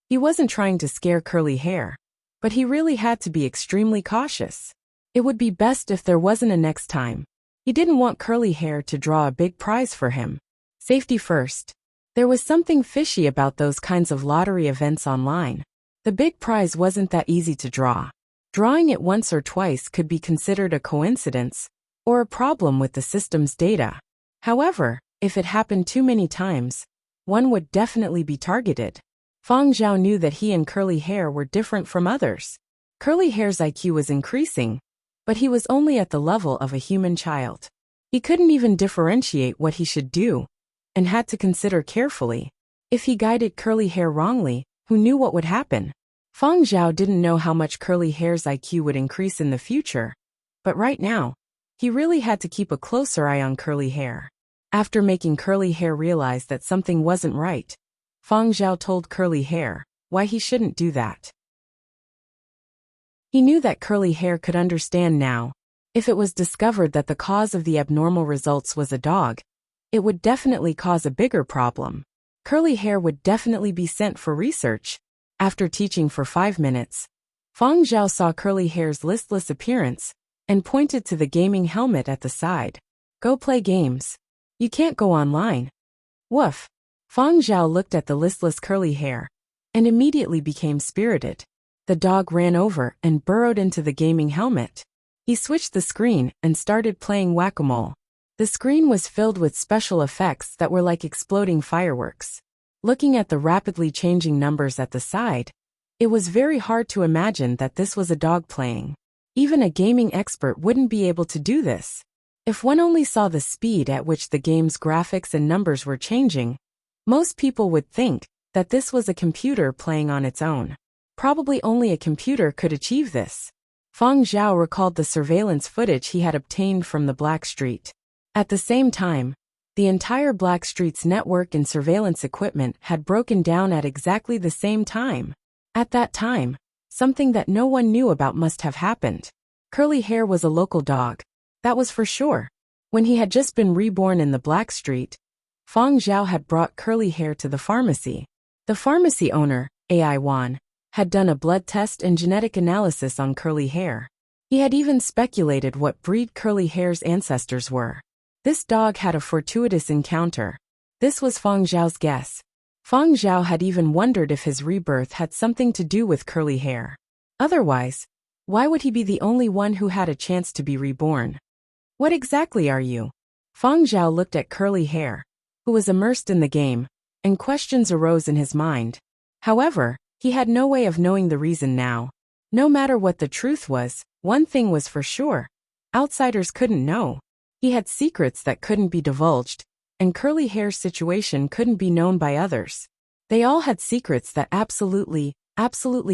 He wasn't trying to scare Curly Hair, but he really had to be extremely cautious. It would be best if there wasn't a next time. He didn't want Curly Hair to draw a big prize for him. Safety first. There was something fishy about those kinds of lottery events online. The big prize wasn't that easy to draw. Drawing it once or twice could be considered a coincidence or a problem with the system's data. However, if it happened too many times, one would definitely be targeted. Feng Zhao knew that he and Curly Hair were different from others. Curly Hair's IQ was increasing, but he was only at the level of a human child. He couldn't even differentiate what he should do, and had to consider carefully. If he guided Curly Hair wrongly, who knew what would happen? Feng Zhao didn't know how much Curly Hair's IQ would increase in the future, but right now, he really had to keep a closer eye on Curly Hair. After making Curly Hair realize that something wasn't right, Feng Zhao told Curly Hair why he shouldn't do that. He knew that Curly Hair could understand now. If it was discovered that the cause of the abnormal results was a dog, it would definitely cause a bigger problem. Curly Hair would definitely be sent for research. After teaching for 5 minutes, Feng Zhao saw Curly Hair's listless appearance and pointed to the gaming helmet at the side. "Go play games. You can't go online." Woof. Feng Zhao looked at the listless Curly Hair and immediately became spirited. The dog ran over and burrowed into the gaming helmet. He switched the screen and started playing whack-a-mole. The screen was filled with special effects that were like exploding fireworks. Looking at the rapidly changing numbers at the side, it was very hard to imagine that this was a dog playing. Even a gaming expert wouldn't be able to do this. If one only saw the speed at which the game's graphics and numbers were changing, most people would think that this was a computer playing on its own. Probably only a computer could achieve this. Feng Zhao recalled the surveillance footage he had obtained from the Black Street. At the same time, The entire Blackstreet's network and surveillance equipment had broken down at exactly the same time. At that time, something that no one knew about must have happened. Curly Hair was a local dog. That was for sure. When he had just been reborn in the Blackstreet, Feng Zhao had brought Curly Hair to the pharmacy. The pharmacy owner, Ai Wan, had done a blood test and genetic analysis on Curly Hair. He had even speculated what breed Curly Hair's ancestors were. This dog had a fortuitous encounter. This was Feng Zhao's guess. Feng Zhao had even wondered if his rebirth had something to do with Curly Hair. Otherwise, why would he be the only one who had a chance to be reborn? What exactly are you? Feng Zhao looked at Curly Hair, who was immersed in the game, and questions arose in his mind. However, he had no way of knowing the reason now. No matter what the truth was, one thing was for sure. Outsiders couldn't know. He had secrets that couldn't be divulged, and Curly Hair's situation couldn't be known by others. They all had secrets that absolutely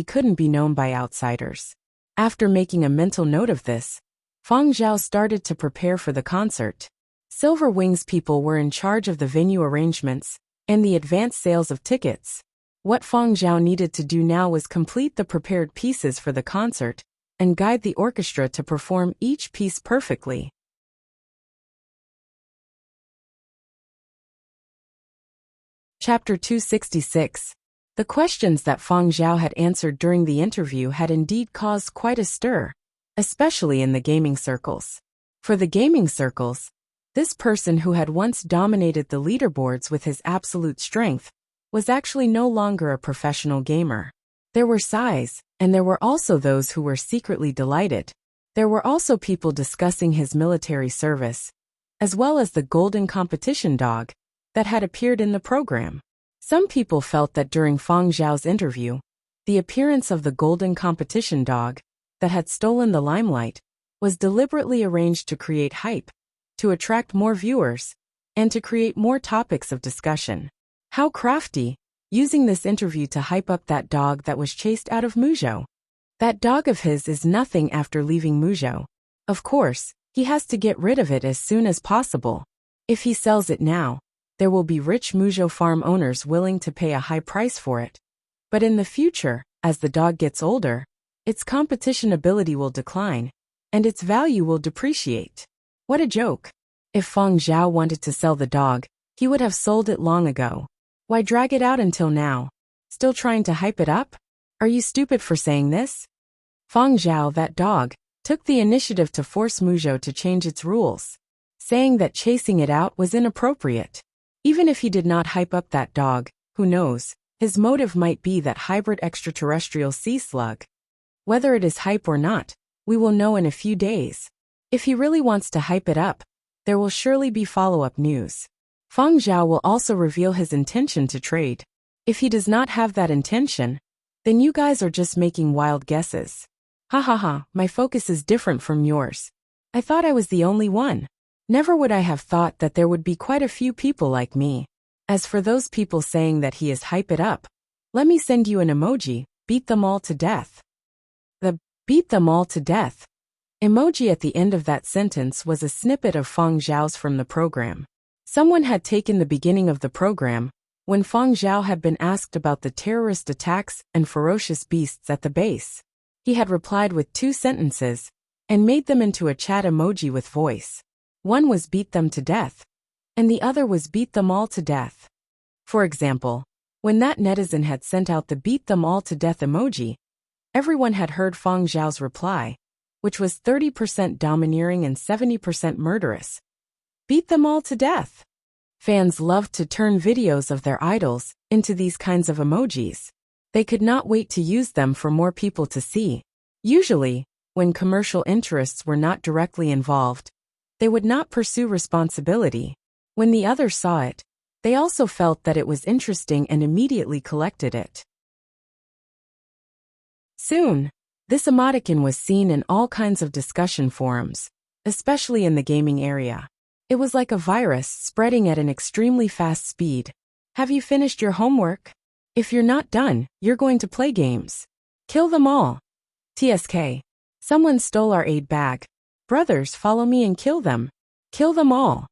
couldn't be known by outsiders. After making a mental note of this, Feng Zhao started to prepare for the concert. Silver Wings people were in charge of the venue arrangements and the advance sales of tickets. What Feng Zhao needed to do now was complete the prepared pieces for the concert and guide the orchestra to perform each piece perfectly. Chapter 266. The questions that Feng Zhao had answered during the interview had indeed caused quite a stir, especially in the gaming circles. For the gaming circles, this person who had once dominated the leaderboards with his absolute strength was actually no longer a professional gamer. There were sighs, and there were also those who were secretly delighted. There were also people discussing his military service, as well as the golden competition dog that had appeared in the program. Some people felt that during Feng Zhao's interview, the appearance of the golden competition dog that had stolen the limelight was deliberately arranged to create hype, to attract more viewers, and to create more topics of discussion. How crafty, using this interview to hype up that dog that was chased out of Muzhou. That dog of his is nothing after leaving Muzhou. Of course, he has to get rid of it as soon as possible. If he sells it now, there will be rich Muzhou farm owners willing to pay a high price for it. But in the future, as the dog gets older, its competition ability will decline, and its value will depreciate. What a joke. If Feng Zhao wanted to sell the dog, he would have sold it long ago. Why drag it out until now? Still trying to hype it up? Are you stupid for saying this? Feng Zhao, that dog, took the initiative to force Muzhou to change its rules, saying that chasing it out was inappropriate. Even if he did not hype up that dog, who knows, his motive might be that hybrid extraterrestrial sea slug. Whether it is hype or not, we will know in a few days. If he really wants to hype it up, there will surely be follow-up news. Feng Zhao will also reveal his intention to trade. If he does not have that intention, then you guys are just making wild guesses. Ha ha ha, my focus is different from yours. I thought I was the only one. Never would I have thought that there would be quite a few people like me. As for those people saying that he is hype it up, let me send you an emoji, beat them all to death. The beat them all to death emoji at the end of that sentence was a snippet of Feng Zhao's from the program. Someone had taken the beginning of the program, when Feng Zhao had been asked about the terrorist attacks and ferocious beasts at the base. He had replied with 2 sentences, and made them into a chat emoji with voice. One was beat them to death, and the other was beat them all to death. For example, when that netizen had sent out the beat them all to death emoji, everyone had heard Feng Zhao's reply, which was 30% domineering and 70% murderous. Beat them all to death. Fans loved to turn videos of their idols into these kinds of emojis. They could not wait to use them for more people to see. Usually, when commercial interests were not directly involved, they would not pursue responsibility. When the others saw it, they also felt that it was interesting and immediately collected it. Soon, this emoticon was seen in all kinds of discussion forums, especially in the gaming area. It was like a virus spreading at an extremely fast speed. Have you finished your homework? If you're not done, you're going to play games. Kill them all. TSK. Someone stole our aid bag. Brothers, follow me and kill them. Kill them all.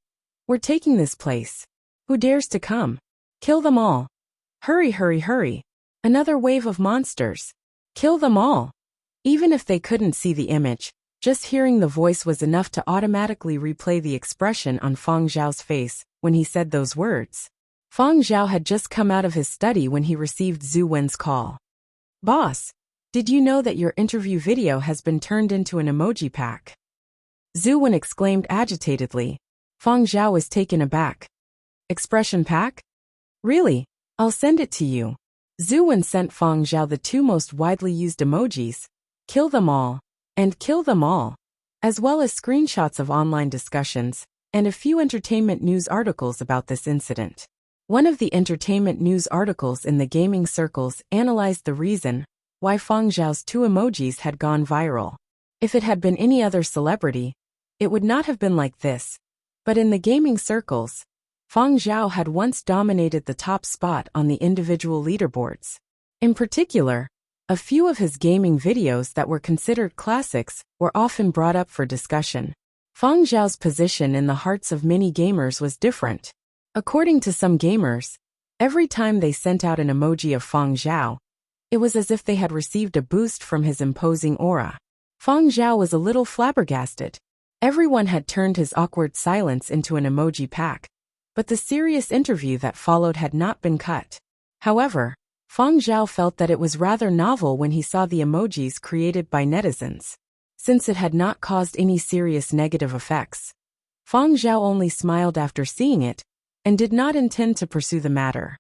We're taking this place. Who dares to come? Kill them all. Hurry, hurry, hurry. Another wave of monsters. Kill them all. Even if they couldn't see the image, just hearing the voice was enough to automatically replay the expression on Feng Zhao's face when he said those words. Feng Zhao had just come out of his study when he received Zhu Wen's call. Boss, did you know that your interview video has been turned into an emoji pack? Zhu Wen exclaimed agitatedly. Feng Zhao was taken aback. Expression pack? Really? I'll send it to you. Zhu Wen sent Feng Zhao the two most widely used emojis, kill them all, and kill them all, as well as screenshots of online discussions, and a few entertainment news articles about this incident. One of the entertainment news articles in the gaming circles analyzed the reason why Feng Zhao's two emojis had gone viral. If it had been any other celebrity, it would not have been like this. But in the gaming circles, Feng Zhao had once dominated the top spot on the individual leaderboards. In particular, a few of his gaming videos that were considered classics were often brought up for discussion. Feng Zhao's position in the hearts of many gamers was different. According to some gamers, every time they sent out an emoji of Feng Zhao, it was as if they had received a boost from his imposing aura. Feng Zhao was a little flabbergasted. Everyone had turned his awkward silence into an emoji pack, but the serious interview that followed had not been cut. However, Feng Zhao felt that it was rather novel when he saw the emojis created by netizens. Since it had not caused any serious negative effects, Feng Zhao only smiled after seeing it, and did not intend to pursue the matter.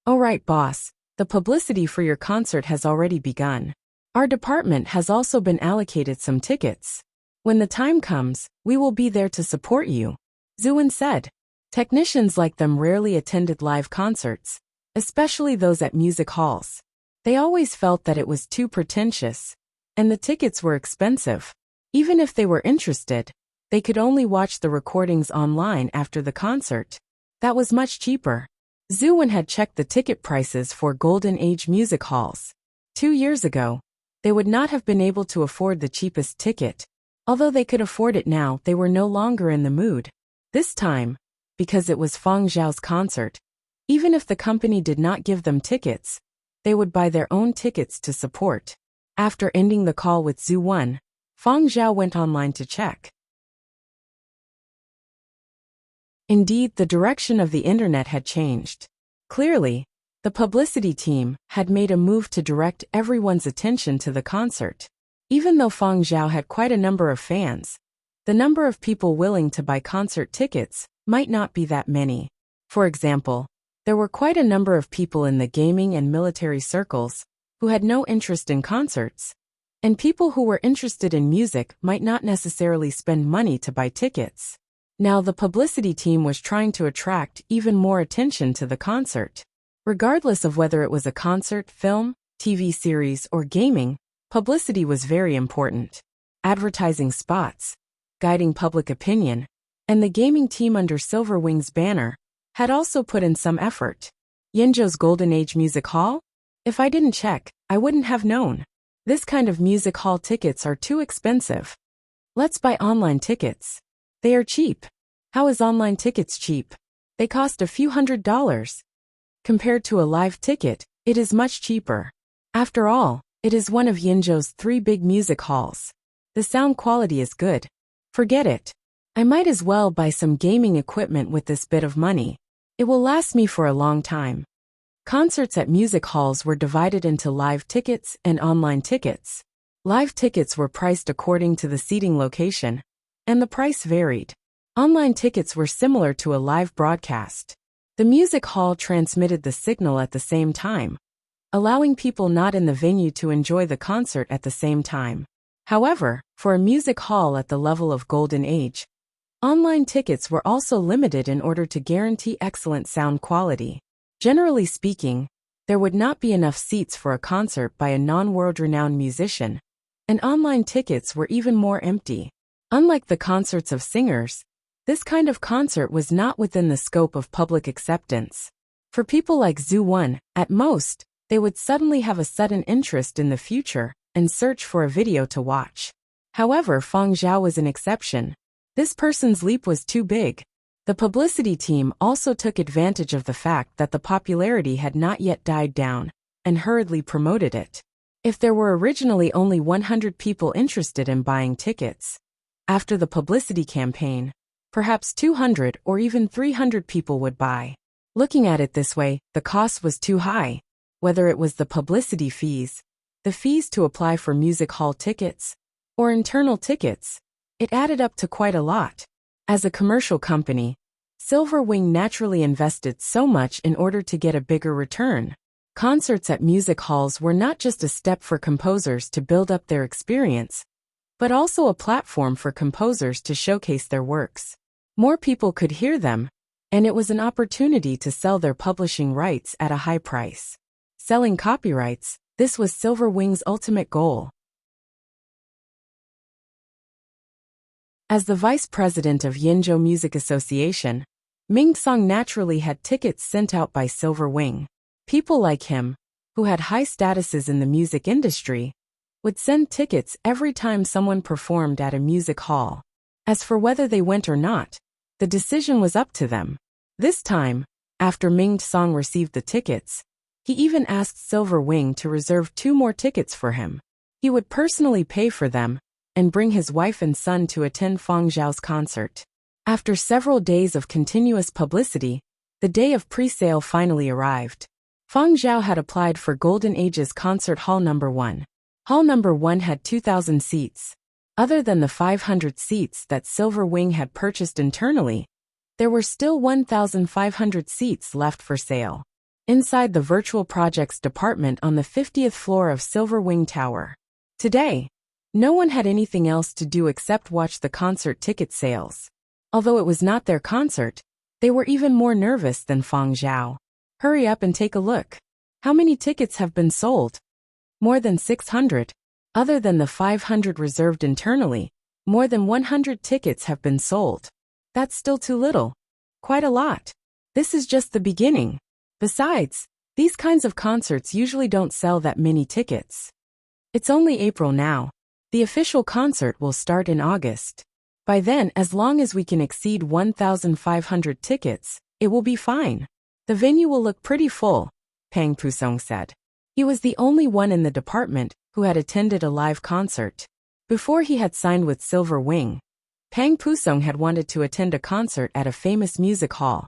Alright boss, the publicity for your concert has already begun. Our department has also been allocated some tickets. When the time comes, we will be there to support you, Zhu Wen said. Technicians like them rarely attended live concerts, especially those at music halls. They always felt that it was too pretentious, and the tickets were expensive. Even if they were interested, they could only watch the recordings online after the concert. That was much cheaper. Zhu Wen had checked the ticket prices for Golden Age music halls. 2 years ago, they would not have been able to afford the cheapest ticket. Although they could afford it now, they were no longer in the mood. This time, because it was Feng Zhao's concert, even if the company did not give them tickets, they would buy their own tickets to support. After ending the call with Zhu Wen, Feng Zhao went online to check. Indeed, the direction of the internet had changed. Clearly, the publicity team had made a move to direct everyone's attention to the concert. Even though Feng Zhao had quite a number of fans, the number of people willing to buy concert tickets might not be that many. For example, there were quite a number of people in the gaming and military circles who had no interest in concerts, and people who were interested in music might not necessarily spend money to buy tickets. Now the publicity team was trying to attract even more attention to the concert. Regardless of whether it was a concert, film, TV series, or gaming, publicity was very important. Advertising spots, guiding public opinion, and the gaming team under Silverwing's banner had also put in some effort. Yinzhou's Golden Age Music Hall? If I didn't check, I wouldn't have known. This kind of music hall tickets are too expensive. Let's buy online tickets. They are cheap. How is online tickets cheap? They cost a few $100s. Compared to a live ticket, it is much cheaper. After all, it is one of Yinzhou's 3 big music halls. The sound quality is good. Forget it. I might as well buy some gaming equipment with this bit of money. It will last me for a long time. Concerts at music halls were divided into live tickets and online tickets. Live tickets were priced according to the seating location, and the price varied. Online tickets were similar to a live broadcast. The music hall transmitted the signal at the same time, allowing people not in the venue to enjoy the concert at the same time. However, for a music hall at the level of Golden Age, online tickets were also limited in order to guarantee excellent sound quality. Generally speaking, there would not be enough seats for a concert by a non-world-renowned musician, and online tickets were even more empty. Unlike the concerts of singers, this kind of concert was not within the scope of public acceptance. For people like Zhu Wen, at most, they would suddenly have a sudden interest in the future and search for a video to watch. However, Feng Zhao was an exception. This person's leap was too big. The publicity team also took advantage of the fact that the popularity had not yet died down, and hurriedly promoted it. If there were originally only 100 people interested in buying tickets, after the publicity campaign, perhaps 200 or even 300 people would buy. Looking at it this way, the cost was too high. Whether it was the publicity fees, the fees to apply for music hall tickets, or internal tickets, it added up to quite a lot. As a commercial company, Silver Wing naturally invested so much in order to get a bigger return. Concerts at music halls were not just a step for composers to build up their experience, but also a platform for composers to showcase their works. More people could hear them, and it was an opportunity to sell their publishing rights at a high price. Selling copyrights, this was Silver Wing's ultimate goal. As the vice president of Yinzhou Music Association, Ming Song naturally had tickets sent out by Silver Wing. People like him, who had high statuses in the music industry, would send tickets every time someone performed at a music hall. As for whether they went or not, the decision was up to them. This time, after Ming Song received the tickets, he even asked Silver Wing to reserve 2 more tickets for him. He would personally pay for them and bring his wife and son to attend Fang Zhao's concert. After several days of continuous publicity, the day of pre-sale finally arrived. Fang Zhao had applied for Golden Age's Concert Hall No. 1. Hall No. 1 had 2,000 seats. Other than the 500 seats that Silver Wing had purchased internally, there were still 1,500 seats left for sale. Inside the Virtual Projects department on the 50th floor of Silver Wing Tower. Today, no one had anything else to do except watch the concert ticket sales. Although it was not their concert, they were even more nervous than Fang Zhao. Hurry up and take a look. How many tickets have been sold? More than 600. Other than the 500 reserved internally, more than 100 tickets have been sold. That's still too little. Quite a lot. This is just the beginning. Besides, these kinds of concerts usually don't sell that many tickets. It's only April now. The official concert will start in August. By then, as long as we can exceed 1,500 tickets, it will be fine. The venue will look pretty full, Pang Pusong said. He was the only one in the department who had attended a live concert. Before he had signed with Silver Wing, Pang Pusong had wanted to attend a concert at a famous music hall.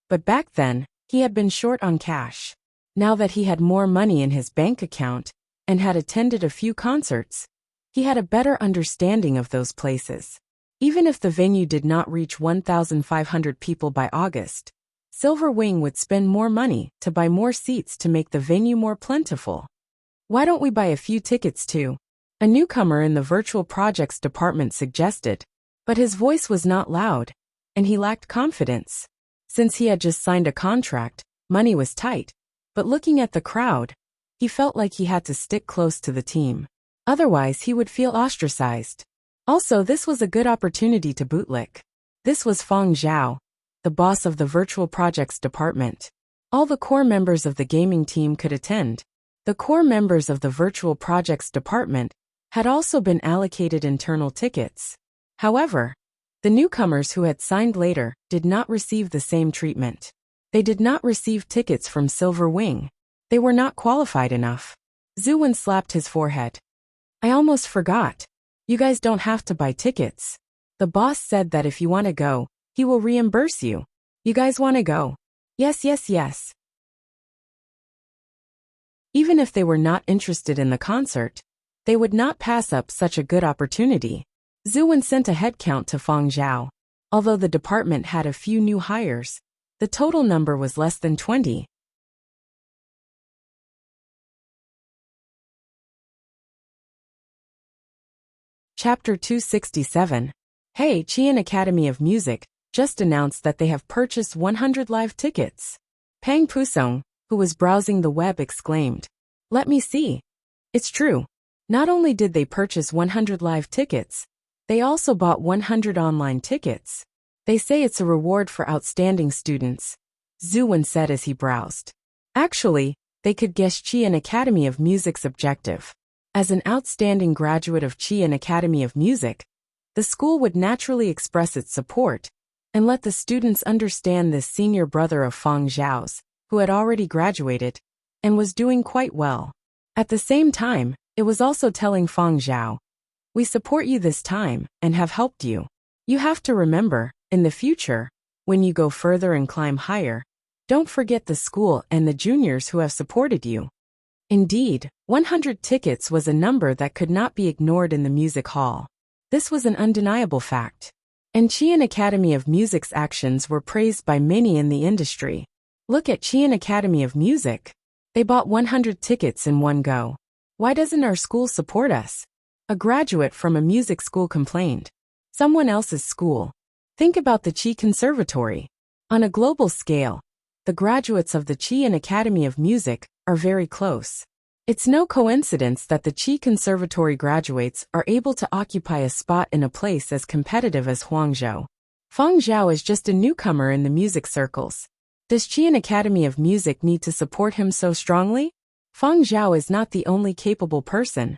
But back then, he had been short on cash. Now that he had more money in his bank account and had attended a few concerts, he had a better understanding of those places. Even if the venue did not reach 1,500 people by August, Silver Wing would spend more money to buy more seats to make the venue more plentiful. Why don't we buy a few tickets too? A newcomer in the Virtual Projects department suggested, but his voice was not loud, and he lacked confidence. Since he had just signed a contract, money was tight, but looking at the crowd, he felt like he had to stick close to the team. Otherwise, he would feel ostracized. Also, this was a good opportunity to bootlick. This was Fang Zhao, the boss of the Virtual Projects department. All the core members of the gaming team could attend. The core members of the Virtual Projects department had also been allocated internal tickets. However, the newcomers who had signed later did not receive the same treatment. They did not receive tickets from Silver Wing. They were not qualified enough. Zhu Wen slapped his forehead. I almost forgot. You guys don't have to buy tickets. The boss said that if you want to go, he will reimburse you. You guys want to go? Yes, yes, yes. Even if they were not interested in the concert, they would not pass up such a good opportunity. Zhu Wen sent a head count to Fang Zhao. Although the department had a few new hires, the total number was less than 20. Chapter 267. Hey, Qian Academy of Music just announced that they have purchased 100 live tickets. Pang Pusong, who was browsing the web, exclaimed. Let me see. It's true. Not only did they purchase 100 live tickets, they also bought 100 online tickets. They say it's a reward for outstanding students, Zhu Wen said as he browsed. Actually, they could guess Qian Academy of Music's objective. As an outstanding graduate of Qian Academy of Music, the school would naturally express its support and let the students understand this senior brother of Fang Zhao's, who had already graduated, and was doing quite well. At the same time, it was also telling Fang Zhao, "We support you this time, and have helped you. You have to remember, in the future, when you go further and climb higher, don't forget the school and the juniors who have supported you." Indeed, 100 tickets was a number that could not be ignored in the music hall. This was an undeniable fact. And Qian Academy of Music's actions were praised by many in the industry. Look at Qian Academy of Music. They bought 100 tickets in one go. Why doesn't our school support us? A graduate from a music school complained. Someone else's school. Think about the Qi Conservatory. On a global scale, the graduates of the Qian Academy of Music are very close. It's no coincidence that the Qi Conservatory graduates are able to occupy a spot in a place as competitive as Huangzhou. Fang Zhao is just a newcomer in the music circles. Does Qian Academy of Music need to support him so strongly? Fang Zhao is not the only capable person.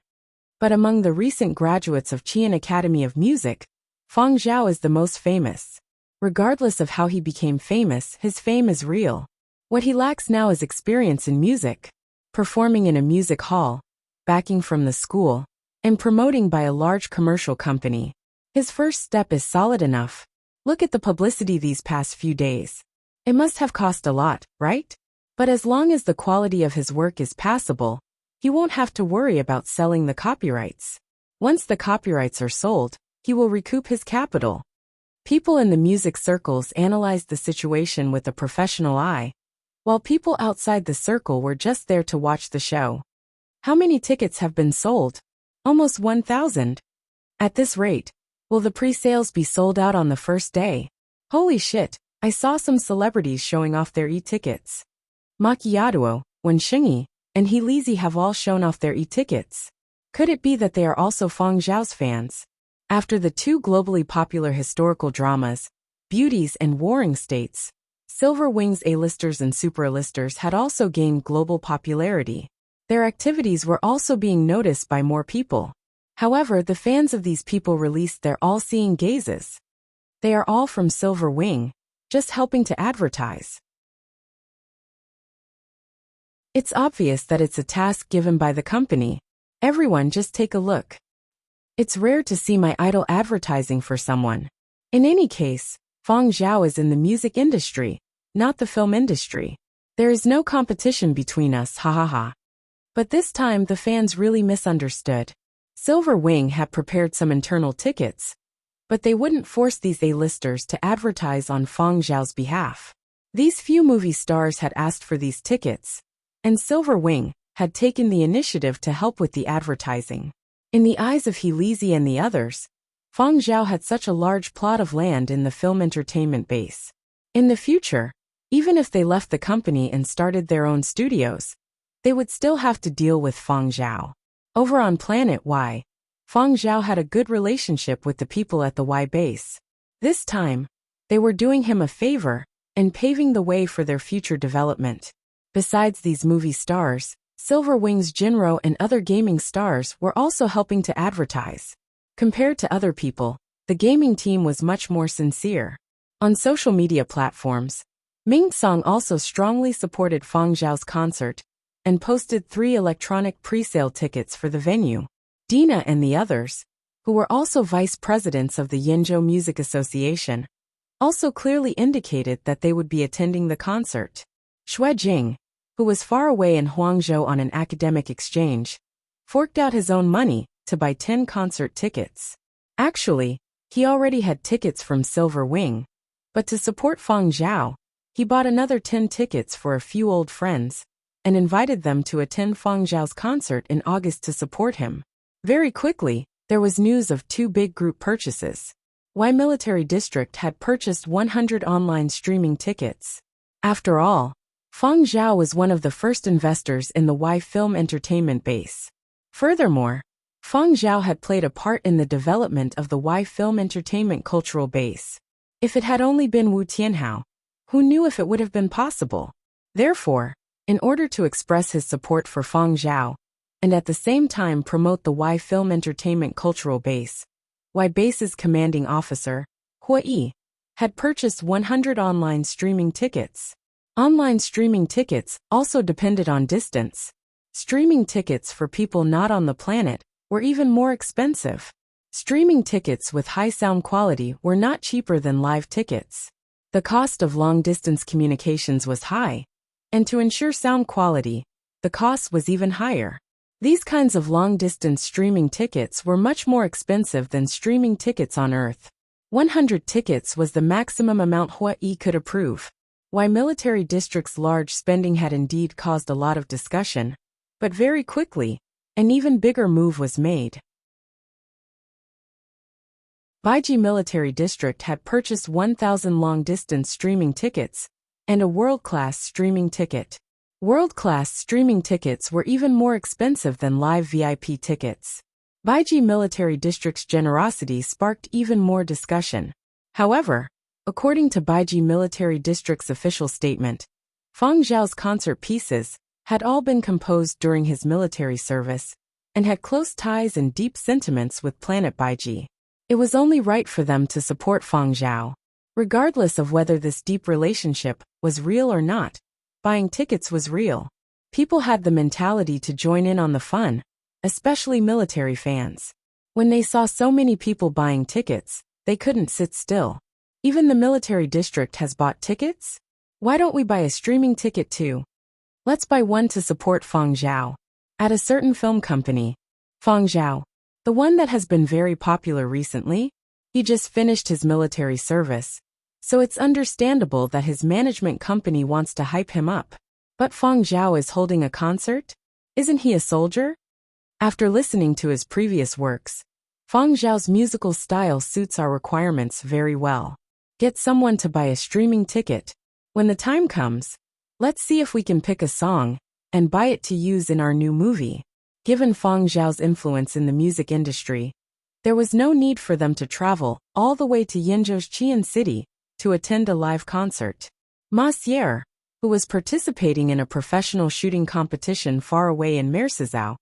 But among the recent graduates of Qian Academy of Music, Fang Zhao is the most famous. Regardless of how he became famous, his fame is real. What he lacks now is experience in music. Performing in a music hall, backing from the school, and promoting by a large commercial company. His first step is solid enough. Look at the publicity these past few days. It must have cost a lot, right? But as long as the quality of his work is passable, he won't have to worry about selling the copyrights. Once the copyrights are sold, he will recoup his capital. People in the music circles analyzed the situation with a professional eye, while people outside the circle were just there to watch the show. How many tickets have been sold? Almost 1,000. At this rate, will the pre-sales be sold out on the first day? Holy shit, I saw some celebrities showing off their e-tickets. Macchiato, Wenxingyi, and He Lizi have all shown off their e-tickets. Could it be that they are also Fang Zhao's fans? After the two globally popular historical dramas, Beauties and Warring States, Silver Wing's A-listers and super-A-listers had also gained global popularity. Their activities were also being noticed by more people. However, the fans of these people released their all-seeing gazes. They are all from Silver Wing, just helping to advertise. It's obvious that it's a task given by the company. Everyone just take a look. It's rare to see my idol advertising for someone. In any case, Fang Zhao is in the music industry, not the film industry. There is no competition between us, ha ha ha. But this time the fans really misunderstood. Silver Wing had prepared some internal tickets, but they wouldn't force these A-listers to advertise on Fang Zhao's behalf. These few movie stars had asked for these tickets, and Silver Wing had taken the initiative to help with the advertising. In the eyes of He Lizi and the others, Fang Zhao had such a large plot of land in the film entertainment base. In the future, even if they left the company and started their own studios, they would still have to deal with Fang Zhao. Over on Planet Y, Fang Zhao had a good relationship with the people at the Y base. This time, they were doing him a favor and paving the way for their future development. Besides these movie stars, Silver Wing's Jinro and other gaming stars were also helping to advertise. Compared to other people, the gaming team was much more sincere. On social media platforms, Ming Song also strongly supported Fang Zhao's concert and posted 3 electronic pre-sale tickets for the venue. Dina and the others, who were also vice presidents of the Yenzhou Music Association, also clearly indicated that they would be attending the concert. Xue Jing, who was far away in Huangzhou on an academic exchange, forked out his own money to buy 10 concert tickets. Actually, he already had tickets from Silver Wing, but to support Fang Zhao, he bought another 10 tickets for a few old friends and invited them to attend Fang Zhao's concert in August to support him. Very quickly, there was news of 2 big group purchases. Y Military District had purchased 100 online streaming tickets. After all, Fang Zhao was one of the first investors in the Y film entertainment base. Furthermore, Fang Zhao had played a part in the development of the Y film entertainment cultural base. If it had only been Wu Tianhao, who knew if it would have been possible? Therefore, in order to express his support for Fang Zhao, and at the same time promote the Y film entertainment cultural base, Y base's commanding officer, Hua Yi, had purchased 100 online streaming tickets. Online streaming tickets also depended on distance. Streaming tickets for people not on the planet were even more expensive. Streaming tickets with high sound quality were not cheaper than live tickets. The cost of long-distance communications was high, and to ensure sound quality, the cost was even higher. These kinds of long-distance streaming tickets were much more expensive than streaming tickets on Earth. 100 tickets was the maximum amount Hawaii could approve. Why military districts' large spending had indeed caused a lot of discussion, but very quickly, an even bigger move was made. Baiji Military District had purchased 1,000 long-distance streaming tickets and a world-class streaming ticket. World-class streaming tickets were even more expensive than live VIP tickets. Baiji Military District's generosity sparked even more discussion. However, according to Baiji Military District's official statement, Fang Zhao's concert pieces had all been composed during his military service and had close ties and deep sentiments with Planet Baiji. It was only right for them to support Fang Zhao. Regardless of whether this deep relationship was real or not, buying tickets was real. People had the mentality to join in on the fun, especially military fans. When they saw so many people buying tickets, they couldn't sit still. Even the military district has bought tickets? Why don't we buy a streaming ticket too? Let's buy one to support Fang Zhao. At a certain film company, Fang Zhao, the one that has been very popular recently, he just finished his military service, so it's understandable that his management company wants to hype him up. But Fang Zhao is holding a concert? Isn't he a soldier? After listening to his previous works, Fang Zhao's musical style suits our requirements very well. Get someone to buy a streaming ticket. When the time comes, let's see if we can pick a song and buy it to use in our new movie. Given Fang Zhao's influence in the music industry, there was no need for them to travel all the way to Yenzhou's Qian City to attend a live concert. Ma Xier, who was participating in a professional shooting competition far away in Mersizhou,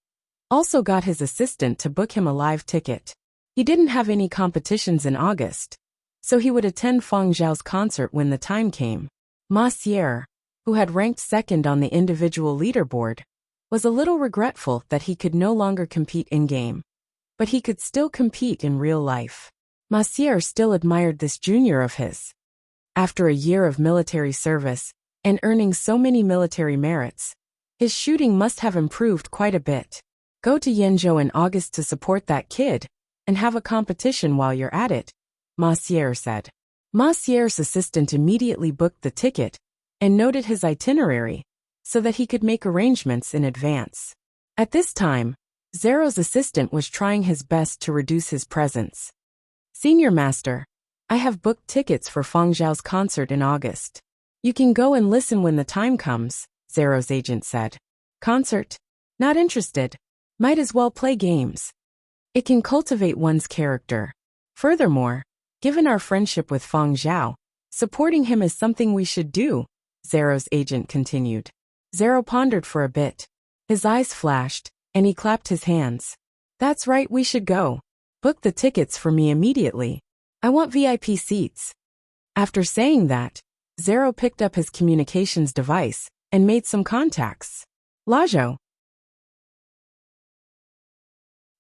also got his assistant to book him a live ticket. He didn't have any competitions in August, so he would attend Fang Zhao's concert when the time came. Ma Xier, who had ranked second on the individual leaderboard, was a little regretful that he could no longer compete in-game. But he could still compete in real life. Ma Xier still admired this junior of his. After a year of military service, and earning so many military merits, his shooting must have improved quite a bit. Go to Yenzhou in August to support that kid, and have a competition while you're at it, Ma Xier said. Ma Xier's assistant immediately booked the ticket, and noted his itinerary, so that he could make arrangements in advance. At this time, Zero's assistant was trying his best to reduce his presence. Senior Master, I have booked tickets for Fang Zhao's concert in August. You can go and listen when the time comes, Zero's agent said. Concert? Not interested. Might as well play games. It can cultivate one's character. Furthermore, given our friendship with Fang Zhao, supporting him is something we should do, Zero's agent continued. Zero pondered for a bit. His eyes flashed, and he clapped his hands. That's right, we should go. Book the tickets for me immediately. I want VIP seats. After saying that, Zero picked up his communications device and made some contacts. Lajo.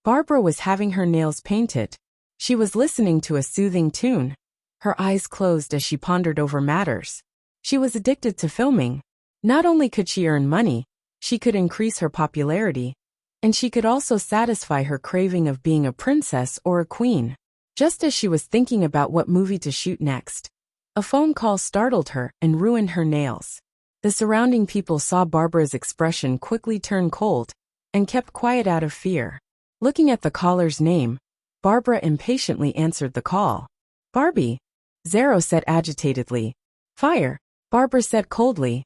Barbara was having her nails painted. She was listening to a soothing tune. Her eyes closed as she pondered over matters. She was addicted to filming. Not only could she earn money, she could increase her popularity, and she could also satisfy her craving of being a princess or a queen. Just as she was thinking about what movie to shoot next, a phone call startled her and ruined her nails. The surrounding people saw Barbara's expression quickly turn cold and kept quiet out of fear. Looking at the caller's name, Barbara impatiently answered the call. Barbie, Zero said agitatedly. Fire, Barbara said coldly.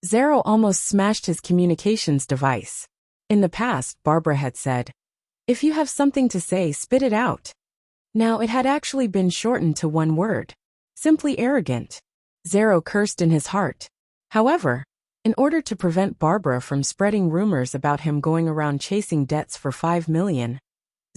Zero almost smashed his communications device. In the past, Barbara had said, if you have something to say, spit it out. Now it had actually been shortened to one word. Simply arrogant. Zero cursed in his heart. However, in order to prevent Barbara from spreading rumors about him going around chasing debts for 5 million,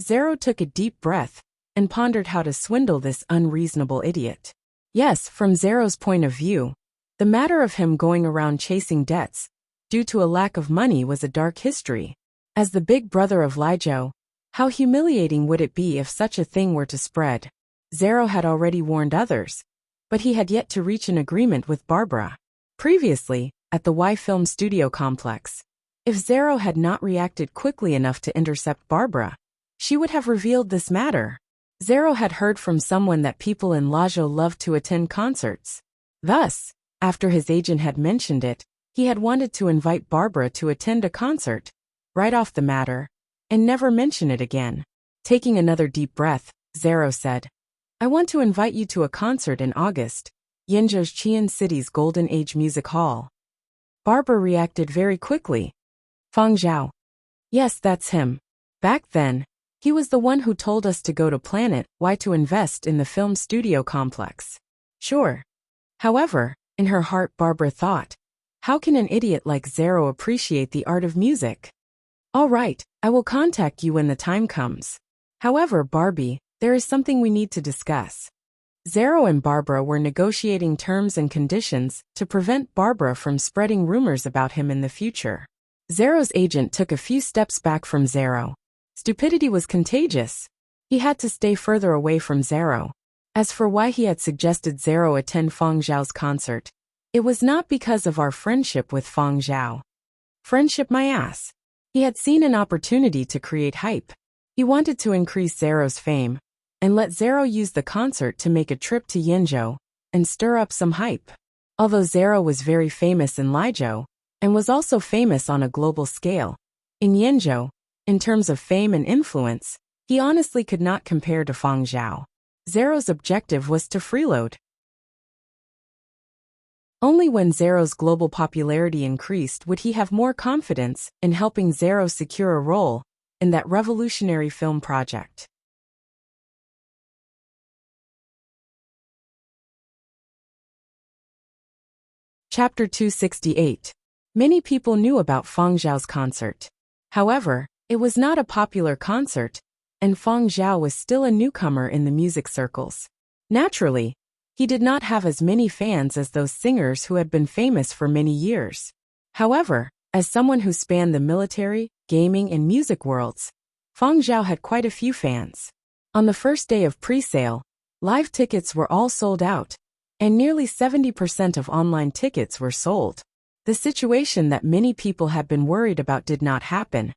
Zero took a deep breath and pondered how to swindle this unreasonable idiot. Yes, from Zero's point of view, the matter of him going around chasing debts due to a lack of money was a dark history. As the big brother of Lijo, how humiliating would it be if such a thing were to spread? Zero had already warned others, but he had yet to reach an agreement with Barbara. Previously, at the Y Film Studio complex, if Zero had not reacted quickly enough to intercept Barbara, she would have revealed this matter. Zero had heard from someone that people in Lijo loved to attend concerts. Thus, after his agent had mentioned it, he had wanted to invite Barbara to attend a concert, write off the matter, and never mention it again. Taking another deep breath, Zero said, "I want to invite you to a concert in August, Yinzhou's Qian City's Golden Age Music Hall." Barbara reacted very quickly. Fang Zhao. Yes, that's him. Back then, he was the one who told us to go to Planet Y to invest in the film studio complex. Sure. However, in her heart Barbara thought, how can an idiot like Zero appreciate the art of music? All right, I will contact you when the time comes. However, Barbie, there is something we need to discuss. Zero and Barbara were negotiating terms and conditions to prevent Barbara from spreading rumors about him in the future. Zero's agent took a few steps back from Zero. Stupidity was contagious. He had to stay further away from Zero. As for why he had suggested Zero attend Fang Zhao's concert, it was not because of our friendship with Fang Zhao. Friendship my ass. He had seen an opportunity to create hype. He wanted to increase Zero's fame, and let Zero use the concert to make a trip to Yinzhou and stir up some hype. Although Zero was very famous in Lijo, and was also famous on a global scale, in Yinzhou, in terms of fame and influence, he honestly could not compare to Fang Zhao. Zero's objective was to freeload. Only when Zero's global popularity increased would he have more confidence in helping Zero secure a role in that revolutionary film project. Chapter 268. Many people knew about Fang Zhao's concert. However, it was not a popular concert, and Fang Zhao was still a newcomer in the music circles. Naturally, he did not have as many fans as those singers who had been famous for many years. However, as someone who spanned the military, gaming, and music worlds, Fang Zhao had quite a few fans. On the first day of pre-sale, live tickets were all sold out, and nearly 70% of online tickets were sold. The situation that many people had been worried about did not happen,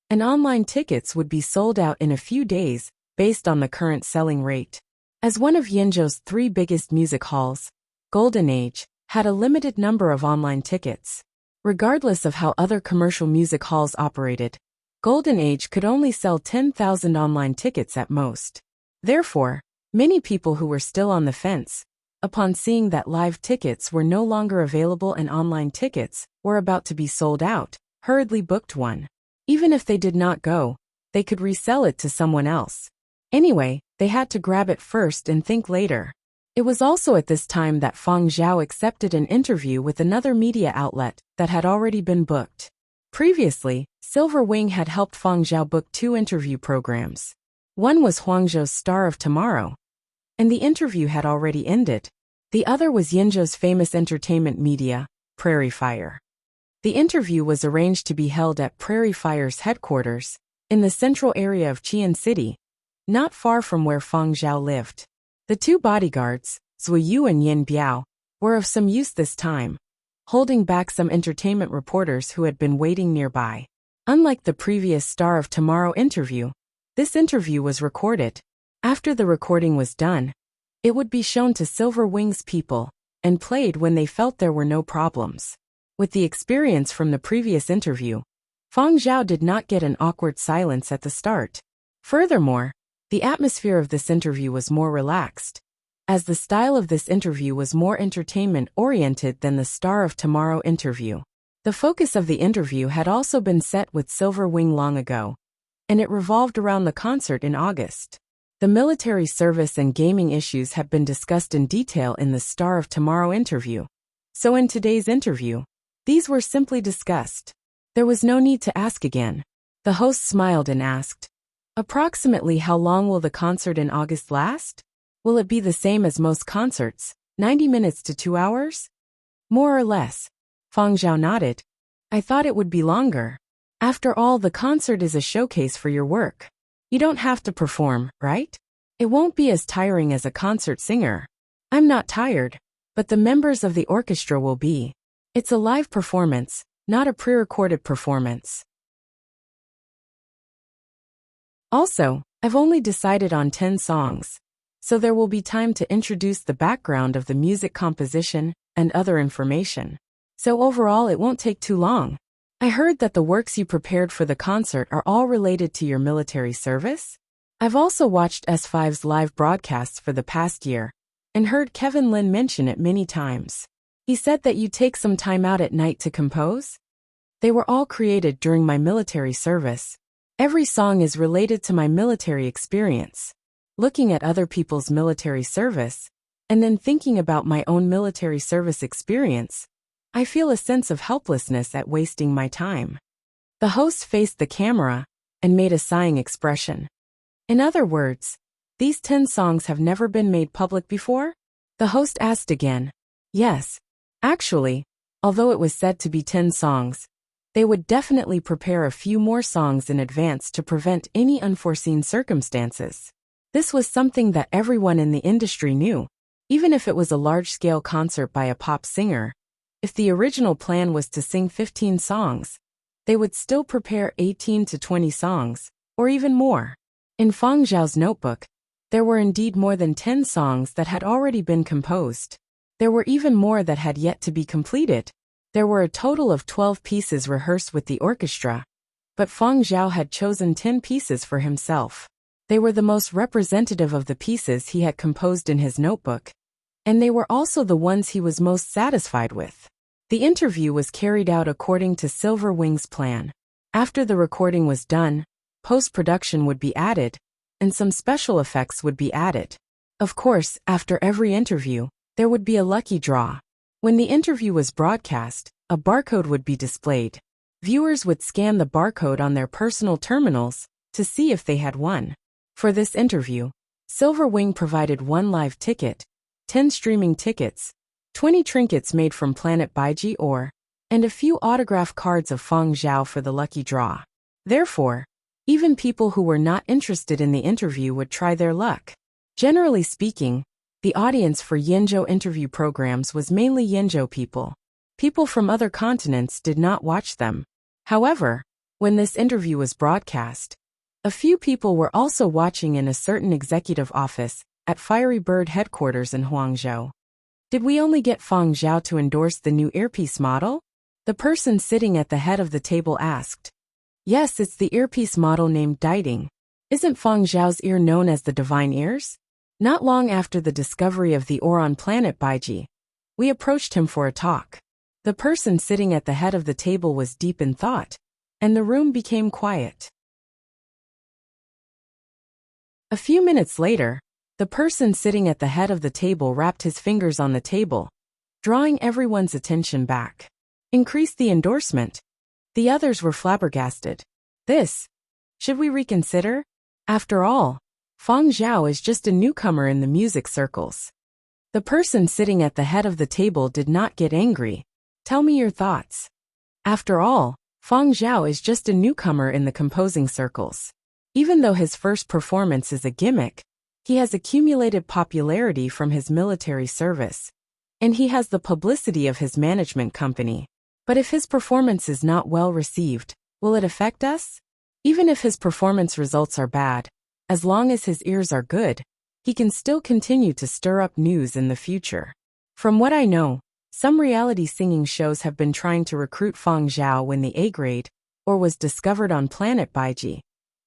and online tickets would be sold out in a few days, based on the current selling rate. As one of Yinzhou's 3 biggest music halls, Golden Age had a limited number of online tickets. Regardless of how other commercial music halls operated, Golden Age could only sell 10,000 online tickets at most. Therefore, many people who were still on the fence, upon seeing that live tickets were no longer available and online tickets were about to be sold out, hurriedly booked one. Even if they did not go, they could resell it to someone else. Anyway, they had to grab it first and think later. It was also at this time that Fang Zhao accepted an interview with another media outlet that had already been booked. Previously, Silver Wing had helped Fang Zhao book 2 interview programs. One was Huangzhou's Star of Tomorrow, and the interview had already ended. The other was Yinzhou's famous entertainment media, Prairie Fire. The interview was arranged to be held at Prairie Fire's headquarters, in the central area of Qian City, not far from where Fang Zhao lived. The 2 bodyguards, Zui Yu and Yin Biao, were of some use this time, holding back some entertainment reporters who had been waiting nearby. Unlike the previous Star of Tomorrow interview, this interview was recorded. After the recording was done, it would be shown to Silver Wing's people, and played when they felt there were no problems. With the experience from the previous interview, Fang Zhao did not get an awkward silence at the start. Furthermore, the atmosphere of this interview was more relaxed, as the style of this interview was more entertainment-oriented than the Star of Tomorrow interview. The focus of the interview had also been set with Silver Wing long ago, and it revolved around the concert in August. The military service and gaming issues had been discussed in detail in the Star of Tomorrow interview. So in today's interview, these were simply discussed. There was no need to ask again. The host smiled and asked, "Approximately how long will the concert in August last? Will it be the same as most concerts, 90 minutes to 2 hours? More or less. Fang Zhao nodded. I thought it would be longer. After all, the concert is a showcase for your work. You don't have to perform, right? It won't be as tiring as a concert singer. I'm not tired, but the members of the orchestra will be. It's a live performance, not a pre-recorded performance. Also, I've only decided on 10 songs, so there will be time to introduce the background of the music composition and other information. So overall, it won't take too long. I heard that the works you prepared for the concert are all related to your military service? I've also watched S5's live broadcasts for the past year and heard Kevin Lin mention it many times. He said that you take some time out at night to compose? They were all created during my military service. Every song is related to my military experience. Looking at other people's military service, and then thinking about my own military service experience, I feel a sense of helplessness at wasting my time. The host faced the camera and made a sighing expression. In other words, these 10 songs have never been made public before? The host asked again. Yes. Actually, although it was said to be 10 songs, they would definitely prepare a few more songs in advance to prevent any unforeseen circumstances. This was something that everyone in the industry knew, even if it was a large-scale concert by a pop singer. If the original plan was to sing 15 songs, they would still prepare 18 to 20 songs, or even more. In Fang Zhao's notebook, there were indeed more than 10 songs that had already been composed. There were even more that had yet to be completed. There were a total of 12 pieces rehearsed with the orchestra, but Fang Zhao had chosen 10 pieces for himself. They were the most representative of the pieces he had composed in his notebook, and they were also the ones he was most satisfied with. The interview was carried out according to Silver Wing's plan. After the recording was done, post-production would be added, and some special effects would be added. Of course, after every interview, there would be a lucky draw. When the interview was broadcast, a barcode would be displayed. Viewers would scan the barcode on their personal terminals to see if they had won. For this interview, Silver Wing provided 1 live ticket, 10 streaming tickets, 20 trinkets made from Planet Baiji and a few autograph cards of Fang Zhao for the lucky draw. Therefore, even people who were not interested in the interview would try their luck. Generally speaking, the audience for Yenzhou interview programs was mainly Yenzhou people. People from other continents did not watch them. However, when this interview was broadcast, a few people were also watching in a certain executive office at Fiery Bird headquarters in Huangzhou. Did we only get Fang Zhao to endorse the new earpiece model? The person sitting at the head of the table asked. Yes, it's the earpiece model named Diding. Isn't Fang Zhao's ear known as the Divine Ears? Not long after the discovery of the ore on planet Baiji, we approached him for a talk. The person sitting at the head of the table was deep in thought, and the room became quiet. A few minutes later, the person sitting at the head of the table rapped his fingers on the table, drawing everyone's attention back. Increase the endorsement. The others were flabbergasted. Should we reconsider? After all, Fang Zhao is just a newcomer in the music circles. The person sitting at the head of the table did not get angry. Tell me your thoughts. After all, Fang Zhao is just a newcomer in the composing circles. Even though his first performance is a gimmick, he has accumulated popularity from his military service, and he has the publicity of his management company. But if his performance is not well received, will it affect us? Even if his performance results are bad, as long as his ears are good, he can still continue to stir up news in the future. From what I know, some reality singing shows have been trying to recruit Fang Zhao when the A grade, or was discovered on planet Baiji,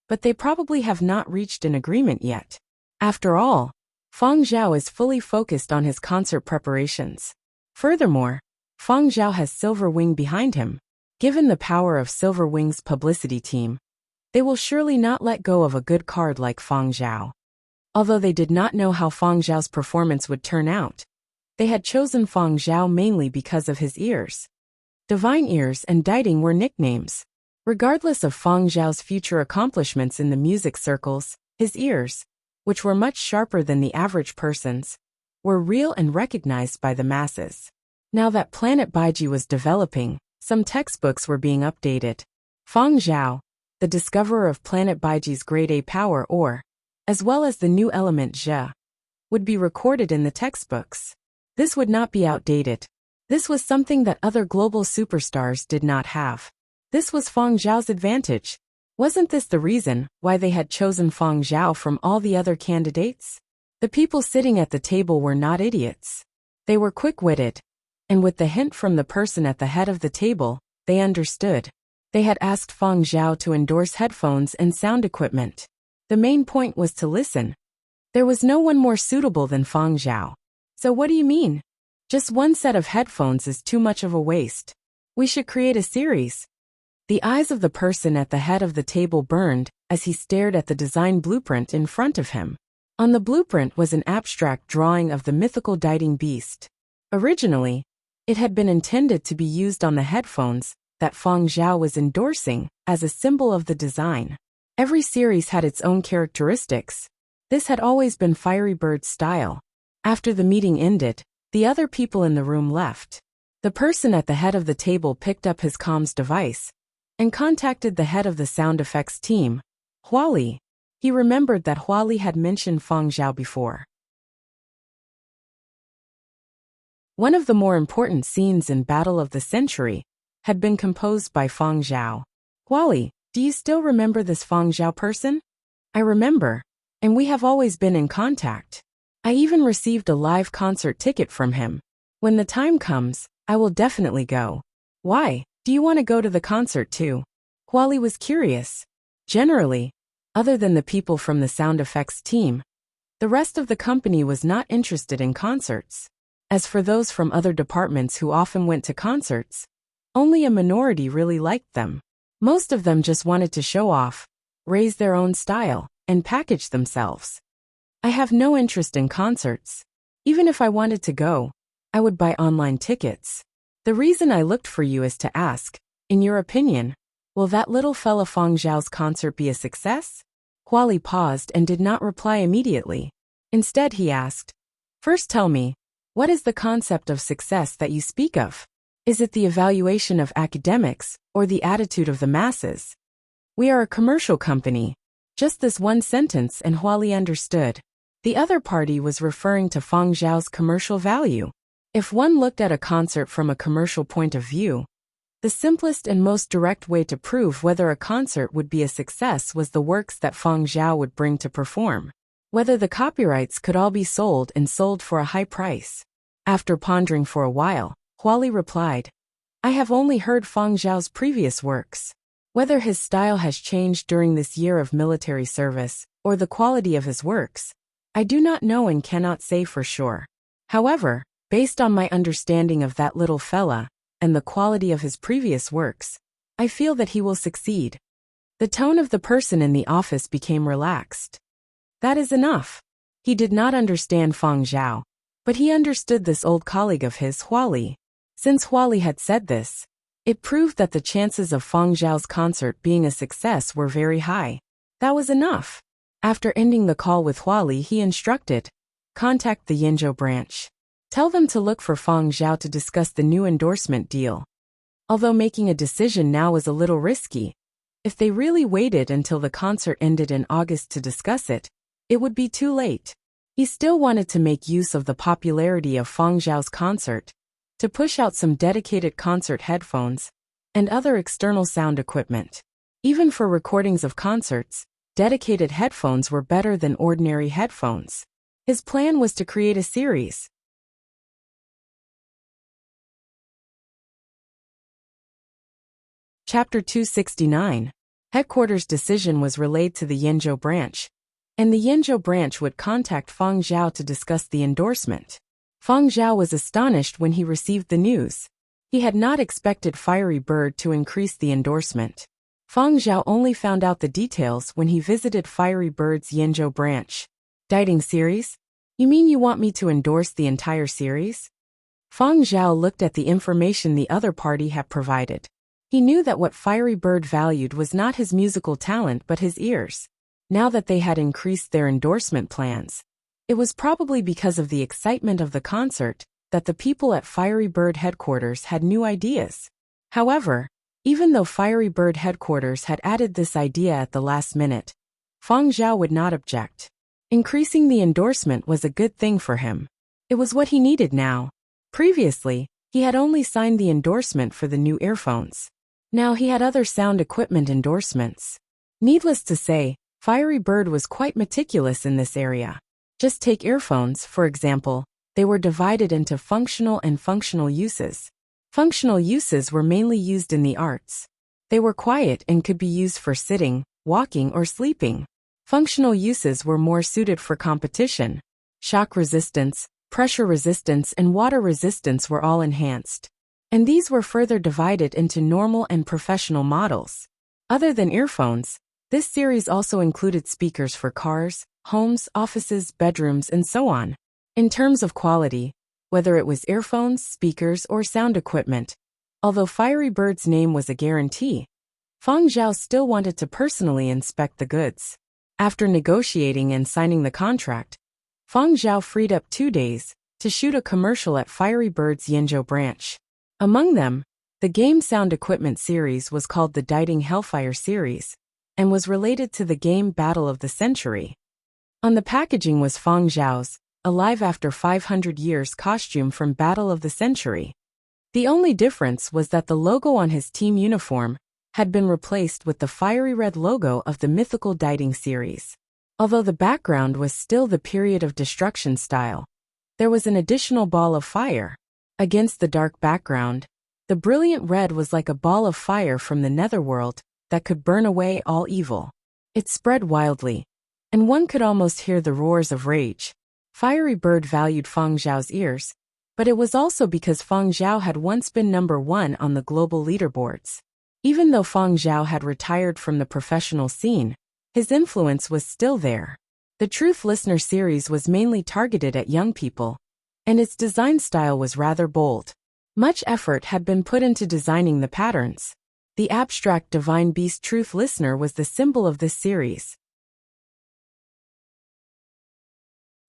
but they probably have not reached an agreement yet. After all, Fang Zhao is fully focused on his concert preparations. Furthermore, Fang Zhao has Silver Wing behind him. Given the power of Silver Wing's publicity team, they will surely not let go of a good card like Fang Zhao. Although they did not know how Fang Zhao's performance would turn out, they had chosen Fang Zhao mainly because of his ears. Divine Ears and Diding were nicknames. Regardless of Fang Zhao's future accomplishments in the music circles, his ears, which were much sharper than the average person's, were real and recognized by the masses. Now that Planet Baiji was developing, some textbooks were being updated. Feng Zhao, the discoverer of Planet Baiji's grade A power ore, as well as the new element Zhe, would be recorded in the textbooks. This would not be outdated. This was something that other global superstars did not have. This was Feng Zhao's advantage. Wasn't this the reason why they had chosen Feng Zhao from all the other candidates? The people sitting at the table were not idiots. They were quick-witted. And with the hint from the person at the head of the table, they understood. They had asked Feng Zhao to endorse headphones and sound equipment. The main point was to listen. There was no one more suitable than Feng Zhao. So what do you mean? Just one set of headphones is too much of a waste. We should create a series. The eyes of the person at the head of the table burned as he stared at the design blueprint in front of him. On the blueprint was an abstract drawing of the mythical Dieting beast. Originally, it had been intended to be used on the headphones that Feng Zhao was endorsing as a symbol of the design. Every series had its own characteristics. This had always been Fiery Bird's style. After the meeting ended, the other people in the room left. The person at the head of the table picked up his comms device and contacted the head of the sound effects team, Huali. He remembered that Huali had mentioned Feng Zhao before. One of the more important scenes in Battle of the Century had been composed by Feng Zhao. Huali, do you still remember this Feng Zhao person? I remember, and we have always been in contact. I even received a live concert ticket from him. When the time comes, I will definitely go. Why? Do you want to go to the concert too? Huali was curious. Generally, other than the people from the sound effects team, the rest of the company was not interested in concerts. As for those from other departments who often went to concerts, only a minority really liked them. Most of them just wanted to show off, raise their own style, and package themselves. I have no interest in concerts. Even if I wanted to go, I would buy online tickets. The reason I looked for you is to ask, in your opinion, will that little fella Feng Zhao's concert be a success? Huali paused and did not reply immediately. Instead he asked, first tell me, what is the concept of success that you speak of? Is it the evaluation of academics or the attitude of the masses? We are a commercial company. Just this one sentence and Huali understood. The other party was referring to Feng Zhao's commercial value. If one looked at a concert from a commercial point of view, the simplest and most direct way to prove whether a concert would be a success was the works that Feng Zhao would bring to perform. Whether the copyrights could all be sold and sold for a high price. After pondering for a while, Huali replied, I have only heard Feng Zhao's previous works. Whether his style has changed during this year of military service, or the quality of his works, I do not know and cannot say for sure. However, based on my understanding of that little fella, and the quality of his previous works, I feel that he will succeed. The tone of the person in the office became relaxed. That is enough. He did not understand Feng Zhao, but he understood this old colleague of his, Huali. Since Huali had said this, it proved that the chances of Feng Zhao's concert being a success were very high. That was enough. After ending the call with Huali, he instructed, contact the Yinzhou branch. Tell them to look for Feng Zhao to discuss the new endorsement deal. Although making a decision now was a little risky, if they really waited until the concert ended in August to discuss it, it would be too late. He still wanted to make use of the popularity of Feng Zhao's concert to push out some dedicated concert headphones and other external sound equipment. Even for recordings of concerts, dedicated headphones were better than ordinary headphones. His plan was to create a series. Chapter 269. Headquarters' decision was relayed to the Yinzhou branch, and the Yinzhou branch would contact Feng Zhao to discuss the endorsement. Feng Zhao was astonished when he received the news. He had not expected Fiery Bird to increase the endorsement. Feng Zhao only found out the details when he visited Fiery Bird's Yinzhou branch. Dieting series? You mean you want me to endorse the entire series? Feng Zhao looked at the information the other party had provided. He knew that what Fiery Bird valued was not his musical talent but his ears. Now that they had increased their endorsement plans, It was probably because of the excitement of the concert that the people at Fiery Bird headquarters had new ideas. However, even though Fiery Bird headquarters had added this idea at the last minute, Feng Zhao would not object. Increasing the endorsement was a good thing for him. It was what he needed now. Previously, he had only signed the endorsement for the new earphones. Now he had other sound equipment endorsements. Needless to say, Fiery Bird was quite meticulous in this area. Just take earphones, for example. They were divided into functional and functional uses. Functional uses were mainly used in the arts. They were quiet and could be used for sitting, walking, or sleeping. Functional uses were more suited for competition. Shock resistance, pressure resistance, and water resistance were all enhanced. And these were further divided into normal and professional models. Other than earphones, this series also included speakers for cars, homes, offices, bedrooms, and so on. In terms of quality, whether it was earphones, speakers, or sound equipment, although Fiery Bird's name was a guarantee, Feng Zhao still wanted to personally inspect the goods. After negotiating and signing the contract, Feng Zhao freed up 2 days to shoot a commercial at Fiery Bird's Yenzhou branch. Among them, the game sound equipment series was called the Diding Hellfire series and was related to the game Battle of the Century. On the packaging was Feng Zhao's Alive After 500 Years costume from Battle of the Century. The only difference was that the logo on his team uniform had been replaced with the fiery red logo of the mythical Diding series. Although the background was still the period of destruction style, there was an additional ball of fire. Against the dark background, the brilliant red was like a ball of fire from the netherworld that could burn away all evil. It spread wildly, and one could almost hear the roars of rage. Fiery Bird valued Feng Zhao's ears, but it was also because Feng Zhao had once been #1 on the global leaderboards. Even though Feng Zhao had retired from the professional scene, his influence was still there. The Truth Listener series was mainly targeted at young people, and its design style was rather bold. Much effort had been put into designing the patterns. The abstract Divine Beast Truth Listener was the symbol of this series.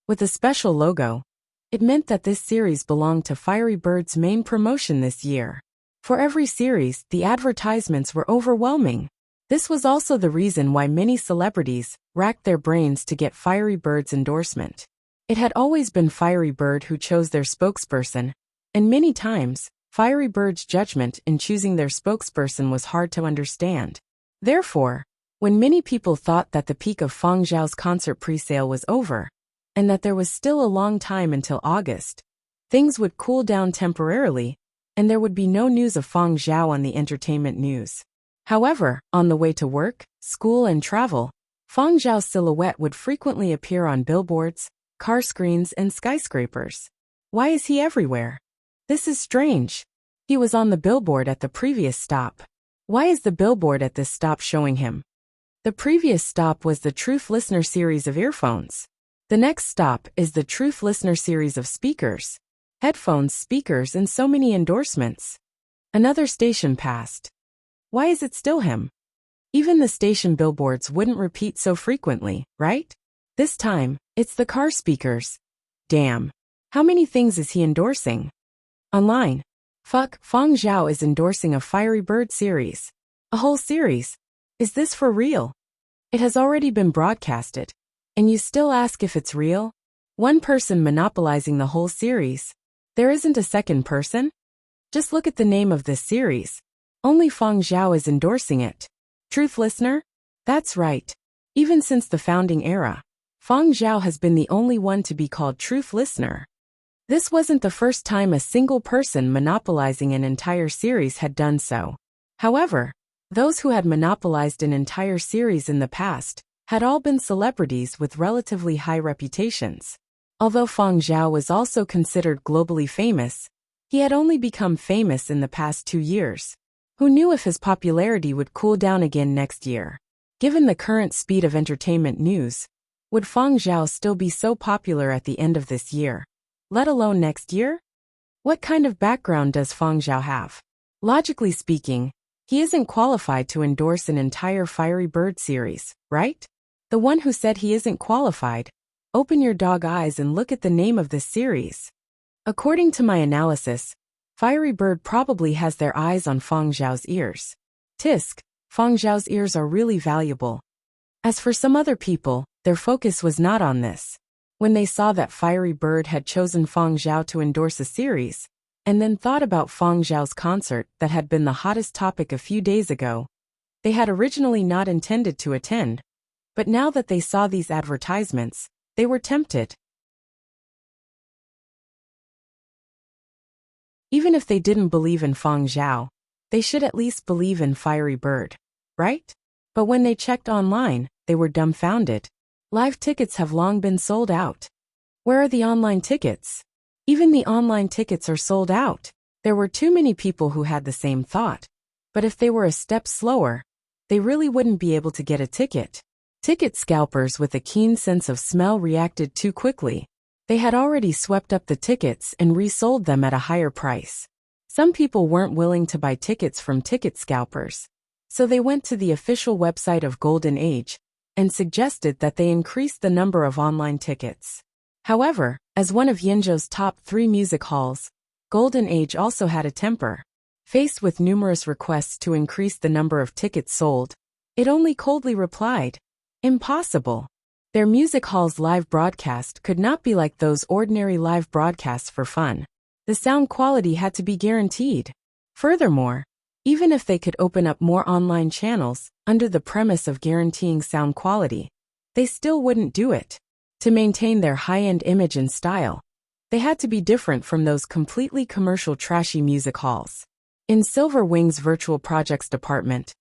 With a special logo, it meant that this series belonged to Fiery Bird's main promotion this year. For every series, the advertisements were overwhelming. This was also the reason why many celebrities racked their brains to get Fiery Bird's endorsement. It had always been Fiery Bird who chose their spokesperson, and many times, Fiery Bird's judgment in choosing their spokesperson was hard to understand. Therefore, when many people thought that the peak of Feng Zhao's concert presale was over, and that there was still a long time until August, things would cool down temporarily, and there would be no news of Feng Zhao on the entertainment news. However, on the way to work, school, and travel, Feng Zhao's silhouette would frequently appear on billboards, car screens, and skyscrapers. Why is he everywhere? This is strange. He was on the billboard at the previous stop. Why is the billboard at this stop showing him? The previous stop was the Truth Listener series of earphones. The next stop is the Truth Listener series of speakers, headphones, speakers, and so many endorsements. Another station passed. Why is it still him? Even the station billboards wouldn't repeat so frequently, right? This time, it's the car speakers. Damn. How many things is he endorsing? Online. Fuck, Feng Zhao is endorsing a Fiery Bird series. A whole series. Is this for real? It has already been broadcasted. And you still ask if it's real? One person monopolizing the whole series. There isn't a second person? Just look at the name of this series. Only Feng Zhao is endorsing it. Truth Listener? That's right. Even since the founding era, Feng Zhao has been the only one to be called Truth Listener. This wasn't the first time a single person monopolizing an entire series had done so. However, those who had monopolized an entire series in the past had all been celebrities with relatively high reputations. Although Feng Zhao was also considered globally famous, he had only become famous in the past 2 years. Who knew if his popularity would cool down again next year? Given the current speed of entertainment news, would Feng Zhao still be so popular at the end of this year, let alone next year? What kind of background does Feng Zhao have? Logically speaking, he isn't qualified to endorse an entire Fiery Bird series, right? The one who said he isn't qualified Open your dog eyes and look at the name of this series. According to my analysis, Fiery Bird probably has their eyes on Feng Zhao's ears. Tisk, Feng Zhao's ears are really valuable. As for some other people, their focus was not on this. When they saw that Fiery Bird had chosen Feng Zhao to endorse a series, and then thought about Feng Zhao's concert that had been the hottest topic a few days ago, they had originally not intended to attend, but now that they saw these advertisements, they were tempted. Even if they didn't believe in Feng Zhao, they should at least believe in Fiery Bird, right? But when they checked online, they were dumbfounded. Live tickets have long been sold out. Where are the online tickets? Even the online tickets are sold out. There were too many people who had the same thought. But if they were a step slower, they really wouldn't be able to get a ticket. Ticket scalpers with a keen sense of smell reacted too quickly. They had already swept up the tickets and resold them at a higher price. Some people weren't willing to buy tickets from ticket scalpers, so they went to the official website of Golden Age and suggested that they increase the number of online tickets. However, as one of Yinzhou's top 3 music halls, Golden Age also had a temper. Faced with numerous requests to increase the number of tickets sold, it only coldly replied, "Impossible." Their music hall's live broadcast could not be like those ordinary live broadcasts for fun. The sound quality had to be guaranteed. Furthermore, even if they could open up more online channels under the premise of guaranteeing sound quality, they still wouldn't do it. To maintain their high-end image and style, they had to be different from those completely commercial trashy music halls. In Silver Wing's virtual projects department,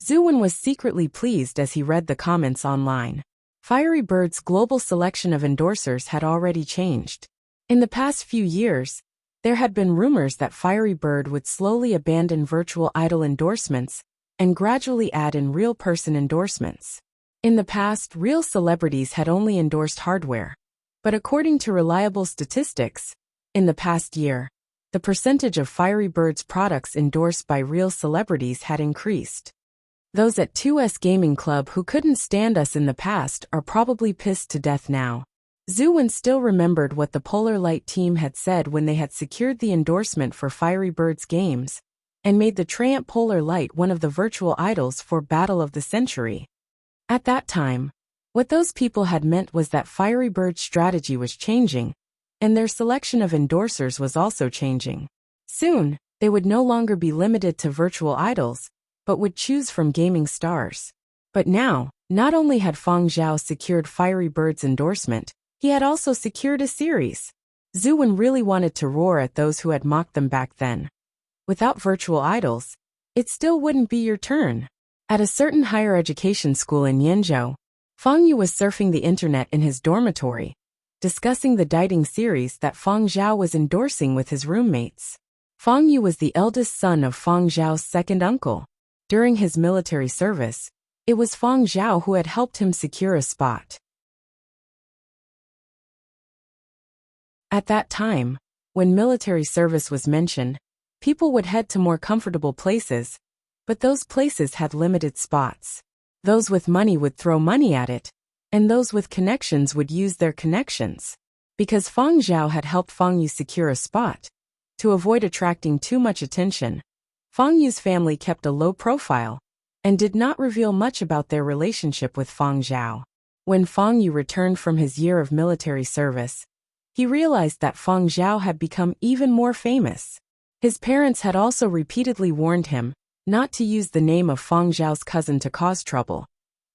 Zhuwen was secretly pleased as he read the comments online. Fiery Bird's global selection of endorsers had already changed. In the past few years, there had been rumors that Fiery Bird would slowly abandon virtual idol endorsements and gradually add in real person endorsements. In the past, real celebrities had only endorsed hardware. But according to reliable statistics, in the past year, the percentage of Fiery Bird's products endorsed by real celebrities had increased. Those at 2S Gaming Club who couldn't stand us in the past are probably pissed to death now. Zhuwen still remembered what the Polar Light team had said when they had secured the endorsement for Fiery Bird's games, and made the Triumph Polar Light one of the virtual idols for Battle of the Century. At that time, what those people had meant was that Fiery Bird's strategy was changing, and their selection of endorsers was also changing. Soon, they would no longer be limited to virtual idols, but would choose from gaming stars. But now, not only had Feng Zhao secured Fiery Bird's endorsement, he had also secured a series. Zhuwen really wanted to roar at those who had mocked them back then. Without virtual idols, it still wouldn't be your turn. At a certain higher education school in Yinzhou, Feng Yu was surfing the internet in his dormitory, discussing the dating series that Feng Zhao was endorsing with his roommates. Feng Yu was the eldest son of Feng Zhao's second uncle. During his military service, it was Feng Zhao who had helped him secure a spot. At that time, when military service was mentioned, people would head to more comfortable places, but those places had limited spots. Those with money would throw money at it, and those with connections would use their connections. Because Feng Zhao had helped Feng Yu secure a spot, to avoid attracting too much attention, Feng Yu's family kept a low profile, and did not reveal much about their relationship with Feng Zhao. When Feng Yu returned from his year of military service, he realized that Feng Zhao had become even more famous. His parents had also repeatedly warned him not to use the name of Feng Zhao's cousin to cause trouble.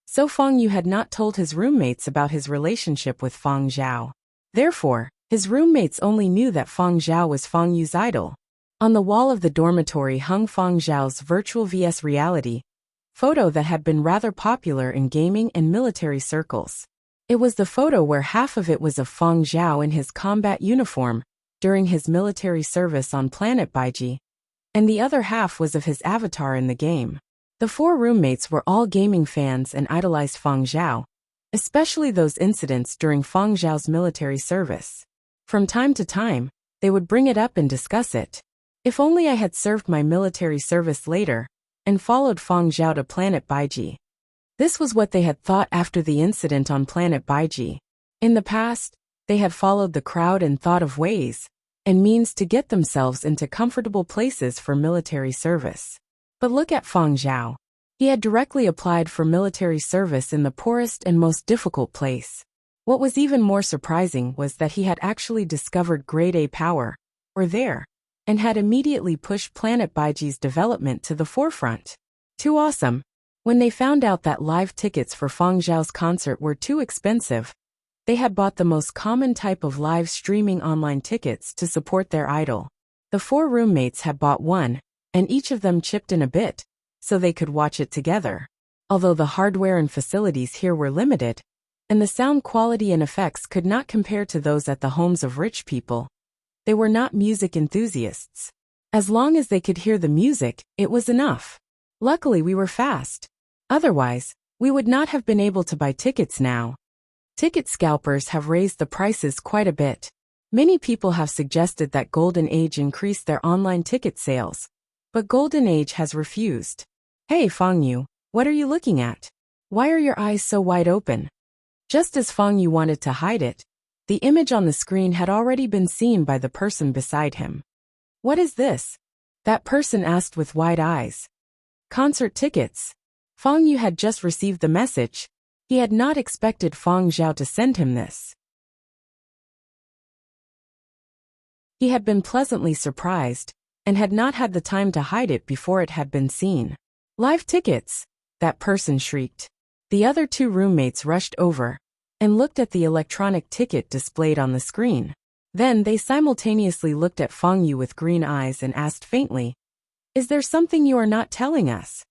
So Feng Yu had not told his roommates about his relationship with Feng Zhao. Therefore, his roommates only knew that Feng Zhao was Feng Yu's idol. On the wall of the dormitory hung Feng Zhao's virtual vs reality photo that had been rather popular in gaming and military circles. It was the photo where half of it was of Feng Zhao in his combat uniform during his military service on planet Baiji, and the other half was of his avatar in the game. The 4 roommates were all gaming fans and idolized Feng Zhao, especially those incidents during Feng Zhao's military service. From time to time, they would bring it up and discuss it. If only I had served my military service later, and followed Feng Zhao to planet Baiji. This was what they had thought after the incident on planet Baiji. In the past, they had followed the crowd and thought of ways and means to get themselves into comfortable places for military service. But look at Fang Zhao. He had directly applied for military service in the poorest and most difficult place. What was even more surprising was that he had actually discovered grade A power, or there, and had immediately pushed Planet Baiji's development to the forefront. Too awesome. When they found out that live tickets for Fang Zhao's concert were too expensive, they had bought the most common type of live streaming online tickets to support their idol. The 4 roommates had bought one, and each of them chipped in a bit, so they could watch it together. Although the hardware and facilities here were limited, and the sound quality and effects could not compare to those at the homes of rich people, they were not music enthusiasts. As long as they could hear the music, it was enough. Luckily we were fast. Otherwise, we would not have been able to buy tickets now. Ticket scalpers have raised the prices quite a bit. Many people have suggested that Golden Age increase their online ticket sales, but Golden Age has refused. Hey Fang Yu, what are you looking at? Why are your eyes so wide open? Just as Fang Yu wanted to hide it, the image on the screen had already been seen by the person beside him. What is this? That person asked with wide eyes. Concert tickets. Fang Yu had just received the message. He had not expected Fang Zhao to send him this. He had been pleasantly surprised, and had not had the time to hide it before it had been seen. Live tickets, that person shrieked. The other 2 roommates rushed over and looked at the electronic ticket displayed on the screen. Then they simultaneously looked at Fang Yu with green eyes and asked faintly, "Is there something you are not telling us?"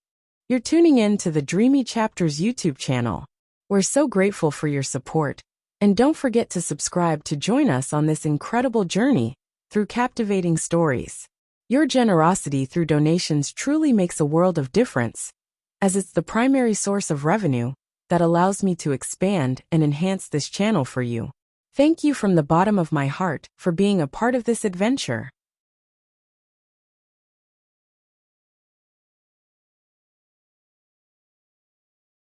You're tuning in to the Dreamy Chapters YouTube channel. We're so grateful for your support, and don't forget to subscribe to join us on this incredible journey through captivating stories. Your generosity through donations truly makes a world of difference, as it's the primary source of revenue that allows me to expand and enhance this channel for you. Thank you from the bottom of my heart for being a part of this adventure.